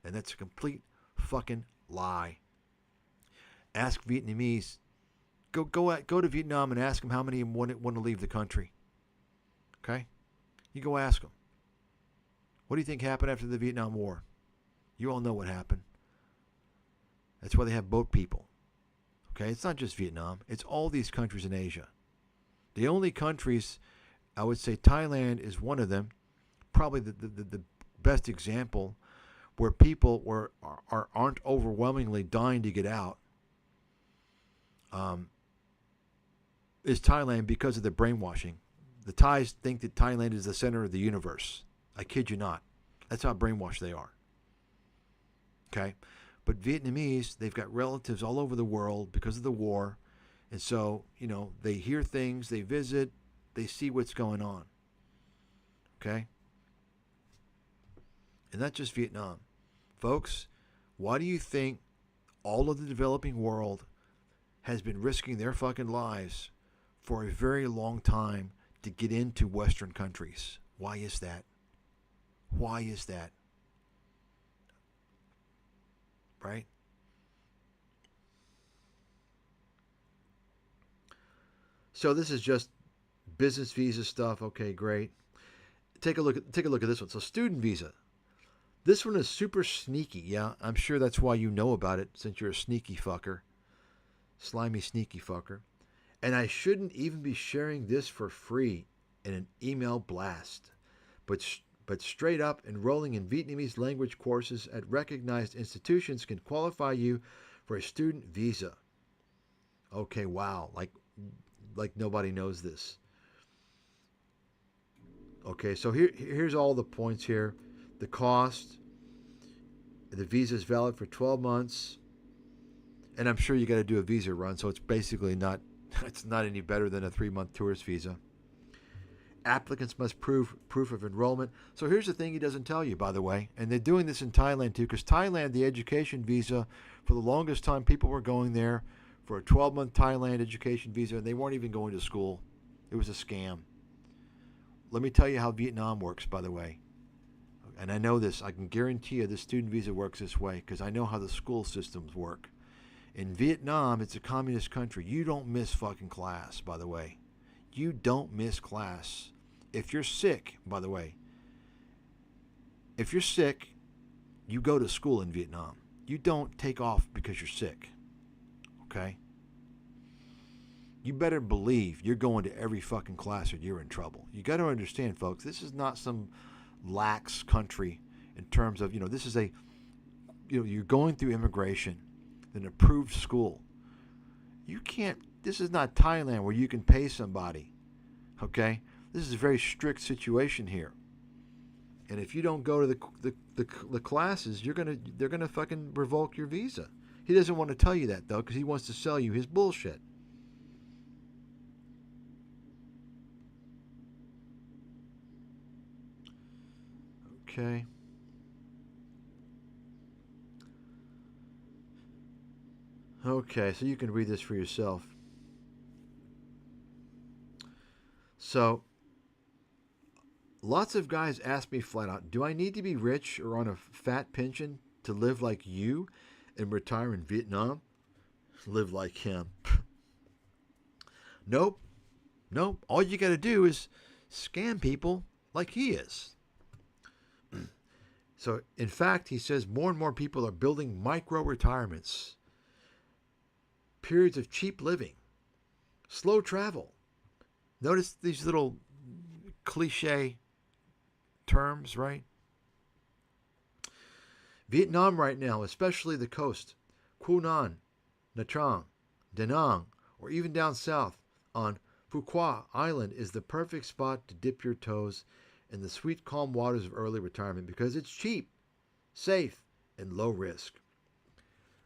And that's a complete fucking lie. Ask Vietnamese. Go to Vietnam and ask them how many want to leave the country. Okay? You go ask them. What do you think happened after the Vietnam War? You all know what happened. That's why they have boat people. Okay? It's not just Vietnam. It's all these countries in Asia. The only countries, I would say Thailand is one of them, probably the best example where people aren't overwhelmingly dying to get out, is Thailand because of the brainwashing. The Thais think that Thailand is the center of the universe. I kid you not. That's how brainwashed they are. Okay? But Vietnamese, they've got relatives all over the world because of the war. And so, they hear things, they visit, they see what's going on. Okay? And not just Vietnam. Folks, why do you think all of the developing world has been risking their fucking lives for a very long time to get into Western countries? Why is that? Why is that? Right? So this is just business visa stuff. Okay, great. Take a look at this one. So student visa. This one is super sneaky. Yeah, I'm sure that's why you know about it, since you're a sneaky fucker. Slimy sneaky fucker. And I shouldn't even be sharing this for free in an email blast. But straight up, enrolling in Vietnamese language courses at recognized institutions can qualify you for a student visa. Okay, wow. Like nobody knows this. Okay, so here's all the points here. The cost. The visa is valid for 12 months. And I'm sure you got to do a visa run, so it's basically not any better than a 3-month tourist visa. Applicants must prove proof of enrollment. So here's the thing he doesn't tell you, by the way. And they're doing this in Thailand too, because Thailand, the education visa, for the longest time, people were going there for a 12-month Thailand education visa, and they weren't even going to school. It was a scam. Let me tell you how Vietnam works, by the way. And I know this. I can guarantee you the student visa works this way, because I know how the school systems work. In Vietnam, it's a communist country. You don't miss fucking class, by the way. You don't miss class. If you're sick, by the way, if you're sick, you go to school in Vietnam. You don't take off because you're sick. Okay? You better believe you're going to every fucking class or you're in trouble. You got to understand, folks, this is not some lax country in terms of, this is you're going through immigration, an approved school. This is not Thailand where you can pay somebody. Okay? This is a very strict situation here. And if you don't go to the classes, they're gonna fucking revoke your visa. He doesn't want to tell you that though, because he wants to sell you his bullshit. Okay. Okay, so you can read this for yourself. So, lots of guys ask me flat out, do I need to be rich or on a fat pension to live like you and retire in Vietnam? Live like him. Nope. All you got to do is scam people like he is. So, in fact, he says more and more people are building micro-retirements. Periods of cheap living. Slow travel. Notice these little cliche terms, right? Vietnam right now, especially the coast, Quang Ninh, Nha Trang, Da Nang, or even down south on Phu Quoc Island is the perfect spot to dip your toes in the sweet, calm waters of early retirement because it's cheap, safe, and low risk.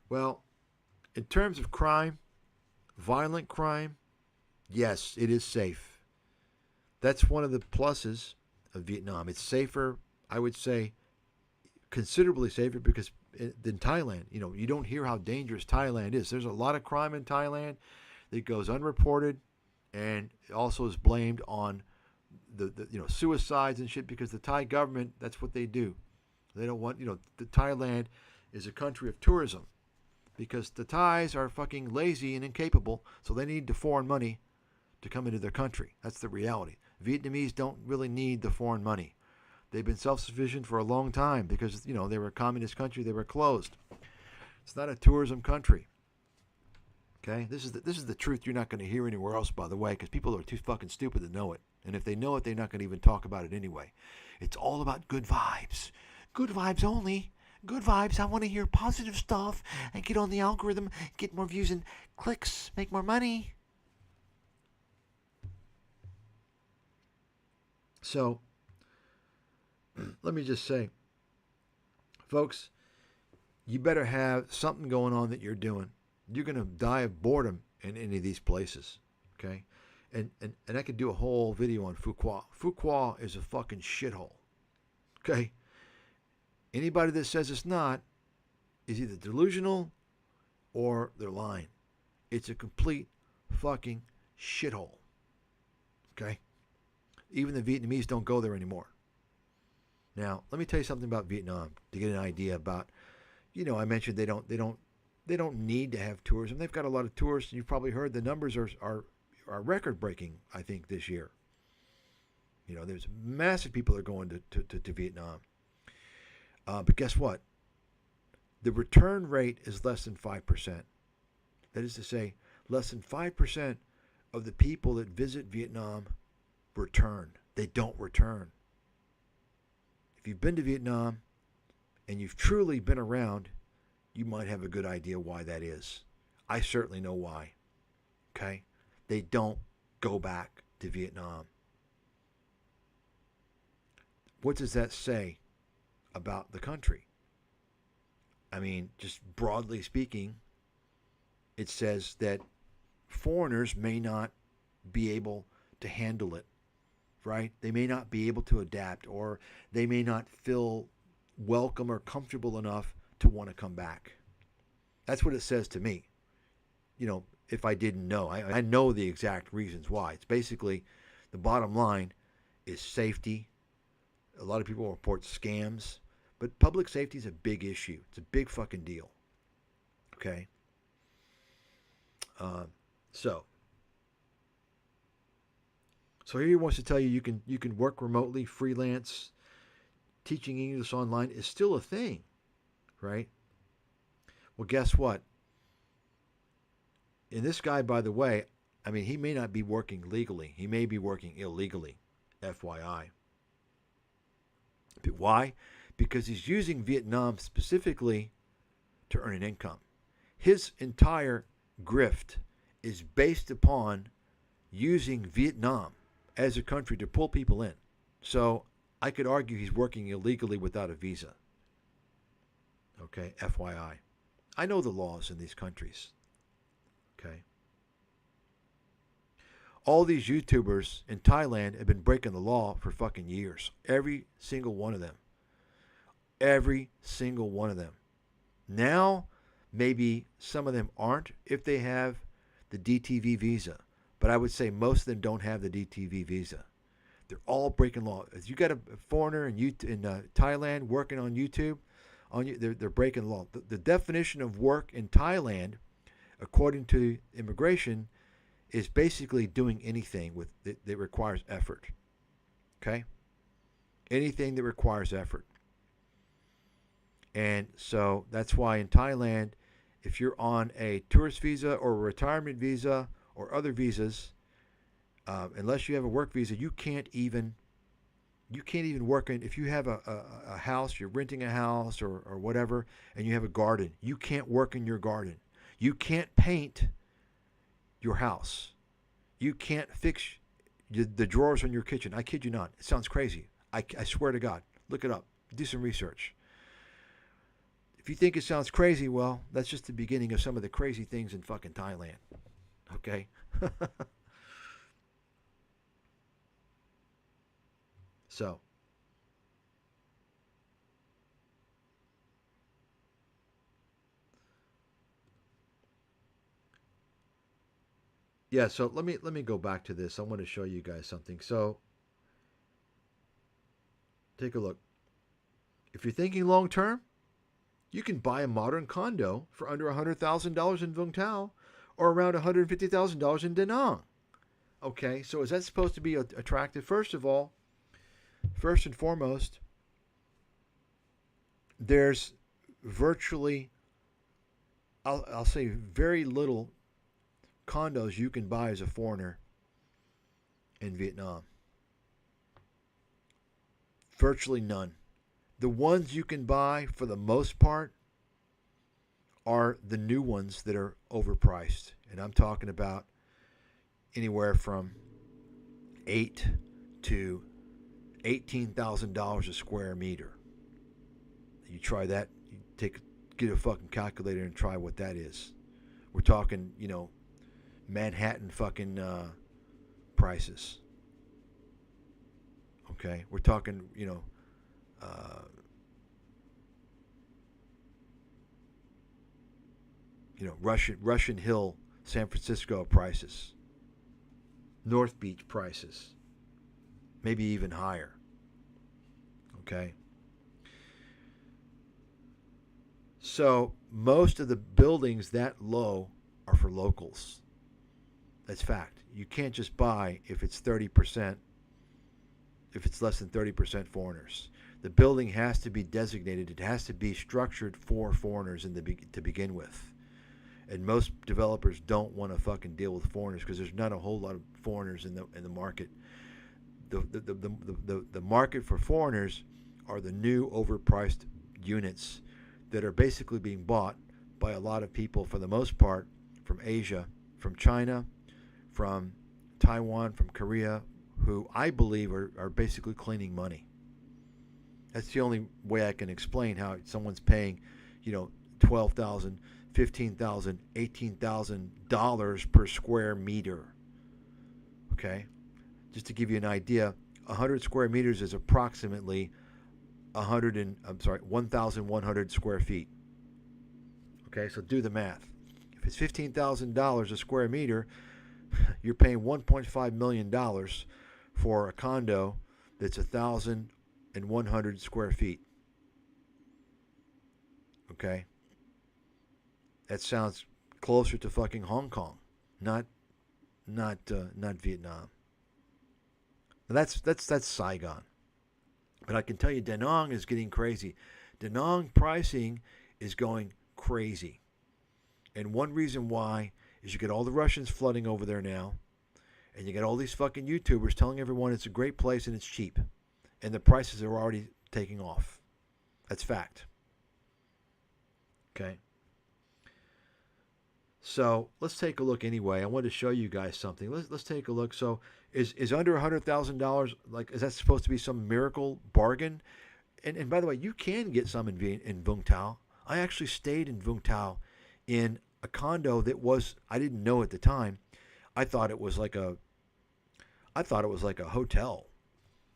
Well, in terms of crime, violent crime, yes, it is safe. That's one of the pluses of Vietnam. It's safer, I would say, considerably safer than Thailand. You don't hear how dangerous Thailand is. There's a lot of crime in Thailand that goes unreported, And it also is blamed on the suicides and shit, because the Thai government, that's what they do. They don't want, the Thailand is a country of tourism because the Thais are fucking lazy and incapable, so they need the foreign money to come into their country. That's the reality. Vietnamese don't really need the foreign money. They've been self-sufficient for a long time because, they were a communist country. They were closed. It's not a tourism country. Okay? This is the truth you're not going to hear anywhere else, by the way, because people are too fucking stupid to know it. And if they know it, they're not going to even talk about it anyway. It's all about good vibes. Good vibes only. Good vibes. I want to hear positive stuff and get on the algorithm, get more views and clicks, make more money. So, let me just say, folks, you better have something going on that you're doing. You're going to die of boredom in any of these places, okay? And I could do a whole video on Phu Quoc. Phu Quoc is a fucking shithole, okay? Anybody that says it's not is either delusional or they're lying. It's a complete fucking shithole, okay? Even the Vietnamese don't go there anymore. Now, let me tell you something about Vietnam to get an idea about. I mentioned they don't need to have tourism. They've got a lot of tourists. You've probably heard the numbers are record breaking. I think this year. There's massive people that are going to Vietnam. But guess what? The return rate is less than 5%. That is to say, less than 5% of the people that visit Vietnam return. They don't return. If you've been to Vietnam and you've truly been around, you might have a good idea why that is. I certainly know why. Okay? They don't go back to Vietnam. What does that say about the country? I mean, just broadly speaking, it says that foreigners may not be able to handle it, right? They may not be able to adapt, or they may not feel welcome or comfortable enough to want to come back. That's what it says to me. If I didn't know. I know the exact reasons why. It's basically, the bottom line is safety. A lot of people report scams, but public safety is a big issue. It's a big fucking deal. Okay? So here he wants to tell you you can work remotely, freelance. Teaching English online is still a thing, right? Well, guess what? And this guy, by the way, I mean, he may not be working legally. He may be working illegally, FYI. But why? Because he's using Vietnam specifically to earn an income. His entire grift is based upon using Vietnam as a country to pull people in. So I could argue he's working illegally without a visa. Okay, FYI. I know the laws in these countries. Okay. All these YouTubers in Thailand have been breaking the law for fucking years. Every single one of them. Every single one of them. Now, maybe some of them aren't if they have the DTV visa. But I would say most of them don't have the DTV visa. They're all breaking law. If you got a foreigner in Thailand working on YouTube, they're breaking the law. The definition of work in Thailand, according to immigration, is basically doing anything that requires effort. Okay? Anything that requires effort. And so that's why in Thailand, if you're on a tourist visa or a retirement visa or other visas, unless you have a work visa, you can't even work in. If you have a house, you're renting a house or whatever, and you have a garden, you can't work in your garden. You can't paint your house. You can't fix the drawers on your kitchen. I kid you not. It sounds crazy. I swear to God. Look it up. Do some research. If you think it sounds crazy, well, that's just the beginning of some of the crazy things in fucking Thailand. Okay? So, Yeah, so let me go back to this. I want to show you guys something. So take a look. If you're thinking long term, you can buy a modern condo for under $100,000 in Vung Tau or around $150,000 in Da Nang. Okay, so is that supposed to be attractive? First of all, first and foremost, there's virtually, I'll say very little condos you can buy as a foreigner in Vietnam. Virtually none. The ones you can buy for the most part are the new ones that are overpriced. And I'm talking about anywhere from $8,000 to $18,000 a square meter. You try that, get a fucking calculator and try what that is. We're talking, Manhattan fucking prices. Okay, we're talking, Russian Hill, San Francisco prices, North Beach prices, maybe even higher. Okay. So most of the buildings that low are for locals. That's fact. You can't just buy if it's 30%, if it's less than 30% foreigners. The building has to be designated. It has to be structured for foreigners to begin with. And most developers don't want to fucking deal with foreigners because there's not a whole lot of foreigners in the market. The market for foreigners are the new overpriced units that are basically being bought by a lot of people, for the most part, from Asia, from China, from Taiwan, from Korea, who I believe are basically cleaning money. That's the only way I can explain how someone's paying, $12,000, $15,000, $18,000 per square meter. Okay? Just to give you an idea, 100 square meters is approximately 1,100 square feet. Okay, so do the math. If it's $15,000 a square meter, you're paying $1.5 million for a condo that's 1,100 square feet. Okay, that sounds closer to fucking Hong Kong, not Vietnam. Now that's Saigon. But I can tell you Da Nang is getting crazy. Da Nang pricing is going crazy. And one reason why is you get all the Russians flooding over there now. And you get all these fucking YouTubers telling everyone it's a great place and it's cheap. And the prices are already taking off. That's fact. Okay. So let's take a look anyway. I wanted to show you guys something. Let's take a look. So is under $100,000, like, is that supposed to be some miracle bargain? And by the way, you can get some in Vung Tau. I actually stayed in Vung Tau in a condo that was, I didn't know at the time. I thought it was like a hotel,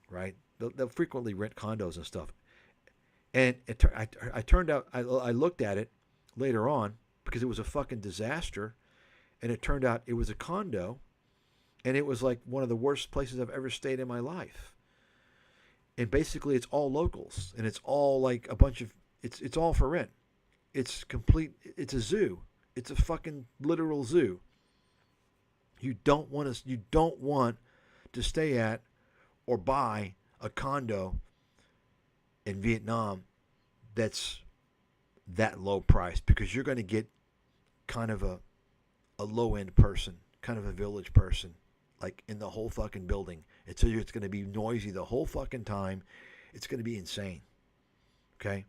right? They'll frequently rent condos and stuff. And I turned out, I looked at it later on because it was a fucking disaster. And it turned out it was a condo. And it was like one of the worst places I've ever stayed in my life. And basically it's all locals. And it's all like a bunch of, it's all for rent. It's a zoo. It's a fucking literal zoo. You don't want to stay at or buy a condo in Vietnam that's that low price, because you're going to get kind of a low-end person, kind of a village person, like in the whole fucking building. And so it's going to be noisy the whole fucking time. It's going to be insane. Okay?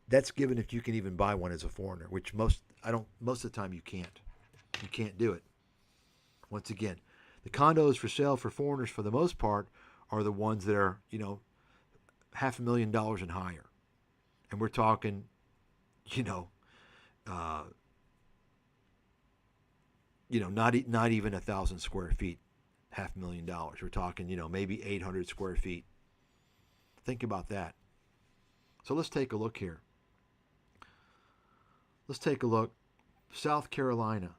That's given if you can even buy one as a foreigner, which most of the time you can't. You can't do it. Once again, the condos for sale for foreigners for the most part are the ones that are, $500,000 and higher. And we're talking, not even 1,000 square feet, $500,000. We're talking, maybe 800 square feet. Think about that. So let's take a look here. Let's take a look. South Carolina,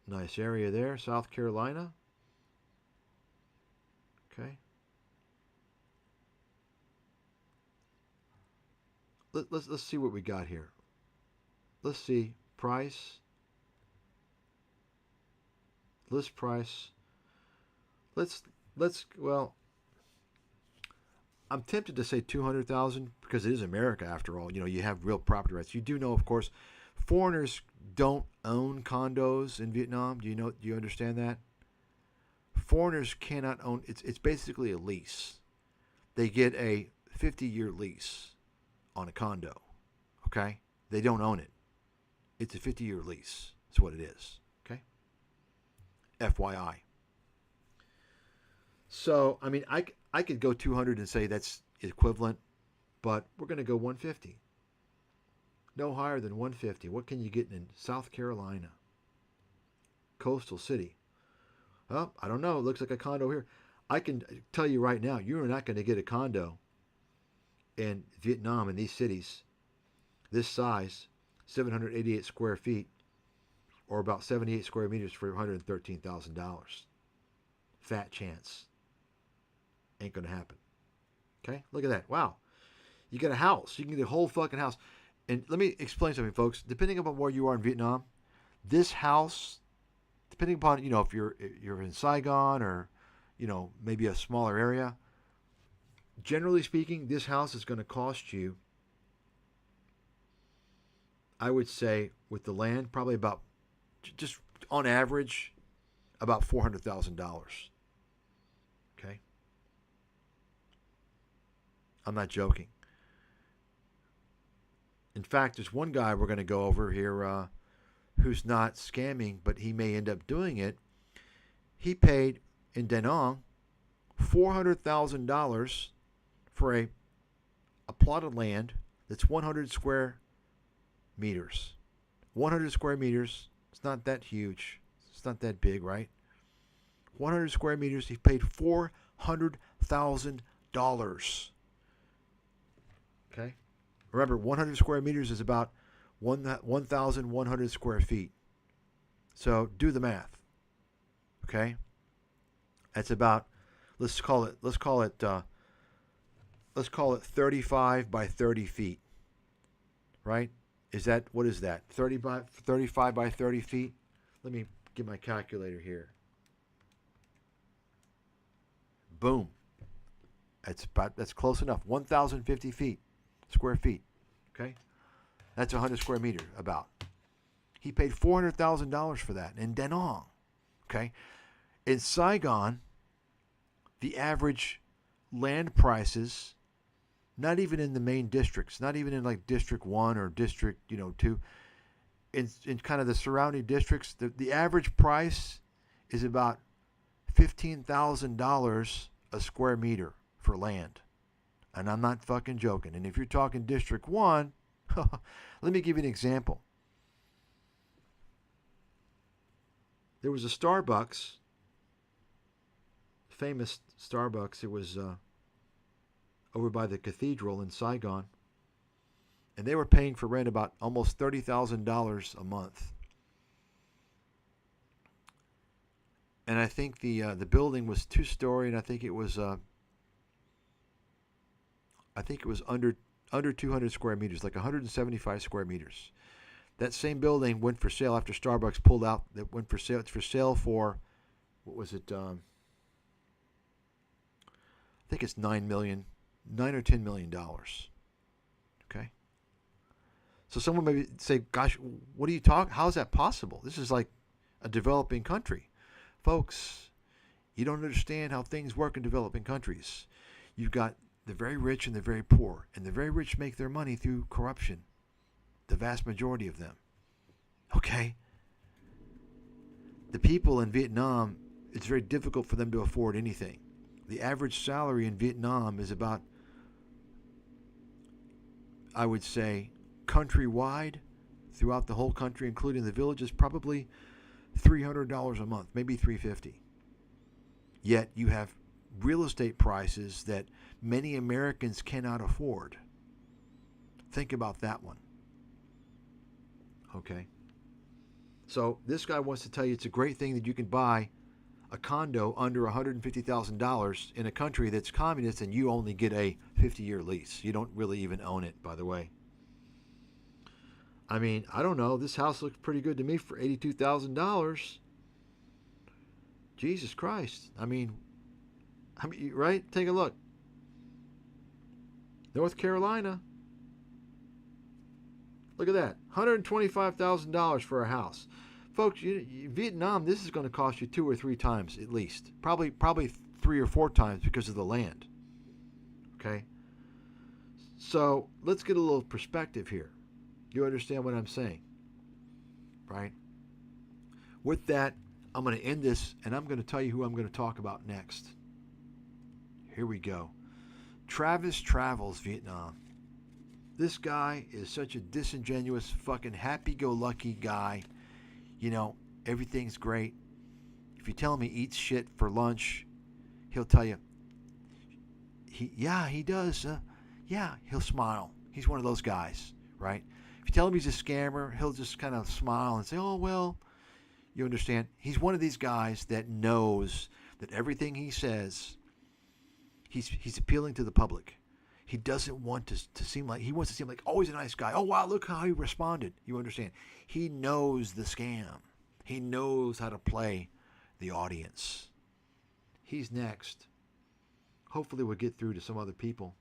Nice area there, South Carolina. Okay. Let's see what we got here. Let's see price. List price. Let's well, I'm tempted to say 200,000 because it is America after all. You know, you have real property rights. You do know, of course, foreigners don't own condos in Vietnam. Do you understand that? Foreigners cannot own. It's basically a lease. They get a 50-year lease on a condo. Okay? They don't own it. It's a 50-year lease. That's what it is. Okay? FYI. So, I mean, I could go 200 and say that's equivalent, but we're going to go 150. No higher than 150. What can you get in South Carolina? Coastal city. Well, I don't know. It looks like a condo here. I can tell you right now, you're not going to get a condo in Vietnam in these cities this size, 788 square feet, or about 78 square meters for $113,000. Fat chance. Ain't going to happen. Okay? Look at that. Wow. You get a house. You can get a whole fucking house. And let me explain something, folks. Depending upon where you are in Vietnam, this house, depending upon, you know, if you're in Saigon or, you know, maybe a smaller area, generally speaking, this house is going to cost you, I would say, with the land, probably about, just on average, about $400,000. Okay? I'm not joking. In fact, there's one guy we're going to go over here who's not scamming, but he may end up doing it. He paid in Da Nang $400,000 for a plot of land that's 100 square meters. 100 square meters. It's not that huge. It's not that big, right? 100 square meters. He paid $400,000. Okay? Remember, 100 square meters is about 1,100 square feet. So do the math. Okay? That's about, let's call it 35 by 30 feet. Right? What is that? 35 by 30 feet? Let me get my calculator here. Boom. That's close enough. 1,050 feet. Square feet. Okay? That's 100 square meters, about. He paid $400,000 for that in Da Nang. Okay? In Saigon, the average land prices, not even in the main districts, not even in like District 1 or District, 2, in kind of the surrounding districts, the average price is about $15,000 a square meter for land. And I'm not fucking joking. And if you're talking District 1, let me give you an example. There was a Starbucks, famous Starbucks. It was over by the cathedral in Saigon. And they were paying for rent about almost $30,000 a month. And I think the building was 2-story, and I think it was under 200 square meters, like 175 square meters. That same building went for sale after Starbucks pulled out. That went for sale. It's for sale for, what was it? I think it's $9 or $10 million. Okay. So someone may say, "Gosh, what are you talking? How is that possible? This is like a developing country, folks. You don't understand how things work in developing countries. You've got the very rich and the very poor. And the very rich make their money through corruption. The vast majority of them. Okay? The people in Vietnam, it's very difficult for them to afford anything. The average salary in Vietnam is about, I would say, countrywide, throughout the whole country, including the villages, probably $300 a month, maybe $350. Yet you have real estate prices that many Americans cannot afford. Think about that one. Okay? So this guy wants to tell you it's a great thing that you can buy a condo under $150,000 in a country that's communist and you only get a 50-year lease. You don't really even own it, by the way. I mean, I don't know. This house looks pretty good to me for $82,000. Jesus Christ. I mean, right? Take a look. North Carolina. Look at that. $125,000 for a house. Folks, Vietnam, this is going to cost you 2 or 3 times at least. Probably 3 or 4 times because of the land. Okay? So, let's get a little perspective here. You understand what I'm saying? Right? With that, I'm going to end this, and I'm going to tell you who I'm going to talk about next. Here we go. Travis Travels Vietnam. This guy is such a disingenuous, fucking happy-go-lucky guy. You know, everything's great. If you tell him he eats shit for lunch, he'll tell you, he does. Yeah, he'll smile. He's one of those guys, right? If you tell him he's a scammer, he'll just kind of smile and say, oh, well, you understand? He's one of these guys that knows that everything he says, he's appealing to the public. He doesn't want to seem like, he wants to seem like, oh, he's a nice guy. Oh, wow, look how he responded. You understand? He knows the scam. He knows how to play the audience. He's next. Hopefully we'll get through to some other people.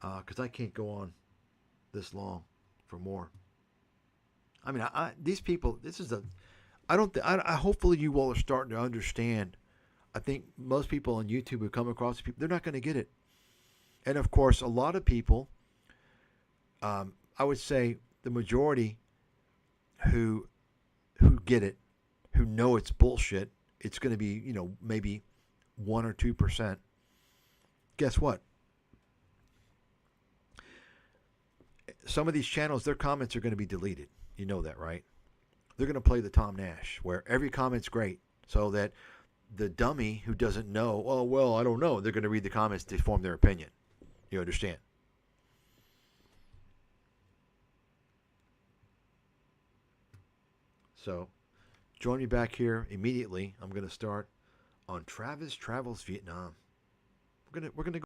Because I can't go on this long for more. I mean, these people, this is hopefully you all are starting to understand. I think most people on YouTube who come across these people, they're not going to get it. And of course, a lot of people, I would say the majority who get it, who know it's bullshit, it's going to be, maybe 1 or 2%. Guess what? Some of these channels, their comments are going to be deleted. You know that, right? They're going to play the Tom Nash, where every comment's great, so that the dummy who doesn't know, oh, well, I don't know, they're going to read the comments to form their opinion. You understand? So, join me back here immediately. I'm going to start on Travis Travels Vietnam. We're going to